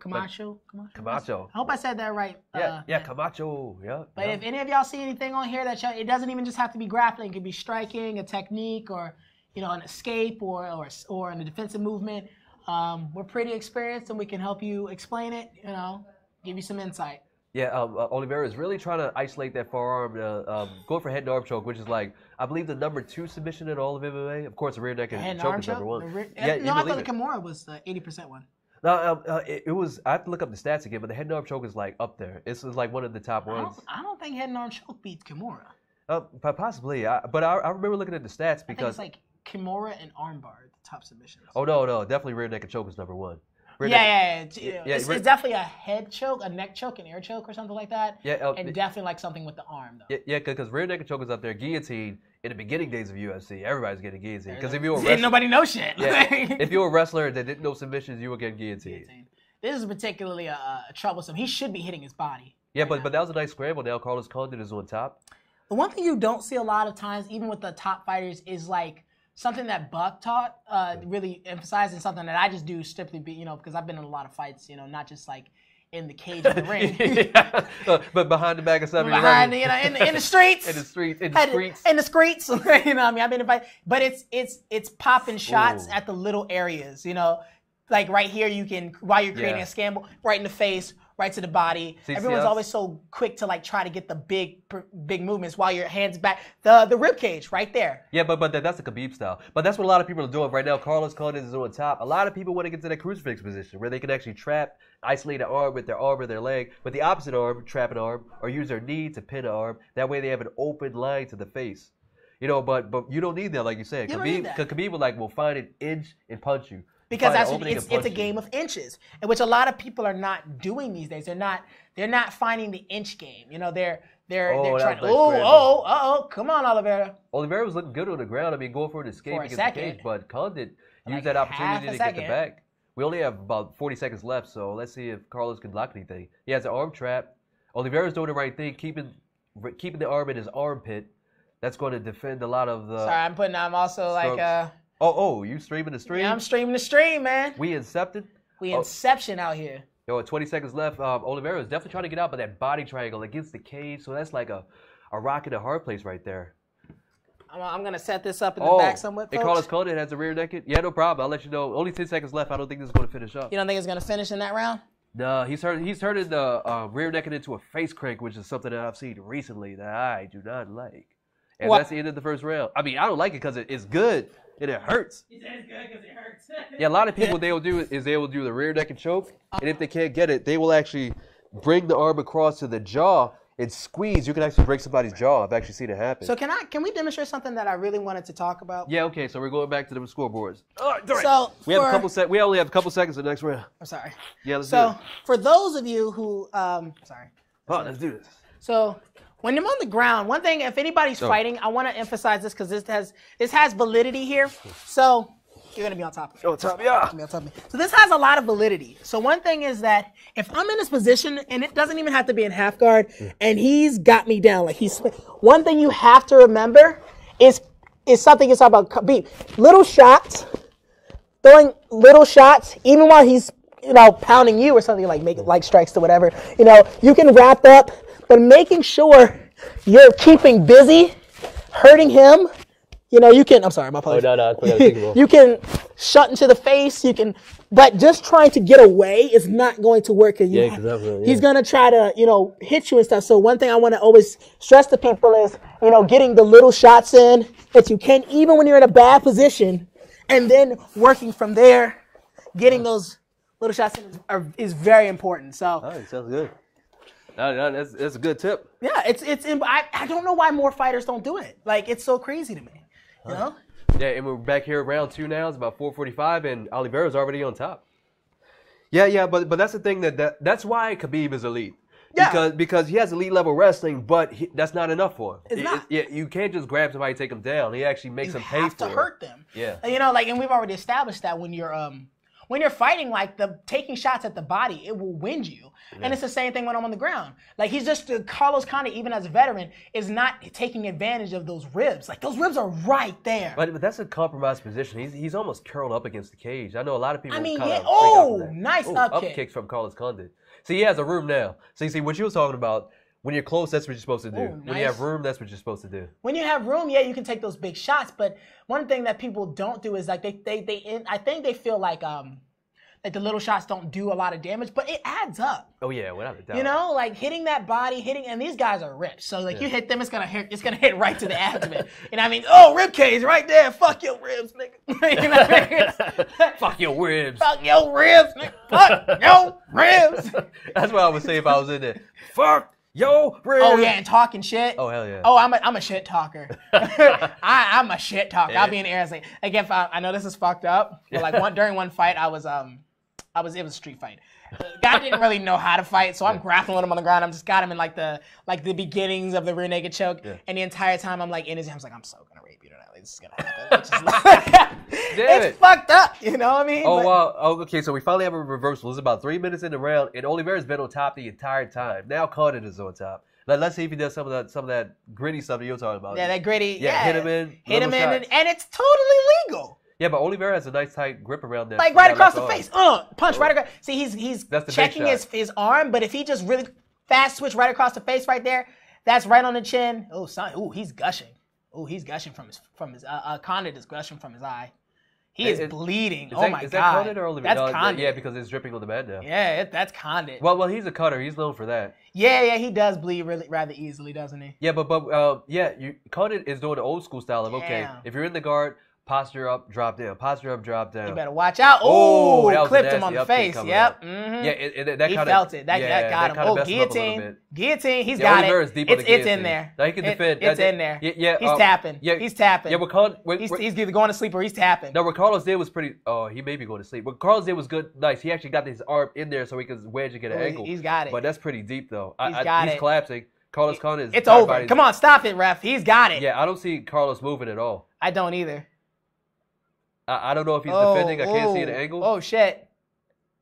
Camacho. Camacho. I hope I said that right. Camacho. Yeah. But if any of y'all see anything on here that it doesn't even just have to be grappling. It could be striking, a technique, or an escape, or in a defensive movement. We're pretty experienced and we can help you explain it. Give you some insight. Yeah, Oliveira is really trying to isolate that forearm, going for head and arm choke, which is like, I believe, the #2 submission in all of MMA. Of course, the rear naked choke is #1. I thought the Kimura was the 80% one. No, it was. I have to look up the stats again, but the head and arm choke is like up there. It's like one of the top ones. I don't think head and arm choke beats Kimura. Possibly, but I remember looking at the stats because I think it's like Kimura and armbar, the top submissions. Oh no, definitely rear naked choke is #1. It's definitely a head choke, a neck choke, an ear choke, or something like that. Yeah, and definitely like something with the arm, though. Yeah, because rear naked choke is up there. Guillotine in the beginning days of UFC, everybody's getting guillotine. Because if you were nobody knows shit. Yeah, if you were a wrestler that didn't know submissions, you were getting guillotine. This is particularly troublesome. He should be hitting his body. Yeah, but that was a nice scramble. Now Carlos Condit is on top. The one thing you don't see a lot of times, even with the top fighters, is like something that Buck taught, really emphasizing something that I just do strictly, because I've been in a lot of fights, not just like in the cage of the ring. But behind the back of something. In the streets. In the streets. In the streets. I've been in fight, but it's popping shots at the little areas. Like right here, you can while you're creating a scramble, right in the face, right to the body. Everyone's always so quick to like try to get the big movements while your hands back. The rib cage right there. Yeah, but that's the Khabib style. But that's what a lot of people are doing right now. Carlos Condit is on top. A lot of people want to get to that crucifix position where they can actually trap, isolate an arm with their arm or their leg, with the opposite arm, trap an arm, or use their knee to pin an arm. That way they have an open line to the face. But you don't need that, like you said. Khabib will find an inch and punch you. Because it's a game of inches, and which a lot of people are not doing these days. They're not finding the inch game. They're trying. Come on, Oliveira. Oliveira was looking good on the ground. Going for an escape against the cage, but Condit used that opportunity to get the back. We only have about 40 seconds left, so let's see if Carlos can block anything. He has an arm trap. Oliveira's doing the right thing, keeping the arm in his armpit. That's going to defend a lot of the. Sorry, I'm also strokes. Like. You streaming the stream? Yeah, I'm streaming the stream, man. We incepted? Inception out here. 20 seconds left. Oliveira is definitely trying to get out, but that body triangle against the cage, so that's like a rock in a hard place right there. I'm going to set this up in the back somewhat, folks. Carlos Condit has a rear naked? Yeah, no problem. I'll let you know. Only 10 seconds left. I don't think this is going to finish up. You don't think it's going to finish in that round? No, he's turning the rear naked into a face crank, which is something that I've seen recently that I do not like. And that's the end of the first round. I don't like it because it's good. And it hurts. He said it's good because it hurts. Yeah, a lot of people, they will do the rear naked choke. And if they can't get it, they will actually bring the arm across to the jaw and squeeze. You can actually break somebody's jaw. I've actually seen it happen. So can we demonstrate something that I really wanted to talk about? Yeah, okay. So we're going back to the scoreboards. All right. So we only have a couple seconds in the next round. I'm sorry. Yeah, let's do it. So for those of you who let's do this. So when I'm on the ground, one thing, if anybody's fighting, I want to emphasize this because this has validity here. So you're going to be on top of me. On top, yeah. So this has a lot of validity. So one thing is that if I'm in this position, and it doesn't even have to be in half guard, and he's got me down, one thing you have to remember is something you talk about Khabib. Little shots, throwing little shots, even while he's pounding you or something, like making like strikes to whatever. You can wrap up. But making sure you're keeping busy, hurting him, you can, I'm sorry, my apologies. No, you can shut into the face, but just trying to get away is not going to work. He's going to try to, hit you and stuff. So one thing I want to always stress to people is, getting the little shots in that you can, even when you're in a bad position, and then working from there, getting those little shots in is very important. So. All right, sounds good. No, that's a good tip. Yeah, I don't know why more fighters don't do it. Like, it's so crazy to me, Yeah, and we're back here at round 2 now. It's about 4:45, and Oliveira's already on top. Yeah, but that's the thing that's why Khabib is elite. Yeah. Because he has elite level wrestling, but that's not enough for him. It's not. You can't just grab somebody and take them down. He actually makes them pay for it. You have to hurt them. Yeah. You know, like, and we've already established that when you're fighting, like, the taking shots at the body, it will wind you. Yeah. And it's the same thing when I'm on the ground. Like, he's just, Carlos Condit, even as a veteran, is not taking advantage of those ribs. Like, those ribs are right there. But that's a compromised position. He's almost curled up against the cage. I know a lot of people nice up kick. Up kicks from Carlos Condit. See, he has a room now. See, what you was talking about, when you're close, that's what you're supposed to do. When you have room, that's what you're supposed to do. When you have room, yeah, you can take those big shots. But one thing that people don't do is, like, I think they feel like the little shots don't do a lot of damage, but it adds up. Oh yeah, without a doubt. You know, like hitting that body, and these guys are ripped. So like you hit them, it's gonna hit right to the abdomen. And I mean, oh, rib cage right there. Fuck your ribs, nigga. You know what I mean? Fuck your ribs. Fuck your ribs, nigga. Fuck your ribs. That's what I would say if I was in there. Fuck your ribs. Oh yeah, and talking shit. Oh hell yeah. Oh, I'm a shit talker. I'm a shit talker. Yeah. I'll be in the air and say, like, if I know this is fucked up, but like during one fight, it was a street fight. The guy didn't really know how to fight, so I'm grappling with him on the ground. I'm just got him in like the beginnings of the rear naked choke, and the entire time I'm like in his hands, like, I'm so gonna rape you tonight. Like, this is gonna happen. It's fucked up, you know what I mean? Oh wow. Oh, okay, so we finally have a reversal. It's about 3 minutes in the round, and Oliveira's been on top the entire time. Now Condit is on top. Let's see if he does some of that gritty stuff that you're talking about. Yeah, that gritty. Yeah, hit him in, and it's totally legal. Yeah, but Oliveira has a nice tight grip around that. Like right across the face. Punch right across. See, he's checking his arm, but if he just really fast switch right across the face right there, that's right on the chin. Oh, son. Oh, he's gushing. Oh, he's gushing from his Condit is gushing from his eye. He is bleeding. Oh my God. Is that Condit or Oliveira? That's Condit. Yeah, because it's dripping on the mat now. Yeah, that's Condit. Well, he's a cutter. He's known for that. Yeah, he does bleed rather easily, doesn't he? Yeah, Condit is doing the old school style of, okay, if you're in the guard, posture up, drop down. Posture up, drop down. You better watch out. Oh, clipped him on the face. Yep. Mm-hmm. Yeah, he felt it. That got him. Oh, guillotine. Guillotine. He's got it. It's in there. Now he can defend. It's in there. Yeah. He's tapping. Yeah, he's tapping. Yeah, he's either going to sleep or he's tapping. No, what Carlos did was pretty. Oh, he may be going to sleep. What Carlos did was good, nice. He actually got his arm in there so he could wedge and get an ankle. He's got it. But that's pretty deep though. He's collapsing. Carlos Condit is. It's over. Come on, stop it, ref. He's got it. Yeah, I don't see Carlos moving at all. I don't either. I don't know if he's defending. I can't see an angle. Oh, shit.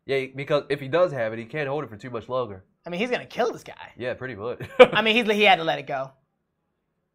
Yeah, because if he does have it, he can't hold it for too much longer. I mean, he's going to kill this guy. Yeah, pretty much. I mean, he had to let it go.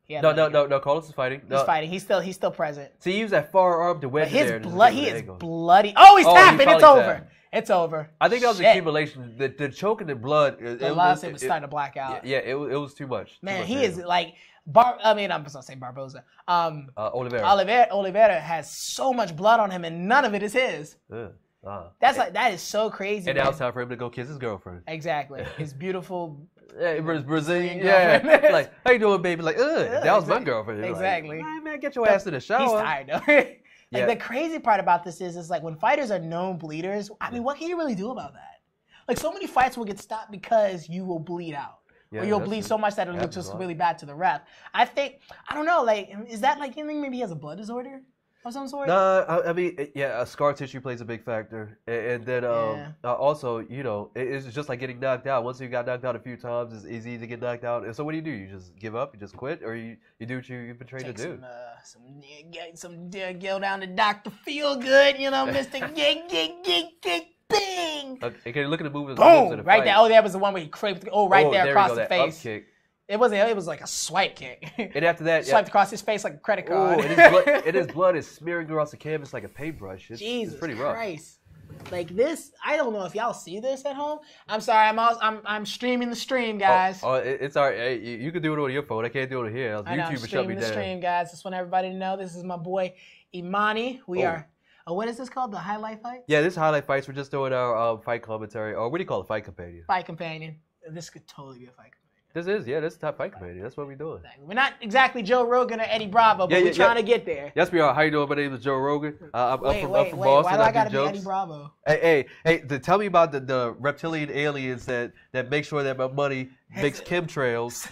No, Carlos is fighting. He's fighting. He's still present. See, he used that far arm to wedge there. He is bloody. Oh, he's tapping. It's over. It's over. I think that was accumulation. The choking in blood. The last it was starting to black out. Yeah, it was too much. Man, he is like I'm just gonna say Barboza. Oliveira has so much blood on him, and none of it is his. That is so crazy. And now it's time for him to go kiss his girlfriend. Exactly, his beautiful. Brazilian girlfriend. Like, how you doing, baby? Like, that was my girlfriend. Exactly. Like, man, get your ass to the shower. He's tired though. The crazy part about this is like when fighters are known bleeders. I mean, what can you really do about that? Like, so many fights will get stopped because you will bleed out. Or you'll bleed so much that it'll look just really bad to the ref. I don't know, like, is that like, you think maybe he has a blood disorder of some sort? No, I mean, scar tissue plays a big factor. And then also, you know, it's just like getting knocked out. Once you got knocked out a few times, it's easy to get knocked out. And so what do? You just give up? You just quit? Or you do what you've been trained to do? Some go down to Dr. Feel Good, you know, Mr. Bing! Okay, look at the movement. Boom! Right there. Oh, that was the one where he craped. Oh, right there across the face. Up kick. It was like a swipe kick. And after that, swiped across his face like a credit card. Oh, and his blood is smearing across the canvas like a paintbrush. Jesus it's pretty rough. Christ. Like this, I don't know if y'all see this at home. I'm sorry, I'm streaming the stream, guys. It's all right. Hey, you can do it on your phone. I can't do it here. YouTube will shut me down. The stream, guys. Just want everybody to know this is my boy Imani. We are. What is this called? The highlight fight? Yeah, this is highlight fights. We're just doing our fight commentary, or what do you call it? Fight companion. Fight companion. This could totally be a fight companion. This is top fight companion. That's what we're doing. We're not exactly Joe Rogan or Eddie Bravo, but we're trying to get there. Yes, we are. How you doing? My name is Joe Rogan. I'm from Boston. Why do I gotta be Eddie Bravo? Hey, tell me about the reptilian aliens that make sure that my money makes chemtrails.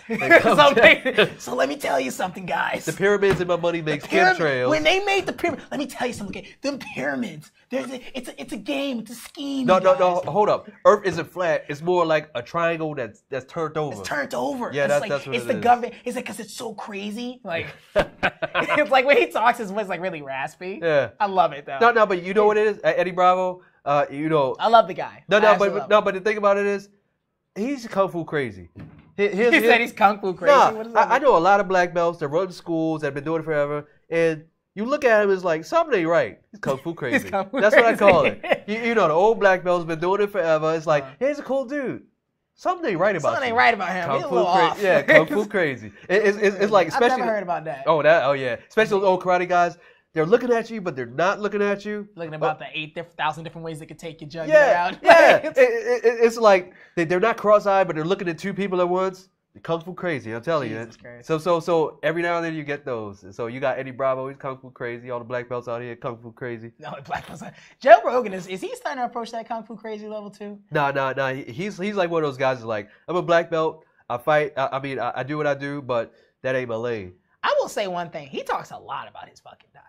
So let me tell you something, guys. The pyramids in my money makes chemtrails. When they made the pyramid, let me tell you something. Okay? Them pyramids, it's a game, it's a scheme. No, hold up. Earth isn't flat. It's more like a triangle that's turned over. It's turned over. Yeah, that's what it is. It's the government. It's like because it's so crazy. Like it's like when he talks, his voice like really raspy. Yeah, I love it though. No, but you know what it is, Eddie Bravo. You know, I love the guy. But the thing about it is, he's kung fu crazy. He said he's kung fu crazy. Nah, what does that I know a lot of black belts that run schools that have been doing it forever, and you look at him, it's like something ain't right. He's kung fu crazy. That's what I call it. You know, the old black belts been doing it forever. It's like, hey, he's a cool dude. Something ain't right about him. Something ain't right about him. He's a little off. Yeah, kung fu crazy. It's like, especially. I've never heard about that. Oh yeah. Especially those old karate guys. They're looking at you, but they're not looking at you. Looking about the 8,000 different ways they could take your judgment out. Yeah. It's like they're not cross-eyed, but they're looking at two people at once. Kung fu crazy, I'm telling you. So every now and then you get those. So you got Eddie Bravo, he's kung fu crazy. All the black belts out here, kung fu crazy. No, black belts. Joe Rogan is he starting to approach that kung fu crazy level too? No. He's like one of those guys that's like, I'm a black belt. I fight. I do what I do, but that ain't my lane. I will say one thing. He talks a lot about his fucking diet.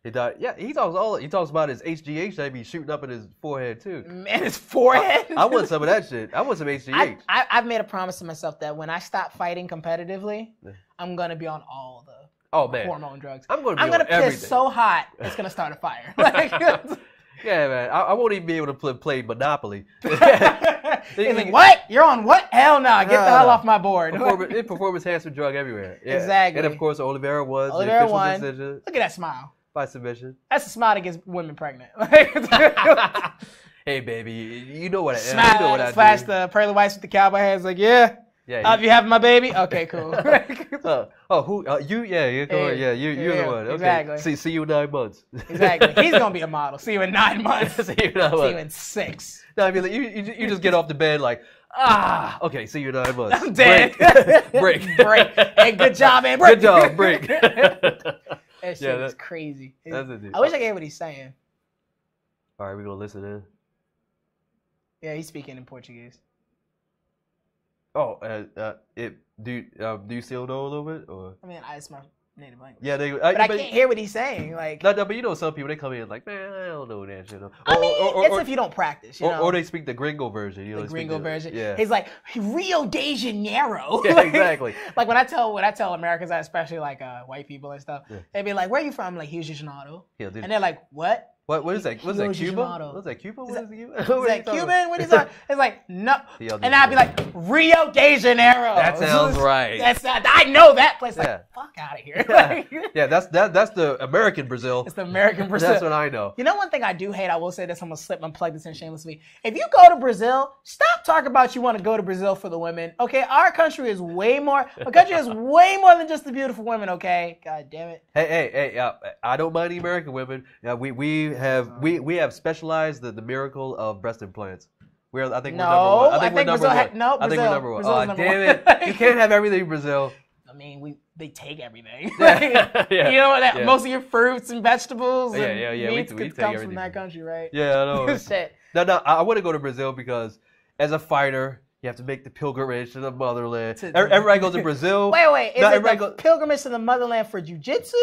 He talks about his HGH that be shooting up in his forehead too. Man, his forehead. I want some of that shit. I want some HGH. I've made a promise to myself that when I stop fighting competitively, I'm gonna be on all the hormone drugs. I'm gonna piss so hot it's gonna start a fire. Yeah, man. I won't even be able to play Monopoly. He's like, what? You're on what? Hell no. Get the hell off my board. Performance enhancement drug everywhere. Yeah. Exactly. And of course, Oliveira won. Decision. Look at that smile. By submission. That's a smile that gets women pregnant. Hey, baby, you know what I am. Smile, you know what I splash do. the pearly whites with the cowboy hands. Like, yeah. You having my baby? Okay, cool. Who? You? Yeah, you're the one. Okay. Exactly. See you in 9 months. Exactly. He's gonna be a model. See you in 9 months. See you in 6. No, I mean, like, you just get off the bed like, okay, see you in 9 months. I'm dead. Break. Hey, good job, man. Break. Good job. Break. That shit is crazy. That's a dude. I wish I could hear what he's saying. All right, we're gonna listen in. Yeah, he's speaking in Portuguese. Oh, do you still know a little bit, or? I mean, it's my native language. Yeah, but I can't hear what he's saying. Like, no, but you know, some people they come in like, man, I don't know that shit. I mean, it's if you don't practice, you know. Or they speak the gringo version, you know. The gringo version. Yeah. He's like Rio de Janeiro. Yeah, exactly. Like when I tell Americans that, especially like white people and stuff, they be like, "Where are you from?" I'm like, Rio de Janeiro. Yeah, and they're like, "What?" What is that? What's that, Cuba? What's that, Cuba? What is Cuba? Is that Cuban? What is that? It's like, no. And I'd be like, Rio de Janeiro. That sounds right. I know that place. Like, fuck out of here. Yeah, that's the American Brazil. It's the American Brazil. That's what I know. You know one thing I do hate, I will say this, I'm going to plug this in shamelessly. If you go to Brazil, stop talking about you want to go to Brazil for the women. Okay, our country is way more than just the beautiful women, okay? God damn it. Hey, I don't mind the American women. We have specialized the miracle of breast implants. We're number one. I think we're number one. Oh, damn it! You can't have everything in Brazil. I mean, they take everything. You know what? Most of your fruits and vegetables and meats we comes from that country, right? Yeah, I know. Shit. No, I want to go to Brazil because as a fighter, you have to make the pilgrimage to the motherland. Everybody goes to Brazil. Wait. Is it the pilgrimage to the motherland for jiu-jitsu?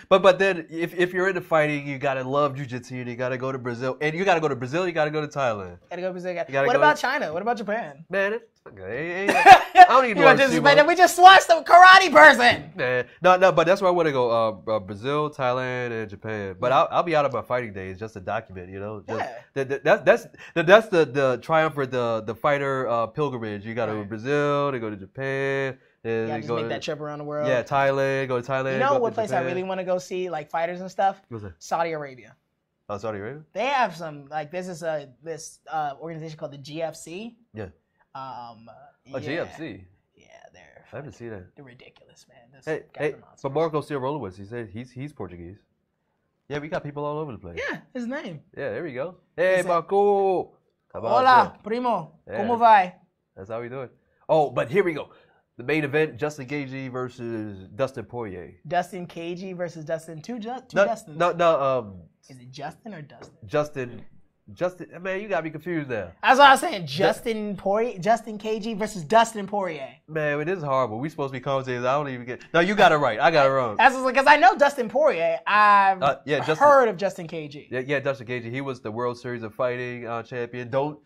But then if you're into fighting, you got to love jiu-jitsu and you got to go to Brazil. And you got to go to Brazil, you got to go to Thailand. Got to go to Brazil. What about China? What about Japan? Man, I don't even know. We just watched the karate person. No, but that's where I want to go. Brazil, Thailand, and Japan. But I'll be out of my fighting days just to document, you know. That's the triumph for the fighter pilgrimage. You got to go to Brazil, they go to Japan. Just make that trip around the world. Yeah, Thailand, go to Thailand. You know what place I really want to go see, like fighters and stuff? What's that? Saudi Arabia. Oh, Saudi Arabia? They have some, like, this organization called the GFC. Yeah. GFC. Yeah, I haven't seen that. They're ridiculous, man. Hey, but Marco's still rolling with us. He said he's Portuguese. Yeah, we got people all over the place. Yeah, his name. Yeah, there we go. Hey, Marco. Hola, primo. ¿Cómo va? That's how we do it. Oh, but here we go. The main event, Justin Gaethje versus Dustin Poirier. Dustin Gaethje versus Dustin. Two Dustins. No. Is it Justin or Dustin? Justin, man, you got me confused now. That's what I was saying. Justin KG versus Dustin Poirier. Man, it is horrible. We supposed to be commentators. I don't even get. No, you got it right. I got it wrong. That's because I know Dustin Poirier. I've heard of Justin KG. Yeah, Justin KG. He was the World Series of Fighting champion. Don't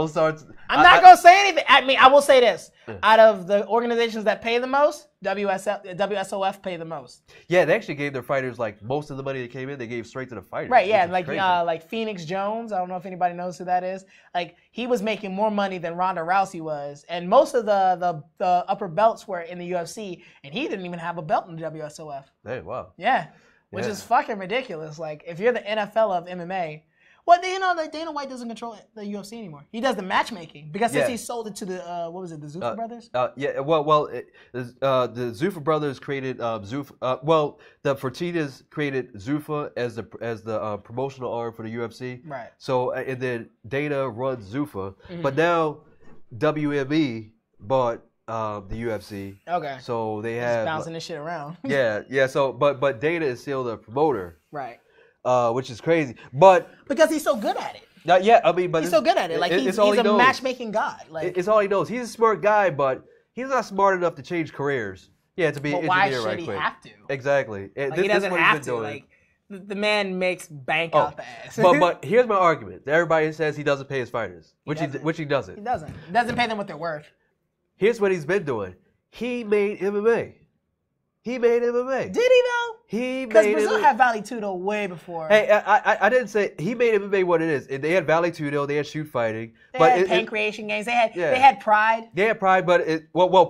start. I'm not gonna say anything. I mean, I will say this: out of the organizations that pay the most, WSOF pay the most. Yeah, they actually gave their fighters like most of the money that came in. They gave straight to the fighters. Right? Yeah, like Phoenix Jones. I don't know if anybody knows who that is. Like he was making more money than Ronda Rousey was, and most of the upper belts were in the UFC, and he didn't even have a belt in the WSOF. Hey, wow. Yeah, which is fucking ridiculous. Like if you're the NFL of MMA. Well, Dana White doesn't control the UFC anymore. He does the matchmaking because since he sold it to the what was it, the Zuffa brothers? The Zuffa brothers created Zuffa. The Fertittas created Zuffa as the promotional arm for the UFC. Right. So and then Dana runs Zuffa, but now WME bought the UFC. Okay. So they have bouncing this shit around. Yeah. So but Dana is still the promoter. Right. Which is crazy, but because he's so good at it. But he's so good at it. Like he's a matchmaking god. Like it's all he knows. He's a smart guy, but he's not smart enough to change careers. Yeah, to be an engineer right quick. Why should he have to? Exactly. Like, he doesn't have to. Like the man makes bank out the ass. but here's my argument. Everybody says he doesn't pay his fighters, which he doesn't. He doesn't. He doesn't pay them what they're worth. Here's what he's been doing. He made MMA. Did he though? Because Brazil had Vale Tudo way before. Hey, I didn't say he made MMA what it is. They had Vale Tudo, they had shoot fighting. They but had pancreation games. They had Pride. They had Pride, but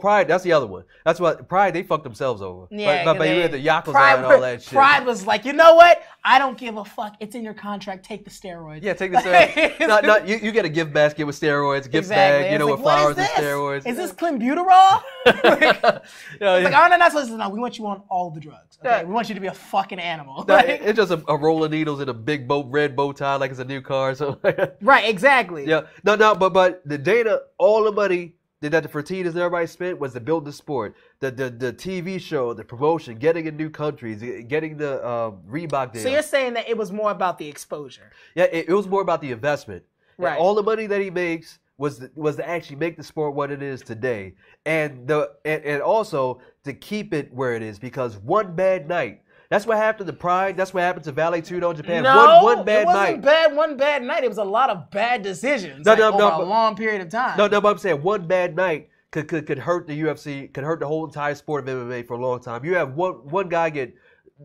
Pride, that's the other one. That's what Pride, they fucked themselves over. Yeah, but you had the Yakuza and all that shit. Pride was like, you know what? I don't give a fuck. It's in your contract. Take the steroids. Yeah, take the steroids. You get a gift basket with steroids, gift bag, with flowers and steroids. Is this clenbuterol? Like, I'm not supposed to know. We want you on all the drugs. Okay? We want you to be a fucking animal. It's just a roll of needles and a big red bow tie like it's a new car or something like that. Right, exactly. Yeah. No, but the Dana, all the money that the Fertittas and everybody spent was to build the sport. The TV show, the promotion, getting in new countries, getting the Reebok deal. So you're saying that it was more about the exposure. Yeah, it was more about the investment. Right. All the money that he makes was to actually make the sport what it is today. And also to keep it where it is, because one bad night. That's what happened to Pride. That's what happened to Vale Tudo in Japan. No, one bad night. It wasn't one bad night. It was a lot of bad decisions over a long period of time. No, but I'm saying one bad night could hurt the UFC, could hurt the whole entire sport of MMA for a long time. You have one guy get,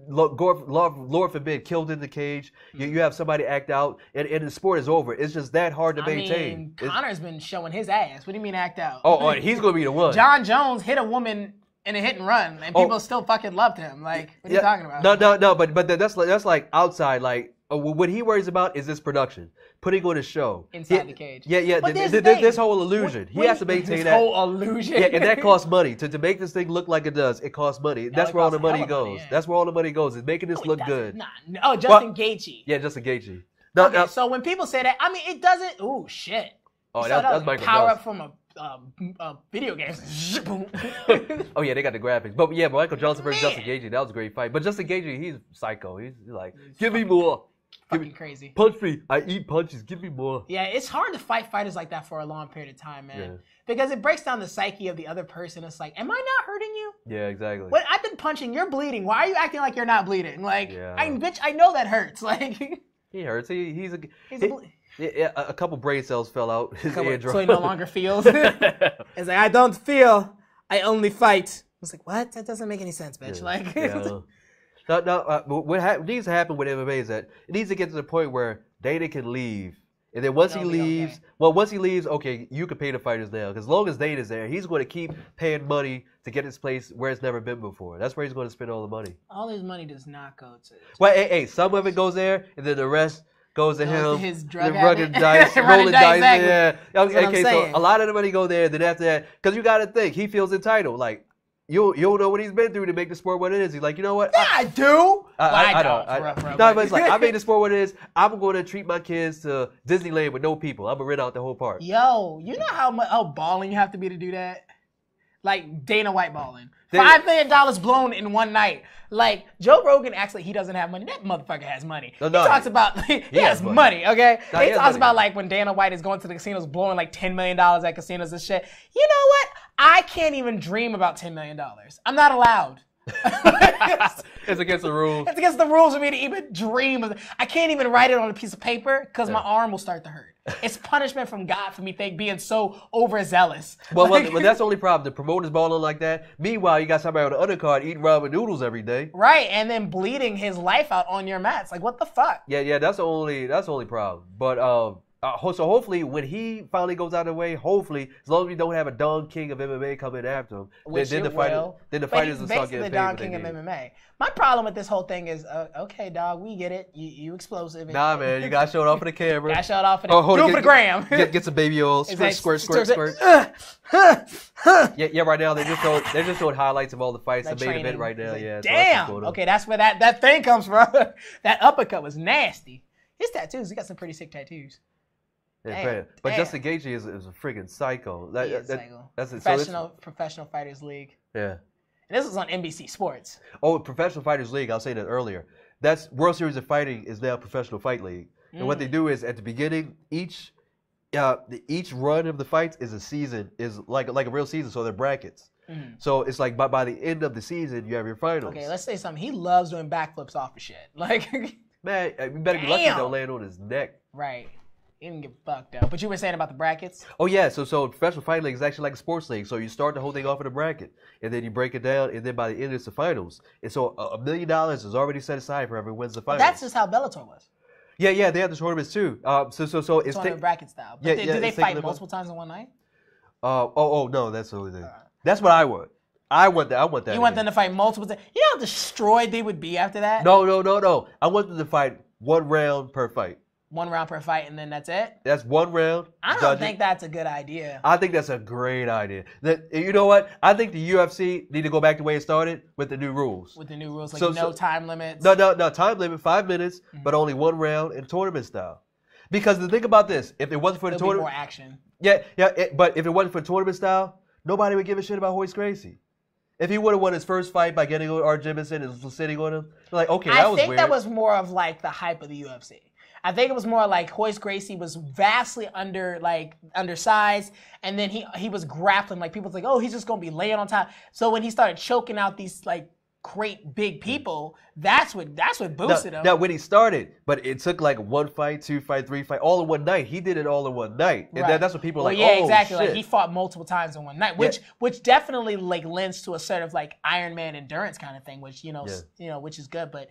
Lord forbid, killed in the cage. You have somebody act out, and the sport is over. It's just that hard to maintain. Connor's been showing his ass. What do you mean act out? Oh, he's going to be the one. John Jones hit a woman in a hit and run, and people still fucking loved him. Like, what are you talking about? No, but that's like outside. Like, what he worries about is this production, putting on a show inside the cage. Yeah. This whole illusion, he has to maintain that whole illusion. Yeah, and that costs money to make this thing look like it does. It costs money. That's where all the money goes. That's where all the money goes. Is making this look good. Justin Gaethje. Yeah, Justin Gaethje. So when people say that, I mean, it doesn't. Ooh, shit. Oh, that's Michael power Johnson. up from a video game. Oh yeah, they got the graphics. But yeah, Michael Johnson versus Justin Gaethje, that was a great fight. But Justin Gaethje, he's psycho. He's like, give me more. Fucking crazy. Punch me. I eat punches. Give me more. Yeah, it's hard to fight fighters like that for a long period of time, man. Yeah. Because it breaks down the psyche of the other person. It's like, am I not hurting you? Yeah, exactly. What, I've been punching. You're bleeding. Why are you acting like you're not bleeding? Like, bitch, I know that hurts. Like, he hurts. A couple brain cells fell out. His eardrum. So he no longer feels. It's like, I don't feel. I only fight. I was like, what? That doesn't make any sense, bitch. What needs to happen with MMA is that it needs to get to the point where Dana can leave. And then once he leaves, okay, you can pay the fighters now. Because as long as Dana's there, he's going to keep paying money to get his place where it's never been before. That's where he's going to spend all the money. All his money does not go to... Well, hey, some of it goes there, and then the rest goes to him. His drug rolling dice. Exactly. Yeah. Okay, so a lot of the money go there. Then after that, because you got to think, he feels entitled. Like, you don't know what he's been through to make the sport what it is. He's like, you know what? Yeah, I do. I don't. No, but it's like, I made the sport what it is. I'm going to treat my kids to Disneyland with no people. I'm going to rent out the whole park. Yo, you know how balling you have to be to do that? Like Dana White balling. $5 million blown in one night. Like, Joe Rogan acts like he doesn't have money. That motherfucker has money. He talks about, he has money, okay? He talks about, like, when Dana White is going to the casinos blowing, like, $10 million at casinos and shit. You know what? I can't even dream about $10 million. I'm not allowed. It's against the rules. It's against the rules for me to even dream of it. I can't even write it on a piece of paper because my arm will start to hurt. It's punishment from God for me being so overzealous. Well, that's the only problem. The promoters balling like that. Meanwhile, you got somebody on the undercard eating ramen noodles every day. Right, and then bleeding his life out on your mats. Like, what the fuck? Yeah, that's the only problem. But so hopefully, when he finally goes out of the way, hopefully, as long as we don't have a Don King of MMA coming after him, then the fighters will start getting paid. The Don King of MMA. My problem with this whole thing is, okay, dog, we get it. You explosive. Nah, man, you got to show it off for the camera. Got to show it off for the do it for the gram. Get some baby oil. Squirt. Yeah, right now they're just showing highlights of all the fights. The main event right now, yeah. Damn. Okay, that's where that thing comes from. That uppercut was nasty. His tattoos, he got some pretty sick tattoos. But Justin Gaethje is a freaking psycho. That's Professional Fighters League. Yeah. And this was on NBC Sports. Oh, Professional Fighters League. I'll say that earlier. That's World Series of Fighting is now Professional Fight League. And what they do is at the beginning, each run of the fights is a season, is like a real season. So they're brackets. So it's like by the end of the season, you have your finals. Okay, let's say something. He loves doing backflips off of shit. Like, man, you better be lucky he don't land on his neck. Right. He didn't get fucked up. But you were saying about the brackets? Oh, yeah. So Professional Fight League is actually like a sports league. So you start the whole thing off in a bracket, and then you break it down, and then by the end, it's the finals. And so $1 million is already set aside for whoever wins the finals. That's just how Bellator was. Yeah, they have the tournaments too. So it's tournament bracket style. But do they fight multiple times in one night? No, that's the only thing. That's what I want. I want that. You want them to fight multiple times? You know how destroyed they would be after that? No. I want them to fight 1 round per fight. 1 round per fight, and then that's it? That's 1 round. I don't think that's a good idea. I think that's a great idea. You know what? I think the UFC need to go back the way it started with the new rules. With the new rules, like no time limits? No, time limit, 5 minutes, but only 1 round in tournament style. Because the thing about this, if it wasn't for the tournament... more action. Yeah, but if it wasn't for tournament style, nobody would give a shit about Royce Gracie. If he would have won his first fight by getting on R. Jimison and was sitting on him, like, okay, that was weird. I think that was more of like the hype of the UFC. I think it was more like Royce Gracie was vastly undersized, and then he was grappling. Like, people was like, oh, he's just gonna be laying on top. So when he started choking out these like great big people, that's what boosted him. Now when he started, but it took like 1 fight, 2 fight, 3 fight, all in one night. He did it all in one night, and that's what people are like. Yeah, exactly. Shit. Like, he fought multiple times in one night, which definitely like lends to a sort of like Iron Man endurance kind of thing, which which is good, but.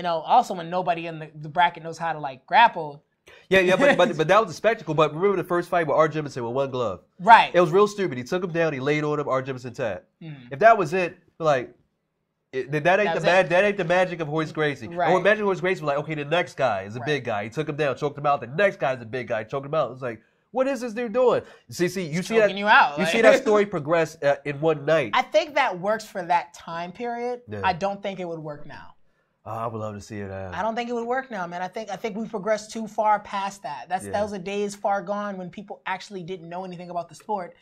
Also when nobody in the bracket knows how to like grapple. Yeah, but that was a spectacle. But remember the first fight with R. Jimison with 1 glove? Right. It was real stupid. He took him down. He laid on him. R. Jimison tapped. If that was it, like that ain't the magic of Royce Gracie. Right. Or magic of Royce Gracie was like, okay, the next guy is a big guy. He took him down, choked him out. The next guy is a big guy, choked him out. It's like, what is this dude doing? You see that story progress in one night. I think that works for that time period. Yeah. I don't think it would work now. Oh, I would love to see it. I don't think it would work now, man. I think we've progressed too far past that. Those are days far gone when people actually didn't know anything about the sport.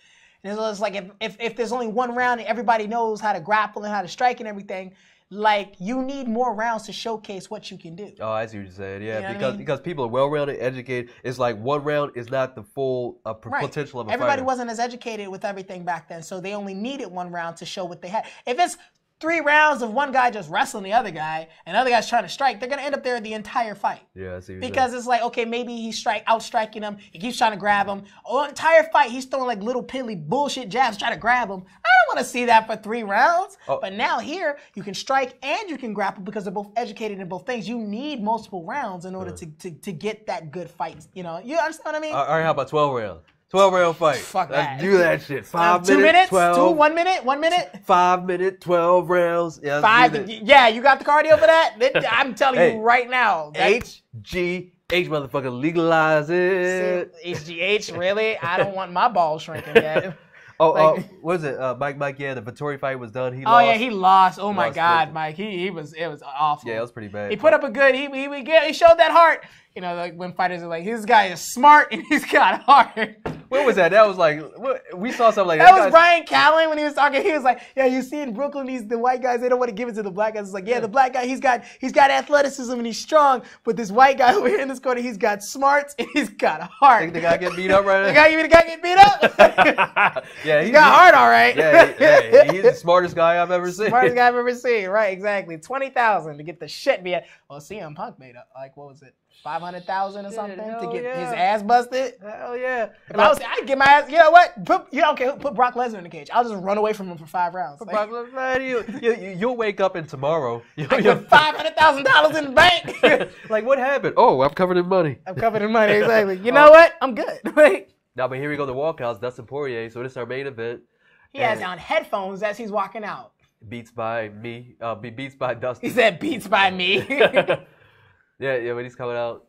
And it's like if there's only 1 round and everybody knows how to grapple and how to strike and everything, like you need more rounds to showcase what you can do. Oh, I see what you're saying. Yeah, you know because people are well-rounded, educated. It's like 1 round is not the full potential of a Everybody fighter. wasn't as educated with everything back then, so they only needed 1 round to show what they had. If it's 3 rounds of one guy just wrestling the other guy, and the other guy's trying to strike, they're gonna end up there the entire fight. Yeah, I see. Because it's like, okay, maybe he's outstriking him. He keeps trying to grab him. The entire fight, he's throwing like little piddly bullshit jabs trying to grab him. I don't want to see that for 3 rounds. Oh. But now here, you can strike and you can grapple because they're both educated in both things. You need multiple rounds in order to get that good fight. You understand what I mean? All right, how about 12 rounds? 12-round fight. Fuck Let's do that shit. 5 minutes, 2 minutes? 12. 1 minute? 1 minute? 5 minute, 12 rounds. Yeah, 5. Yeah, you got the cardio for that? I'm telling you right now. HGH, motherfucker, legalize it. HGH, really? I don't want my balls shrinking yet. What is it? Mike, yeah, the Vettori fight was done. He lost. Oh, yeah, he lost. Oh, my God, Mike. It was awful. Yeah, it was pretty bad. He put up a good, he showed that heart. Like when fighters are like, this guy is smart and he's got heart. What was that? That was like we saw something like that. That was Brian Callen when he was talking. He was like, "Yeah, you see in Brooklyn, the white guys they don't want to give it to the black guys." It's like, yeah, the black guy he's got athleticism and he's strong, but this white guy over here in this corner, he's got smarts and he's got heart. Think the guy get beat up right now? The guy get beat up? Yeah, he's got heart, all right. Yeah, he's the smartest guy I've ever seen. Smartest guy I've ever seen. Right, exactly. 20,000 to get the shit beat. Well, CM Punk made up like what was it? 500,000 or something to get his ass busted. Hell yeah! If I was, I'd get my ass. You know what? Put Brock Lesnar in the cage. I'll just run away from him for 5 rounds. Brock Lesnar, you'll wake up in tomorrow. I put $500,000 in the bank. Like what happened? Oh, I'm covered in money. I'm covered in money. Exactly. You know what? I'm good. Now, but here we go. The walkouts. Dustin Poirier. So this is our main event. He has on headphones as he's walking out. Beats by me. Beats by Dustin. He said beats by me. Yeah, when he's coming out,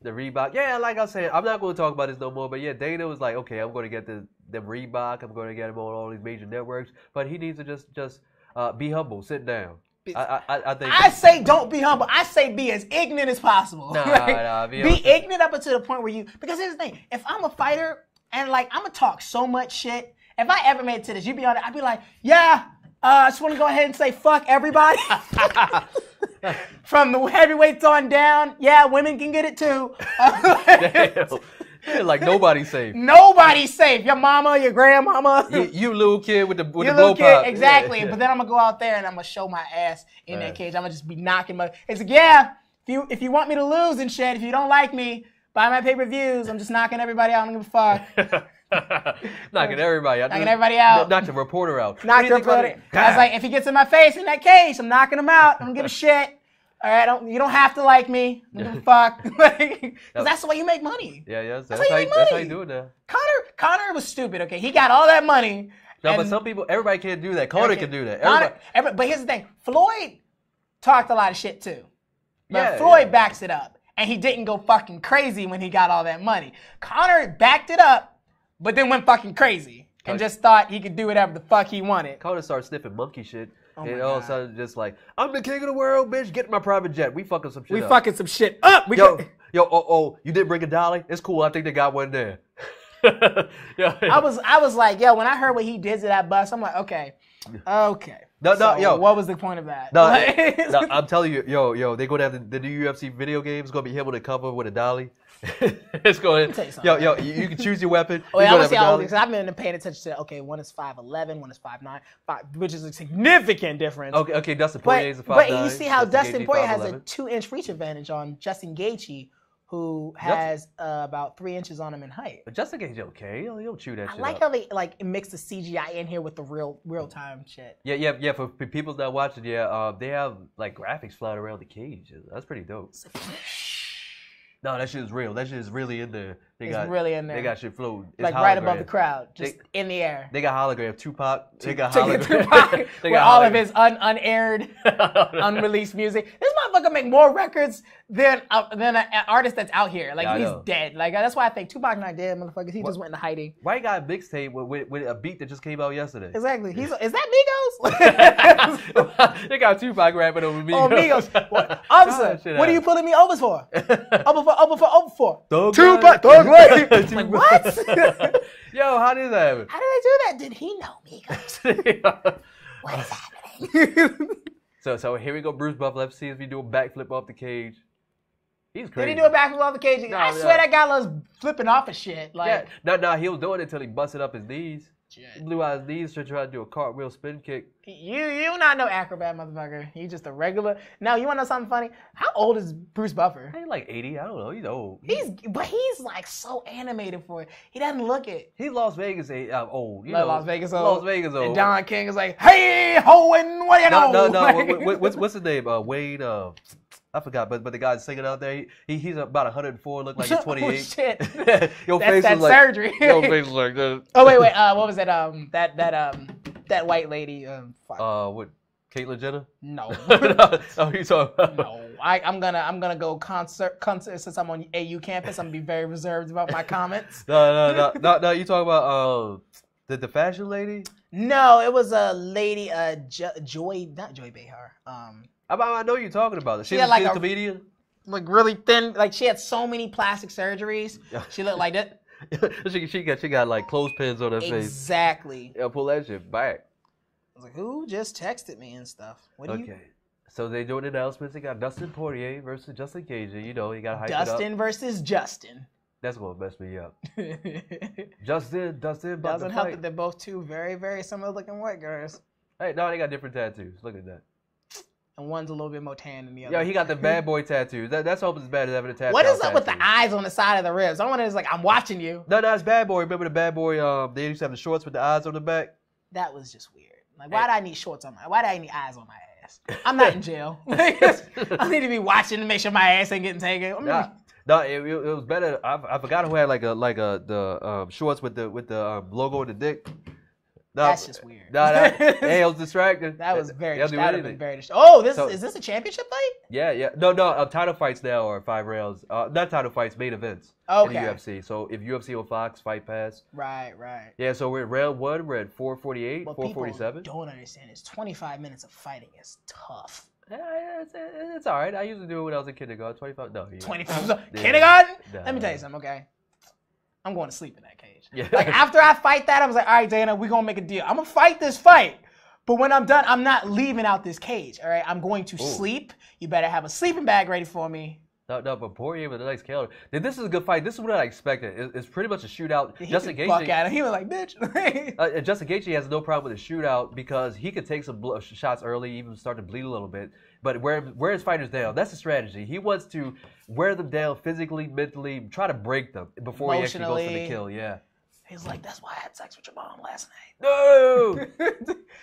the Reebok. Yeah, like I said, I'm not going to talk about this no more. But yeah, Dana was like, okay, I'm going to get them Reebok. I'm going to get him on all these major networks. But he needs to just be humble, sit down. I think. I say don't be humble. I say be as ignorant as possible. Be ignorant up until the point where because here's the thing. If I'm a fighter and like I'm gonna talk so much shit, if I ever made it to this, you'd be on it. I'd be like, yeah. I just want to go ahead and say fuck everybody. From the heavyweights on down, yeah, women can get it too. Damn. Like nobody's safe. Nobody's safe. Your mama, your grandmama. You little kid with the blow pop. Exactly. Yeah. But then I'm gonna go out there and I'm gonna show my ass in that cage. I'm gonna just be knocking my. It's like, yeah, if you want me to lose and shit, if you don't like me, buy my pay-per-views. I'm just knocking everybody out. I don't give a fuck. Knocking everybody out. Knocking everybody out. Knock the reporter out. Knock the reporter. I was like, if he gets in my face in that cage, I'm knocking him out. I don't give a shit. All right, you don't have to like me. I don't give a fuck. Because that's the way you make money. Yeah, that's how you do it now. Connor was stupid. Okay, he got all that money. No, but some people, everybody can't do that. Conor can do that. But here's the thing: Floyd talked a lot of shit too. But Floyd backs it up, and he didn't go fucking crazy when he got all that money. Connor backed it up, but then went fucking crazy and just thought he could do whatever the fuck he wanted. Connor started sniffing monkey shit. And all of a sudden, just like, I'm the king of the world, bitch. Get in my private jet. We fucking some shit up. We fucking some shit up. You didn't bring a dolly? It's cool. I think they got one there. I was like, yo, when I heard what he did to that bus, I'm like, okay. What was the point of that? No, I'm telling you, they're going to have the new UFC video game. It's going to be him on the cover with a dolly. It's going to, you can choose your weapon. Oh, yeah, I want to see how old because I've been paying attention to, okay, one is 5'11", one is 5'9", which is a significant difference. Okay, Dustin Poirier is a 5'9". But you see how Dustin Poirier has a 2-inch reach advantage on Justin Gaethje, who has about 3 inches on him in height. But Justin Gaethje, okay, he'll chew that shit I like how they mix the CGI in here with the real time shit. Yeah. For people not watching, they have like graphics flying around the cage. That's pretty dope. No, that shit is real. That shit is really in there. Really in there. They got shit floating. Like right above the crowd, just in the air. They got hologram. Tupac. They got hologram. Tupac with all of his unaired, unreleased music. This motherfucker make more records than an artist that's out here. Like he's dead. Like that's why I think Tupac not dead, motherfuckers. He just went into hiding. White guy mixtape with a beat that just came out yesterday. Exactly. Is that Migos? They got Tupac rapping over Migos. Oh, Migos. Officer, what are you pulling me over for? Over for. Tupac. Like what? Yo, how did that happen? How did they do that? Did he know Migos? What is happening? So here we go, Bruce Buff. Let's see if we do a backflip off the cage. He's crazy. Did he do a backflip off the cage? I swear that guy was flipping off his shit. Like, no, he was doing it until he busted up his knees. He blew out his knees to try to do a cartwheel spin kick. You not no acrobat, motherfucker. You just a regular. Now, you want to know something funny? How old is Bruce Buffer? He's like 80. I don't know. He's old. But he's like so animated for it. He doesn't look it. He's Las Vegas old. Las Vegas old. Las Vegas old. And Don King is like, hey, ho, and what do you know? No. What's his name? Wade. I forgot, but the guy singing out there, he's about 104, look like he's 28. Oh, shit. Your face that's is like surgery. Your face is like this. Oh wait, what was it? That white lady. What? Caitlyn Jenner? No. Oh, you talking about? No. I'm gonna go concert since I'm on AU campus. I'm gonna be very reserved about my comments. No. You talking about the fashion lady? No, it was a lady, not Joy Behar. I know you're talking about it. She's a comedian? Like really thin. Like she had so many plastic surgeries. She looked like that. she got like clothespins on her face. Exactly. Yeah, pull that shit back. I was like, who just texted me and stuff? What do you? Okay. So they doing announcements. They got Dustin Poirier versus Justin Gaethje. You know, you got to hype it up. Dustin versus Justin. That's gonna mess me up. Justin. Doesn't help that they're both two very, very similar looking white girls. Hey, no, they got different tattoos. Look at that. And one's a little bit more tan than the other. Yeah, he got the bad boy tattoos. That's almost as bad as having a tattoo. What is up with the eyes on the side of the ribs? I want to like, I'm watching you. No, it's bad boy. Remember the bad boy? They used to have the shorts with the eyes on the back. That was just weird. Like, why do I need shorts on my? Why do I need eyes on my ass? I'm not in jail. I need to be watching to make sure my ass ain't getting taken. No, it was better. I forgot who had the shorts with the logo on the dick. No, that's just weird. Hey, I was distracted. That was very. That would have been very distracting. Oh, is this a championship fight? Yeah. No. Title fights now are 5 rounds. Not title fights, main events. Okay. In the UFC. So if UFC on Fox, Fight Pass. Right. Yeah. So we're at round 1. We're at 448, what 447. People don't understand is 25 minutes of fighting is tough. Yeah, it's all right. I used to do it when I was in kindergarten. 25. No. 25. Kindergarten? Nah. Let me tell you something. Okay. I'm going to sleep in that cage. Yeah. Like, after I fight that, I was like, all right, Dana, we're going to make a deal. I'm going to fight this fight. But when I'm done, I'm not leaving out this cage, all right? I'm going to sleep. You better have a sleeping bag ready for me. No, but Poirier with a nice counter. This is a good fight. This is what I expected. It's pretty much a shootout. Justin Gaethje, fuck at him. He was like, bitch. Justin Gaethje has no problem with a shootout because he could take some shots early, even start to bleed a little bit. But wear his fighters down. That's the strategy. He wants to wear them down physically, mentally, try to break them before he actually goes for the kill. Yeah. He's like, that's why I had sex with your mom last night. No!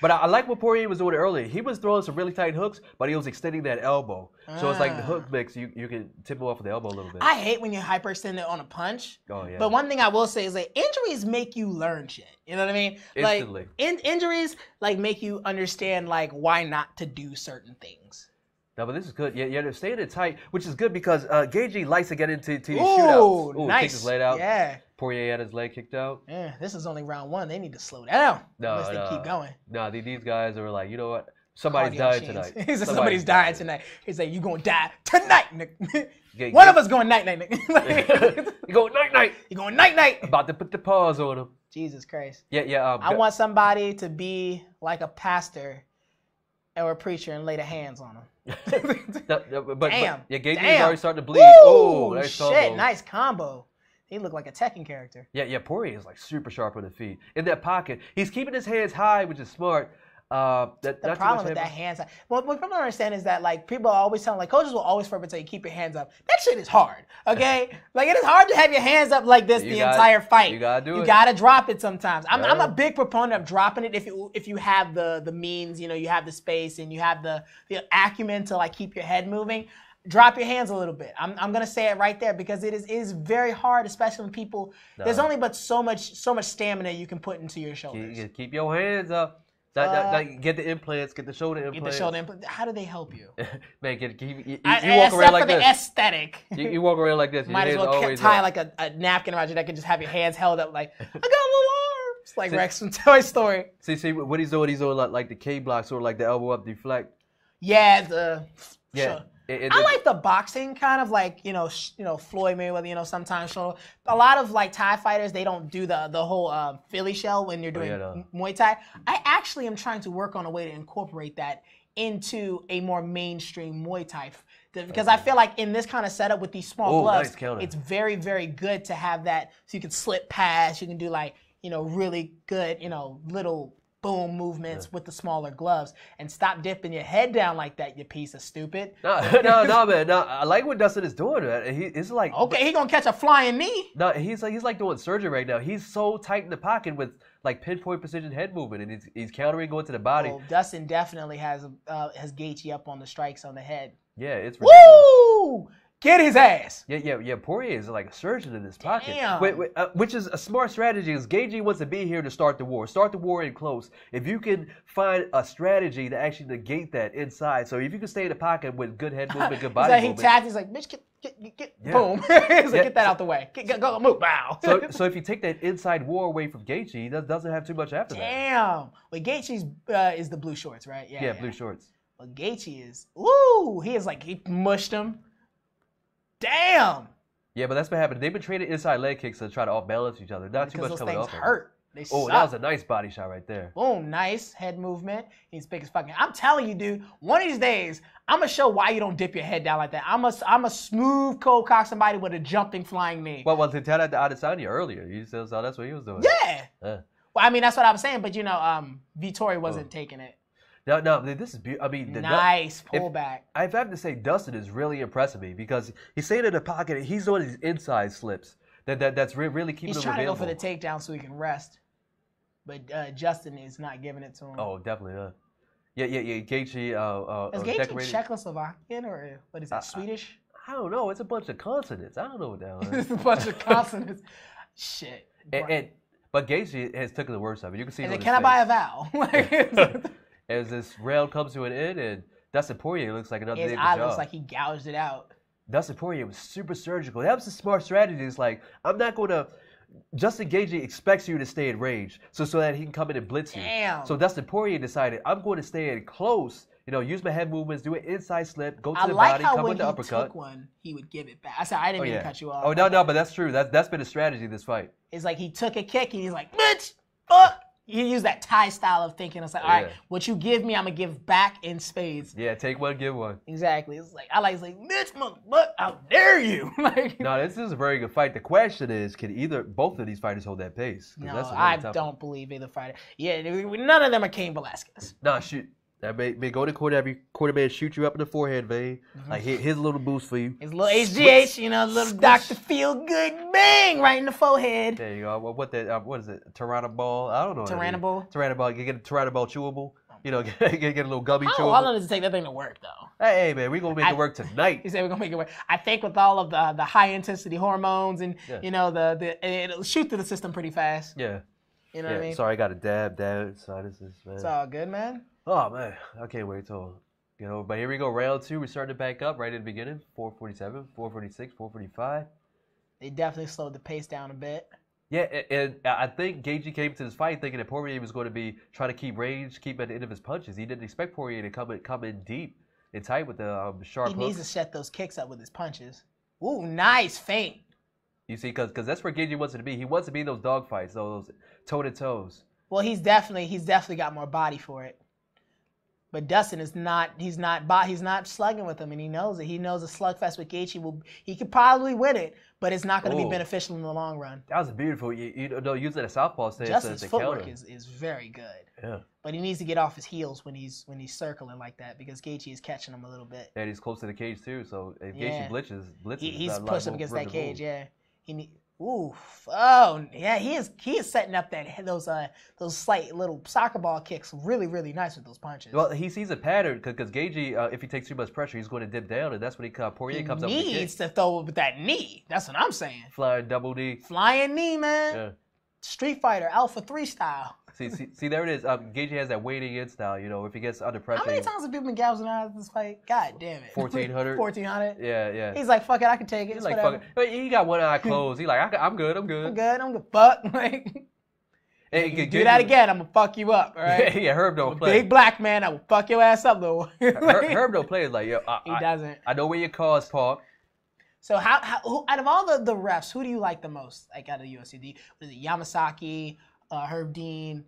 But I like what Poirier was doing earlier. He was throwing some really tight hooks, but he was extending that elbow. So it's like the hook mix, you can tip him off with the elbow a little bit. I hate when you hyperextend it on a punch. Oh, yeah. But one thing I will say is like injuries make you learn shit. You know what I mean? Instantly. Like injuries like make you understand like why not to do certain things. No, but this is good. Yeah, they're staying it tight, which is good because Gaethje likes to get into these shootouts. Ooh, nice. Kicks his leg out. Yeah. Poirier had his leg kicked out. Yeah, this is only round 1. They need to slow down. Unless they keep going. No, these guys are like, you know what? Somebody's dying tonight. He said somebody's dying tonight. He's like, you gonna die tonight, Nick. One of us going night-night, Nick. You going night-night. You going night-night. About to put the paws on him. Jesus Christ. Yeah. I want somebody to be like a pastor or a preacher and lay the hands on him. Damn. Yeah, Gaethje's already starting to bleed. Oh, nice shit. Combo. Nice combo. He looked like a Tekken character. Yeah, Poirier is like super sharp on the feet. In that pocket. He's keeping his hands high, which is smart. The problem with that hands up. What people don't understand is that like people are always telling, like coaches will always forever tell you keep your hands up. That shit is hard, okay? Like it is hard to have your hands up like this entire fight. You gotta do it. You gotta drop it sometimes. I'm a big proponent of dropping it if you have the means, you know, you have the space and you have the acumen to like keep your head moving. Drop your hands a little bit. I'm gonna say it right there because it is very hard, especially when people. There's only but so much stamina you can put into your shoulders. Keep your hands up. Get the implants, get the shoulder implants. Get the shoulder implants. How do they help you? Man, you walk around like this. The aesthetic. You walk around like this. Might as well tie like a napkin around your neck and just have your hands held up like, I got little arms. Like Rex from Toy Story. See what he's doing like the K block, sort of like the elbow up deflect. Yeah, Sure. I like the boxing kind of like, Floyd Mayweather, sometimes show. A lot of like Thai fighters, they don't do the whole Philly shell when you're doing Muay Thai. I actually am trying to work on a way to incorporate that into a more mainstream Muay Thai. Because I feel like in this kind of setup with these small gloves, it's very, very good to have that so you can slip past, you can do like, really good, little boom movements with the smaller gloves and stop dipping your head down like that, you piece of stupid. No, man. No, I like what Dustin is doing, man. He's like, okay, he gonna catch a flying knee. No, he's like doing surgery right now. He's so tight in the pocket with like pinpoint precision head movement, and he's countering going to the body. Oh, Dustin definitely has Gaethje up on the strikes on the head. Yeah, it's ridiculous. Woo! Get his ass. Yeah. Poirier is like a surgeon in his pocket. Damn. Which is a smart strategy. Is Gaethje wants to be here to start the war. Start the war in close. If you can find a strategy to actually negate that inside. So if you can stay in the pocket with good head movement, good body movement. He tapped. He's like, bitch, get boom. He's like, get that out the way. Go, move, bow. So if you take that inside war away from Gaethje, he doesn't have too much after that. Damn. Well, Gaethje's is the blue shorts, right? Yeah, blue shorts. Well, Gaethje is, he is like, he mushed him. Damn. Yeah, but that's what happened. They've been trading inside leg kicks to try to off-balance each other. Not too much those coming things off. hurt. They oh, suck. that was a nice body shot right there. Boom, nice head movement. He's big as fucking. I'm telling you, dude. One of these days, I'm gonna show why you don't dip your head down like that. I'm a smooth cold cock somebody with a jumping flying knee. Well, to tell that to Adesanya earlier, you said so that's what he was doing. Yeah. Well, I mean, that's what I was saying, but you know, Vettori wasn't taking it. No, this is beautiful. I mean, nice pullback. I have to say, Dustin is really impressing me because he's staying in the pocket. He's doing these inside slips that's really keeping him He's trying available. to go for the takedown so he can rest, but Justin is not giving it to him. Oh, definitely not. Yeah. Gaethje. Is Gaethje Czechoslovakian or what is that? Swedish? I don't know. It's a bunch of consonants. I don't know what that was. It's a bunch of consonants. Shit. But Gaethje has taken the worst of it. You can see. Can I buy a vowel? As this round comes to an end, and Dustin Poirier looks like another. His eye looks like he gouged it out. Dustin Poirier was super surgical. That was a smart strategy. It's like, I'm not going to. Justin Gaethje expects you to stay in range, so that he can come in and blitz you. Damn. So Dustin Poirier decided, I'm going to stay in close. Use my head movements, do an inside slip, go to the body, come with the uppercut. I like how when he took one, he would give it back. I said I didn't mean to cut you off. Oh no, but that's true. That's been a strategy this fight. It's like he took a kick and he's like, bitch, He used that Thai style of thinking. It's like, all right, what you give me, I'm gonna give back in spades. Yeah, take one, give one. Exactly. It's like it's like, bitch, motherfucker, how dare you? No, this is a very good fight. The question is, can both of these fighters hold that pace? No, I don't believe either fighter. Yeah, none of them are Cain Velasquez. Nah, shoot. That may go to court. Every quarterback shoot you up in the forehead, vein. Like, here's a little boost for you. His little HGH, a little Dr. Feel Good, bang, right in the forehead. There you go. What is it? Tyrannoball? I don't know. Tyrannoball? Tyrannoball. You get a Tyrannoball chewable. Get a little gummy chewable. How long does it take that thing to work, though? Hey, man, we're going to make it work tonight. He said we're going to make it work. I think with all of the high-intensity hormones and, it'll shoot through the system pretty fast. Yeah. You know what I mean? Sorry, I got a dab, sinuses, man. It's all good, man. Oh, man, I can't wait till, but here we go, round two. We're starting to back up right in the beginning, 447, 446, 445. They definitely slowed the pace down a bit. Yeah, and I think Gaethje came to this fight thinking that Poirier was going to be trying to keep range, keep at the end of his punches. He didn't expect Poirier to come in deep and tight with the sharp hooks. He needs to set those kicks up with his punches. Ooh, nice feint. You see, because that's where Gaethje wants to be. He wants to be in those dogfights, those toe-to-toes. Well, he's definitely got more body for it. But Dustin is not. He's not slugging with him, and he knows it. He knows a slugfest with Gaethje he could probably win it, but it's not going to be beneficial in the long run. That was beautiful. Using a southpaw stance. Justin's footwork is very good. Yeah. But he needs to get off his heels when he's circling like that because Gaethje is catching him a little bit. And he's close to the cage too, so if Gaethje blitzes, he's pushed up against that cage. Yeah. He is setting up those slight little soccer ball kicks really, really nice with those punches. Well, he sees a pattern because Gaethje, if he takes too much pressure, he's going to dip down, and that's when Poirier comes up with the kick. He needs to throw with that knee. That's what I'm saying. Flying double knee. Flying knee, man. Yeah. Street Fighter, Alpha 3 style. See, there it is. Gaethje has that wading in style, if he gets under pressure. How many times have people been gouging out of this fight? God damn it. 1,400. 1,400? Yeah. He's like, fuck it, I can take it. He's like, fuck it. But he got one eye closed. He's like, I'm good. I'm good. Fuck. Hey, you do that again, I'm going to fuck you up, all right? Yeah, Herb don't play. Big black man, I will fuck your ass up, though. Herb don't play. It's like, he doesn't. I know where your car's parked. So who out of all the refs, who do you like the most, like out of the UFC? Was it Yamasaki, Herb Dean,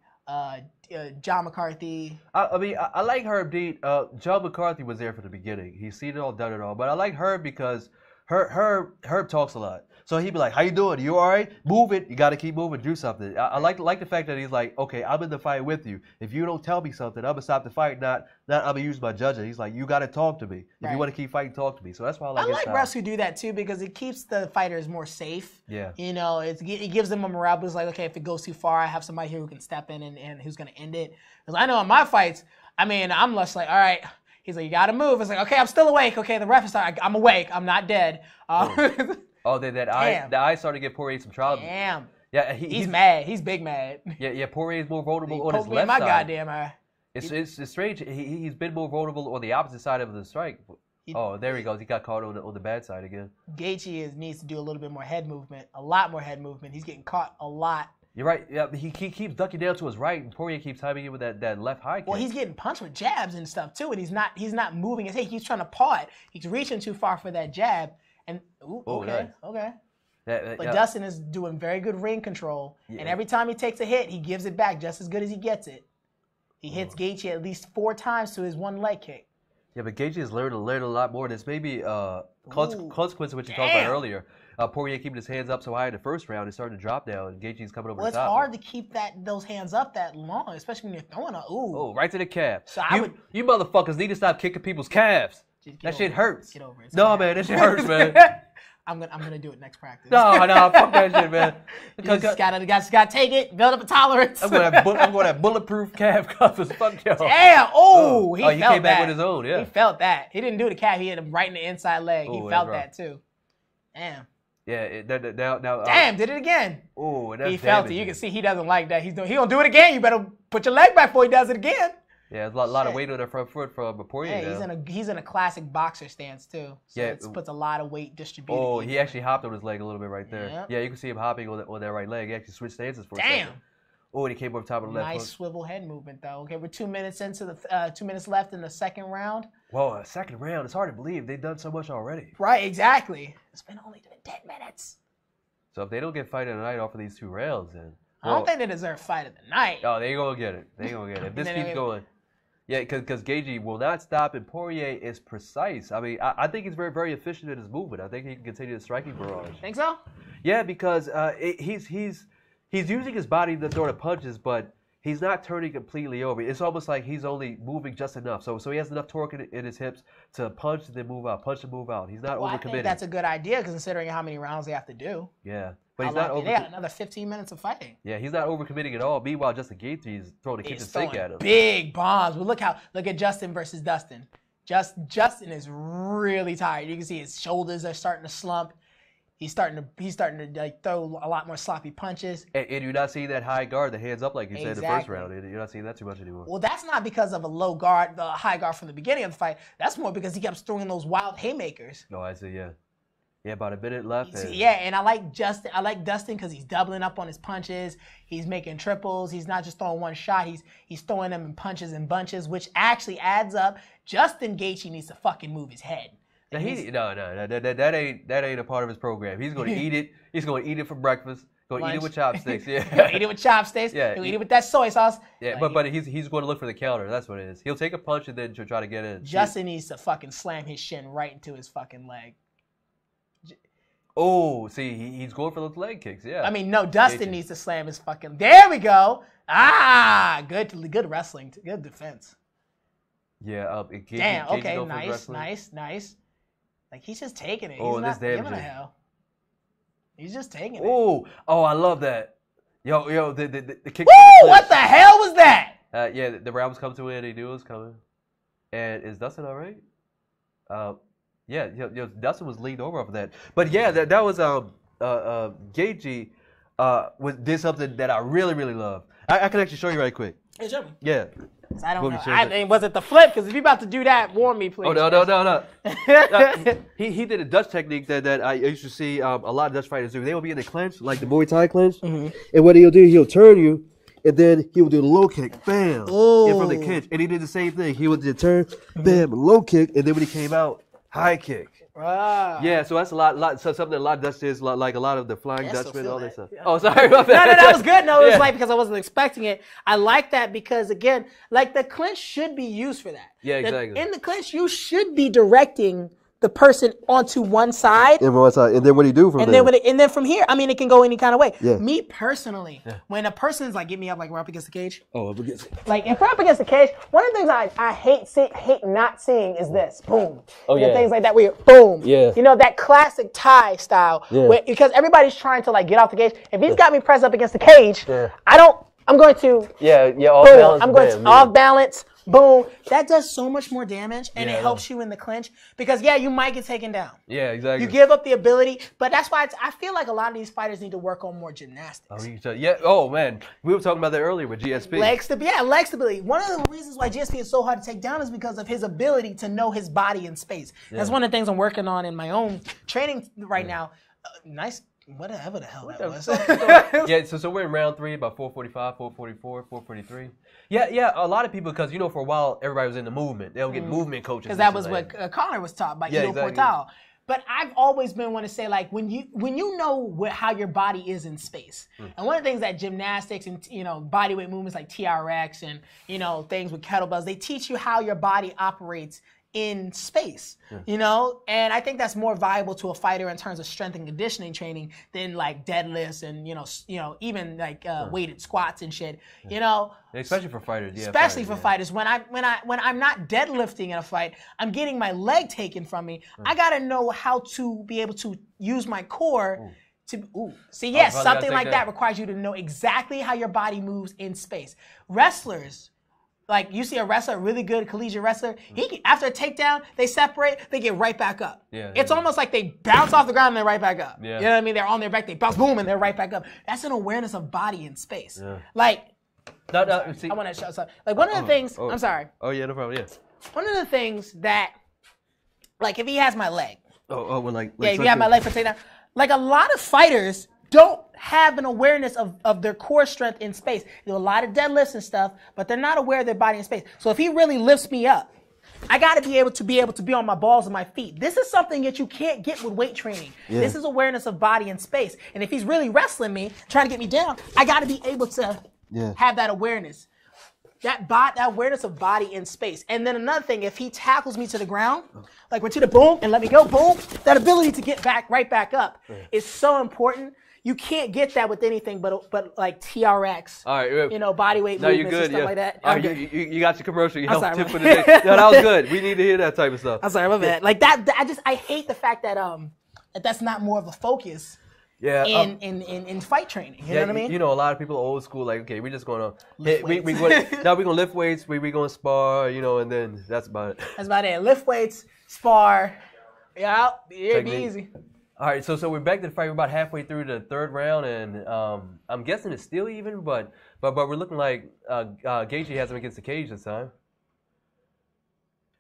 John McCarthy? I like Herb Dean. John McCarthy was there from the beginning. He's seen it all, done it all. But I like Herb because Herb talks a lot. So he'd be like, how you doing? You all right? Move it. You got to keep moving. Do something. I like the fact that he's like, okay, I'm in the fight with you. If you don't tell me something, I'm going to stop the fight. Not I'm going to use my judging. He's like, you got to talk to me. If you want to keep fighting, talk to me. So that's why I like his style. refs who do that too because it keeps the fighters more safe. Yeah. It gives them a morale. But it's like, okay, if it goes too far, I have somebody here who can step in and who's going to end it. Because I know in my fights, I'm just like, all right. He's like, you got to move. It's like, okay, I'm still awake. Okay, the ref is like, I'm awake. I'm not dead. The eye started to give Poirier some trouble. Damn. Yeah, he's mad. He's big mad. Yeah. Poirier's more vulnerable on his left left my side. Goddamn eye. It's strange. He's been more vulnerable on the opposite side of the strike. There he goes. He got caught on the bad side again. Gaethje needs to do a little bit more head movement. A lot more head movement. He's getting caught a lot. You're right. Yeah, he keeps ducking down to his right, and Poirier keeps timing in with that left high kick. Well, he's getting punched with jabs and stuff too, and he's not moving his head. He keeps trying to paw it. He's reaching too far for that jab, And nice. okay. But Yeah. Dustin is doing very good ring control, and every time he takes a hit, he gives it back just as good as he gets it. He hits Gaethje at least 4 times to his 1 leg kick. Yeah, but Gaethje has learned a lot more. There's maybe consequence of what you talked about earlier. Poirier keeping his hands up so high in the first round, it's starting to drop down, and Gaethje's coming over the top. Well, it's hard to keep those hands up that long, especially when you're throwing a Oh, right to the calf. So you motherfuckers need to stop kicking people's calves. That shit hurts. Get over it. No, man, that shit hurts, man. I'm gonna do it next practice. No, fuck that shit, man. You just gotta take it, build up a tolerance. I'm gonna have bulletproof calf cuffs. Fuck y'all. Damn! He he felt came back with his own. Yeah, he felt that. He didn't do the calf. He hit him right in the inside leg. He felt that too. Damn. Yeah. Now. Damn! Did it again. Oh, and that's he felt it. You can see he doesn't like that. He gonna do it again. You better put your leg back before he does it again. Yeah, there's a lot of weight on the front foot from Poirier. Yeah, he's in a classic boxer stance too. So it puts a lot of weight distributed. Oh, he actually hopped on his leg a little bit right there. Yeah, you can see him hopping on that right leg. He actually switched stances for a second. Oh, and he came over top of the left hook. Nice swivel head movement though. Okay, we're 2 minutes into the 2 minutes left in the second round. Whoa, a second round. It's hard to believe they've done so much already. Right, exactly. It's been only 10 minutes. So if they don't get fight of the night off of these 2 rounds, then I don't think they deserve fight of the night. Oh, they gonna get it. If this keeps going. Yeah, because Gaethje will not stop, and Poirier is precise. I mean, I think he's very, very efficient in his movement. I think he can continue the striking barrage. Think so? Yeah, because he's using his body to throw the punches, but he's not turning completely over. It's almost like he's only moving just enough. So he has enough torque in his hips to punch and then move out, punch and move out. He's not overcommitting. I think that's a good idea considering how many rounds they have to do. Yeah. But he's not They got another 15 minutes of fighting. Yeah, he's not overcommitting at all. Meanwhile, Justin Gaethje is throwing the kitchen sink at him. Big bombs. But look at Justin versus Dustin. Justin is really tired. You can see his shoulders are starting to slump. He's starting to like throw a lot more sloppy punches. And you're not seeing that high guard, the hands up like you said in the first round. You're not seeing that too much anymore. Well, that's not because of a low guard, the high guard from the beginning of the fight. That's more because he kept throwing those wild haymakers. No, I see. Yeah. Yeah, about a minute left. And I like Justin. I like Dustin because he's doubling up on his punches. He's making triples. He's not just throwing one shot. He's throwing them in punches and bunches, which actually adds up. Justin Gaethje needs to fucking move his head. Now that ain't a part of his program. He's going to eat it. He's going to eat it for breakfast. Going to eat it with chopsticks. Yeah. He'll eat it with chopsticks. Yeah. He'll eat it with that soy sauce. Yeah, but he's going to look for the counter. That's what it is. He'll take a punch and then try to get in. Justin needs to fucking slam his shin right into his fucking leg. Oh, see, he's going for those leg kicks, yeah. I mean, no, Dustin needs to slam his fucking... There we go. Good wrestling. Good defense. Yeah. Damn, okay, nice. Like, he's just taking it. He's not giving a hell. He's just taking it. Oh, I love that. Yo, the kick. Woo! What the hell was that? Yeah, the round was coming to an end. He knew it was coming. And is Dustin all right? Yeah, Dustin was leaned over off of that. But yeah, that was Gaethje did something that I really, really love. I can actually show you right quick. Hey, show me. Yeah. I don't know. Was it the flip? Because if you're about to do that, warn me, please. Oh, no. He did a Dutch technique that I used to see a lot of Dutch fighters do. They will be in the clinch, like the Muay Thai clinch. Mm-hmm. And what he'll do, he'll turn you, and then he will do the low kick, bam, in from the clinch. And he did the same thing. He would turn, bam, low kick, and then when he came out, high kick. Wow. Yeah, so that's something that a lot of Dutch is, like a lot of the Flying Dutchmen, all that stuff. Oh, sorry about that. No, that was good. No, it was like because I wasn't expecting it. I like that because, again, like the clinch should be used for that. Yeah, exactly. In the clinch, you should be directing the person onto one side. And then what do you do from there? And then from here, I mean, it can go any kind of way. Yeah. Me personally, when a person's like, get me up, like we're up against the cage. Oh, up against. Like if we're up against the cage, one of the things I hate not seeing is this, boom. Oh yeah. Things like that where boom. Yeah. You know that classic Thai style. Yeah. Because everybody's trying to like get off the cage. If he's got me pressed up against the cage, I'm going to. Yeah. Off balance. I'm going to off balance. Boom. That does so much more damage, and it helps you in the clinch because, you might get taken down. Yeah, exactly. You give up the ability, but that's why I feel like a lot of these fighters need to work on more gymnastics. Oh, man. We were talking about that earlier with GSP. Leg stability. One of the reasons why GSP is so hard to take down is because of his ability to know his body in space. Yeah. That's one of the things I'm working on in my own training right now. Nice. Whatever the hell that was. So we're in round 3, about 445, 444, 443. Yeah, a lot of people, because, for a while, everybody was in the movement. They'll get movement coaches. Because that was what Connor was taught by Ido Portal. But I've always been one to say, like, when you know how your body is in space, and one of the things that gymnastics and, you know, body weight movements like TRX and, you know, things with kettlebells, they teach you how your body operates in space, you know, and I think that's more valuable to a fighter in terms of strength and conditioning training than like deadlifts and you know even like weighted squats and shit, you know. Especially for fighters, yeah. Especially for fighters, when I'm not deadlifting in a fight, I'm getting my leg taken from me. I gotta know how to be able to use my core. See, yes, something like that requires you to know exactly how your body moves in space. Wrestlers. Like, you see a wrestler, a really good collegiate wrestler, after a takedown, they separate, they get right back up. Yeah, it's almost like they bounce off the ground and they're right back up. Yeah. You know what I mean? They're on their back, they bounce, boom, and they're right back up. That's an awareness of body in space. Yeah. Like, I want to show something. Like, one of the things, I'm sorry. Oh, yeah, no problem, yeah. One of the things that, like, if he has my leg. Well, like yeah, if you have my leg for takedown. Like, a lot of fighters don't have an awareness of their core strength in space. They do a lot of deadlifts and stuff, but they're not aware of their body in space. So if he really lifts me up, I got to be able to be on my balls and my feet. This is something that you can't get with weight training. Yeah. This is awareness of body in space. And if he's really wrestling me, trying to get me down, I got to be able to have that awareness. That awareness of body in space. And then another thing, if he tackles me to the ground, like we're to the boom and let me go, boom, that ability to get right back up is so important. You can't get that with anything but like TRX, all right, you know, body weight movements and stuff like that. All right, you got your commercial. You helped tip for the day. No, that was good. We need to hear that type of stuff. I'm sorry, my bad. Like that, I hate the fact that that's not more of a focus. Yeah, in fight training, you know what I mean? You know, a lot of people are old school, like, okay, we're just going to now we're gonna lift weights, we're gonna spar, you know, and then that's about it. That's about it. Lift weights, spar, it'd be easy. All right, so we're back to the fight. We're about halfway through the third round, and I'm guessing it's still even, but we're looking like Gaethje has him against the cage this time.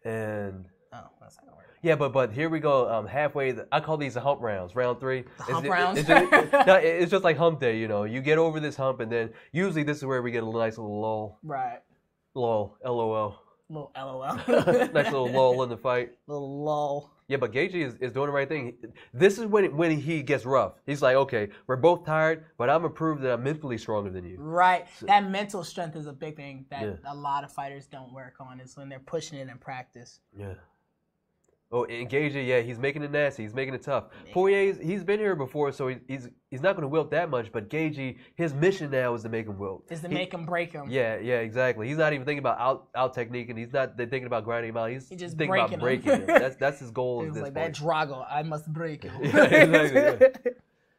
And that's not gonna work. Yeah, but here we go. Halfway, I call these the hump rounds. Round 3. The hump rounds. It's just like hump day, you know. You get over this hump, and then usually this is where we get a nice little lull. Right. Lull, LOL. Little LOL. Nice little lull in the fight. Little lull. Yeah, but Gaethje is doing the right thing. This is when he gets rough. He's like, okay, we're both tired, but I'm going to prove that I'm mentally stronger than you. Right. So, that mental strength is a big thing that a lot of fighters don't work on, is when they're pushing it in practice. Yeah. Oh, and Gaethje, he's making it nasty. He's making it tough. Poirier, he's been here before, so he's not going to wilt that much. But Gaethje, his mission now is to make him wilt. Is to make him break him. Yeah, exactly. He's not even thinking about out technique, and he's not thinking about grinding him out. He's just thinking about breaking him. That's his goal. It's like that Drago, I must break him. Yeah, exactly. Yeah.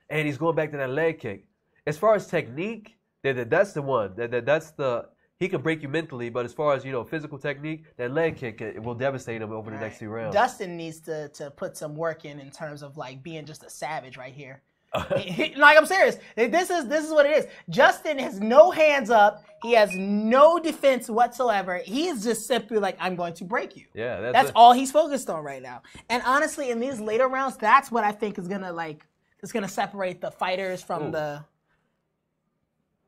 And he's going back to that leg kick. As far as technique, that's the one. That's the. He can break you mentally, but as far as, you know, physical technique, that leg kick, it will devastate him over the next 2 rounds. Dustin needs to put some work in terms of, like, being just a savage right here. Like, I'm serious. This is what it is. Justin has no hands up. He has no defense whatsoever. He is just simply like, I'm going to break you. Yeah, that's all he's focused on right now. And honestly, in these later rounds, that's what I think is gonna separate the fighters from the.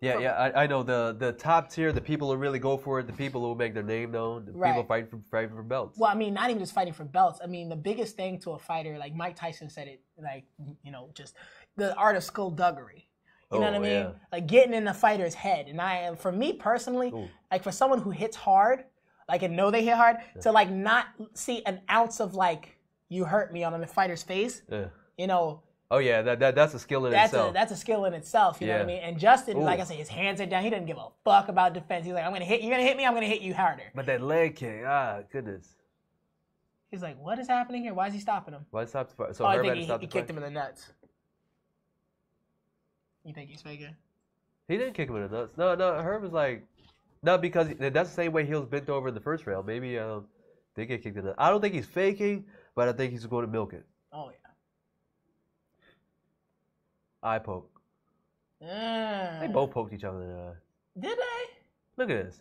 Yeah, I know the top tier, the people who really go for it, the people who will make their name known, the people fighting for belts. Well, I mean, not even just fighting for belts. I mean, the biggest thing to a fighter, like Mike Tyson said it, like, you know, just the art of skullduggery. You know what I mean? Yeah. Like getting in the fighter's head. And for me personally, like for someone who hits hard, like and know they hit hard, to like not see an ounce of like, you hurt me on the fighter's face, you know. Oh yeah, that's a skill in itself. That's a skill in itself, you know what I mean? And Justin, like I said, his hands are down. He doesn't give a fuck about defense. He's like, you're gonna hit me, I'm gonna hit you harder. But that leg kick, goodness. He's like, what is happening here? Why is he stopping him? Why stop the fight? So I think he kicked him in the nuts. You think he's faking? He didn't kick him in the nuts. No, Herb was like, no, because that's the same way he was bent over in the first round. Maybe they get kicked in the nuts. I don't think he's faking, but I think he's going to milk it. Oh yeah. Eye poke. They both poked each other in the eye. Did they? Look at this.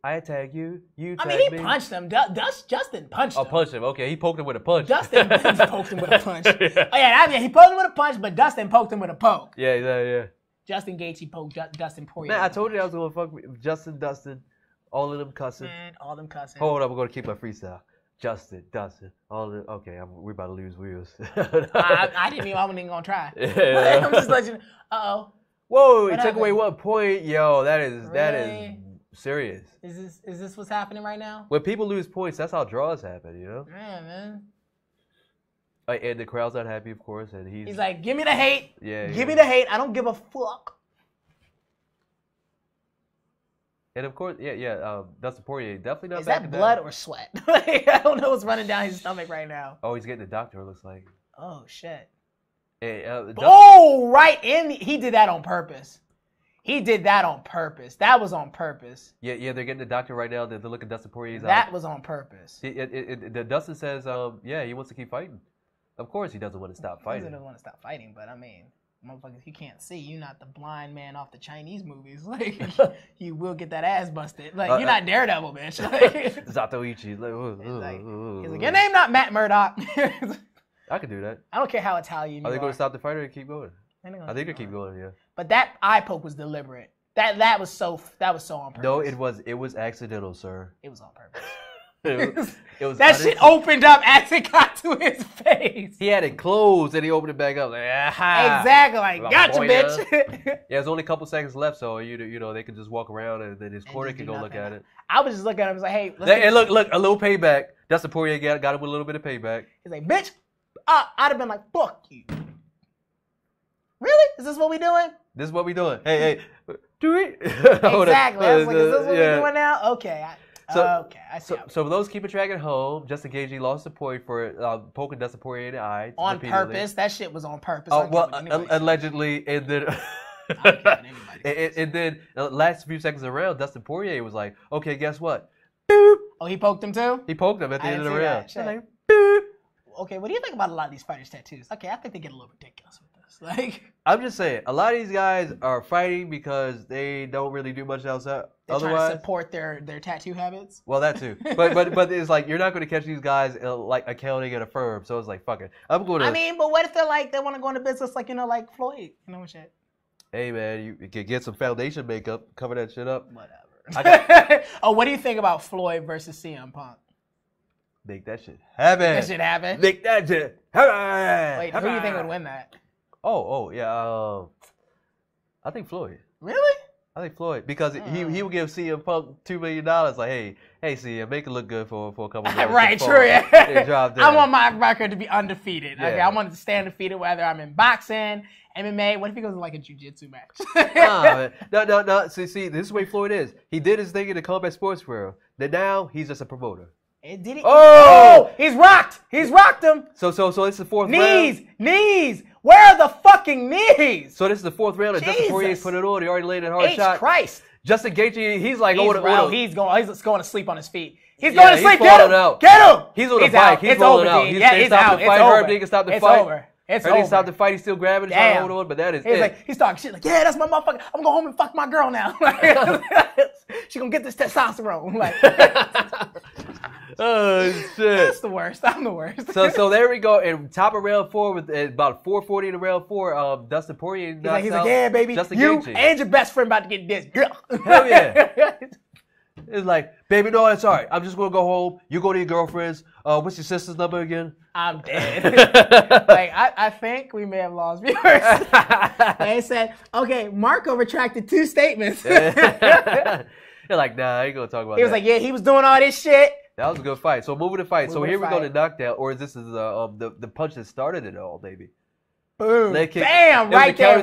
I attack you. You tag me. I mean, he punched him. Justin punched him. Oh, punched him. Okay, he poked him with a punch. Justin poked him with a punch. Yeah. Oh, yeah, he poked him with a punch, but Dustin poked him with a poke. Yeah. Justin Gaethje poked Dustin Poirier. Man, I told you I was going to fuck with Dustin, all of them cussing. Man, all them cussing. Hold up, we're going to keep my freestyle. Dustin. Okay, we're about to lose wheels. I didn't even. I wasn't even gonna try. Yeah. I'm just letting you. Uh-oh. Whoa! What It took away happened? 1 point. Yo, that is Really? serious. Is this what's happening right now? When people lose points, that's how draws happen. You know. Yeah, man. And the crowd's not happy, of course, and He's like, give me the hate. Yeah. Give me the hate. I don't give a fuck. And of course, Dustin Poirier definitely not. Is that blood or sweat? Like, I don't know what's running down his stomach right now. Oh, he's getting the doctor. It looks like. Oh shit. And, Right in. He did that on purpose. He did that on purpose. That was on purpose. Yeah, they're getting the doctor right now. They're looking at Dustin Poirier's That eye. was on purpose. The Dustin says, he wants to keep fighting. Of course, he doesn't want to stop fighting. He doesn't want to stop fighting, but I mean, motherfuckers, you can't see. You're not the blind man off the Chinese movies. Like, you will get that ass busted. Like, you're not Daredevil, bitch. Like, Zatoichi. he's like, your name not Matt Murdock. I could do that. I don't care how Italian you Are they going to stop the fight or keep going? I think they keep going. Yeah. But that eye poke was deliberate. That was so on purpose. No, it was accidental, sir. It was on purpose. It was that shit opened up as it got to his face. He had it closed and he opened it back up. Like, exactly, like gotcha, bitch. Yeah, there's only a couple seconds left, so you know they can just walk around and then his corner can go look at it. I was just looking at him, I was like, hey, and look, a little payback. Dustin Poirier got him with a little bit of payback. He's like, bitch, I'd have been like, fuck you. Really? Is this what we doing? This is what we doing. Hey, do it. Exactly. I was like, is this what we doing now? Okay. I see. So for those keeping track at home, Justin Gaethje lost a point for poking Dustin Poirier in the eye. On purpose. That shit was on purpose. Allegedly, and then and then the last few seconds around, Dustin Poirier was like, "Okay, guess what? Boop." Oh, he poked him too. He poked him at the end of the round. Like, boop. Okay, what do you think about a lot of these fighters' tattoos? Okay, I think they get a little ridiculous with this. Like, I'm just saying, a lot of these guys are fighting because they don't really do much else. They're trying to support their tattoo habits. Well, that too. But it's like you're not going to catch these guys like accounting at a firm. So it's like, fuck it. I'm going to. I mean, but what if they're like they want to go into business like like Floyd, shit. Hey man, you can get some foundation makeup, cover that shit up. Whatever. Oh, what do you think about Floyd versus CM Punk? Make that shit happen. That shit happen. Make that shit happen. Wait, who do you think would win that? Oh yeah. I think Floyd. Really? I think Floyd because he would give CM Punk $2 million. Like, hey CM, make it look good for a couple of minutes. Right, true. Yeah. I want my record to be undefeated. Yeah. Okay, I want it to stay undefeated whether I'm in boxing, MMA. What if he goes to like a jiu-jitsu match? No. See, this is the way Floyd is. He did his thing in the combat sports world. Then now he's just a promoter. And did he? Oh, he's rocked. He's rocked him. So it's the fourth round. Knees. Where are the fucking knees? So this is the fourth round. And Justin Poirier put it on. He already laid a hard shot. Christ. Justin Gaethje, he's like, he's going to sleep on his feet. He's going to sleep. Get him. Out. Get him. He's on the bike. He's rolling out. He's out. It's over. He can stop the fight. It's over. It's over. He stopped the fight. He's still grabbing it, trying to hold on, but that is it. He's talking shit like, yeah, that's my motherfucker. I'm going to go home and fuck my girl now. She going to get this testosterone. Like, oh, shit. That's the worst. I'm the worst. So there we go. And top of round 4 with about 4:40 in the round 4. Dustin Poirier knocks he's out like, yeah, baby. Justin You Gaethje. and your best friend about to get this. Hell yeah. It's like, baby, no, it's all right. I'm just going to go home. You go to your girlfriend's. What's your sister's number again? I'm dead. Like, I think we may have lost viewers. They said, okay, Marco retracted 2 statements. They're like, nah, I ain't going to talk about that. He was like, yeah, he was doing all this shit. That was a good fight. So moving to fight. So here we go to knockdown. Or is this the punch that started it all, baby? Boom. Bam, right there.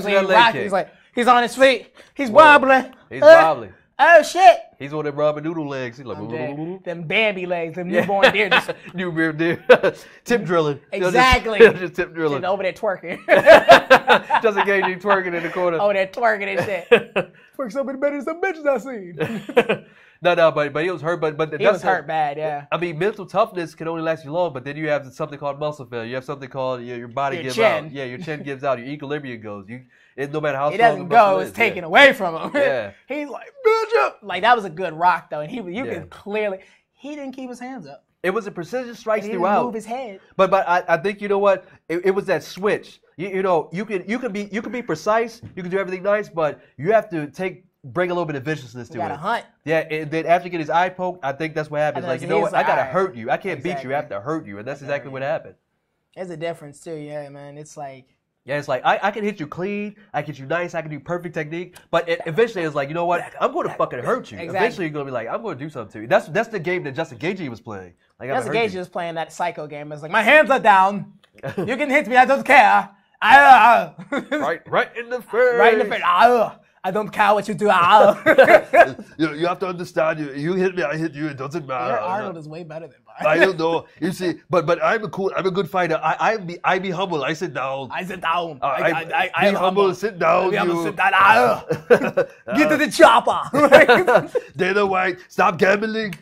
He's like, he's on his feet. He's wobbling. He's wobbling. Oh, shit. He's on them ramen noodle legs. He's like, them Bambi legs, them newborn deer. Newborn deer. Tip drilling. Exactly. Just tip drilling. Sitting over there twerking. Justin Gaethje twerking in the corner. Over there twerking and shit. Twerk so many better than some bitches I seen. No, but he was hurt. But he was hurt bad, yeah. I mean, mental toughness can only last you long, but then you have something called muscle failure. You have something called your body gives out. Yeah, your chin gives out. Your equilibrium goes. No matter how strong it doesn't go, it's taken away from him. Yeah. He's like, bitch up. Like, that was a good rock, though. And you can clearly, he didn't keep his hands up. It was a precision strikes he throughout. Didn't move his head. But I think, you know what? It was that switch. You can be precise. You can do everything nice, but you have to take bring a little bit of viciousness to it. Got to hunt. Yeah, and then after you get his eye poked, I think that's what happens. Like, you know what? I got to hurt you. I can't beat you. I have to hurt you. And that's exactly what happened. There's a difference, too. Yeah, man. It's like... Yeah, it's like, I can hit you clean, I can hit you nice, I can do perfect technique, but eventually it's like, you know what, I'm going to fucking hurt you. Exactly. Eventually you're going to be like, I'm going to do something to you. That's the game that Justin Gaethje was playing. Like, Justin Gaethje was playing that psycho game. It's like, my hands are down. You can hit me, I don't care. Right in the face. Right in the face. I don't care what you do. You have to understand, you hit me, I hit you, it doesn't matter. Your Arnold is way better than mine. I don't know. You see, but I'm a good fighter. I be humble. I sit down. I sit down. I be humble. Sit down. Sit down. Get to the chopper. Dana White, stop gambling.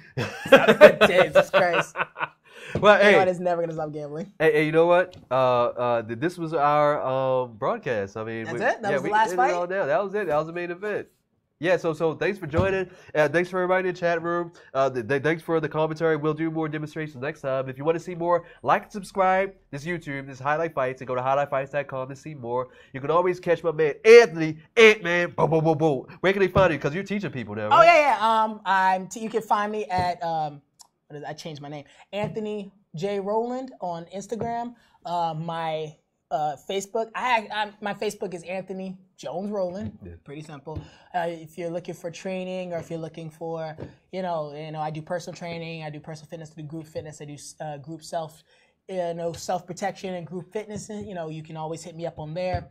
Jesus Christ. Well, hey, is never gonna stop gambling. Hey, you know what? This was our broadcast. I mean, that's it. That was the last fight. That was it. That was the main event. Yeah, so thanks for joining. Thanks for everybody in the chat room. Thanks for the commentary. We'll do more demonstrations next time. If you want to see more, like and subscribe. This YouTube, this Highlight Fights, and go to highlightfights.com to see more. You can always catch my man Anthony, Ant-Man, boom, boom, boom, boom. Where can they find you? Because you're teaching people now, right? Oh, yeah. You can find me at, I changed my name, Anthony J. Rowland on Instagram. My Facebook, my Facebook is Anthony Jones Rowland. Yeah. Pretty simple. If you're looking for training, or if you're looking for, I do personal training. I do personal fitness. I do group fitness. I do group self-protection and group fitness. You can always hit me up on there.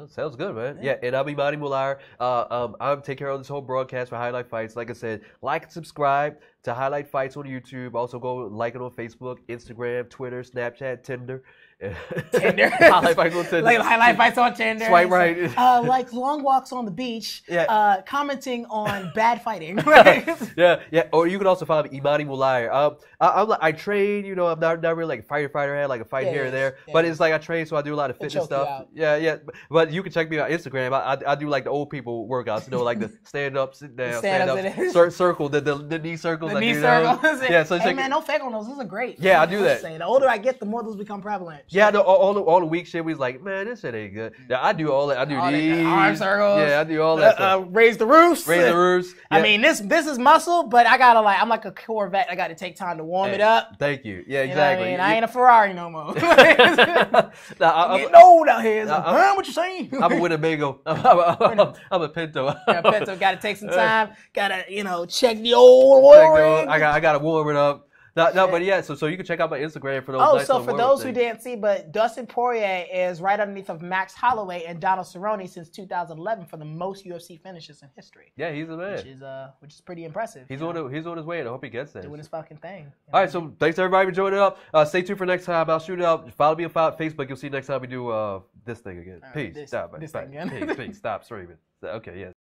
Sounds good, man. Yeah, and I'm Imani Mular. I'm taking care of this whole broadcast for Highlight Fights. Like I said, like and subscribe to Highlight Fights on YouTube. Also go like it on Facebook, Instagram, Twitter, Snapchat, Tinder. Tinder. Highlight Fights on Tinder. Like Highlight Fights on Tinder. Swipe right. Like long walks on the beach. Yeah. Commenting on bad fighting. Yeah. Or you can also follow me, Imani Mular. I train. I'm not really like a fighter. I had like a fight here and there, but it's like I train, so I do a lot of fitness stuff. Yeah. But you can check me on Instagram. I do like the old people workouts. Like the stand up, sit down, stand up, circle, the knee circles. The knee circles. Yeah. So hey man, don't fake on those. Those are great. Yeah, I do that. The older I get, the more those become prevalent. Yeah, no, all the weak shit. We was like, man, this shit ain't good. Yeah, I do all that. I do these arm circles. Yeah, I do all that stuff. Raise the roofs. Raise the roofs. Yeah. I mean, this is muscle, but I gotta I'm like a Corvette. I gotta take time to warm it up. Thank you. Yeah, exactly. I ain't a Ferrari no more. I'm getting old out here. What you saying? I'm a Winnebago. I'm a Pinto. Pinto. Gotta take some time. Gotta check the old oil ring. I gotta warm it up. No, but yeah, so you can check out my Instagram for those. Oh, so for those who didn't see, but Dustin Poirier is right underneath of Max Holloway and Donald Cerrone since 2011 for the most UFC finishes in history. Yeah, he's a man. Which is pretty impressive. He's on his way, and I hope he gets there. Doing his fucking thing. All right, so thanks everybody for joining up. Stay tuned for next time. I'll shoot it up. Follow me on Facebook. You'll see next time we do this thing again. Peace. Stop. This thing again. Peace. Stop streaming. Okay, yeah.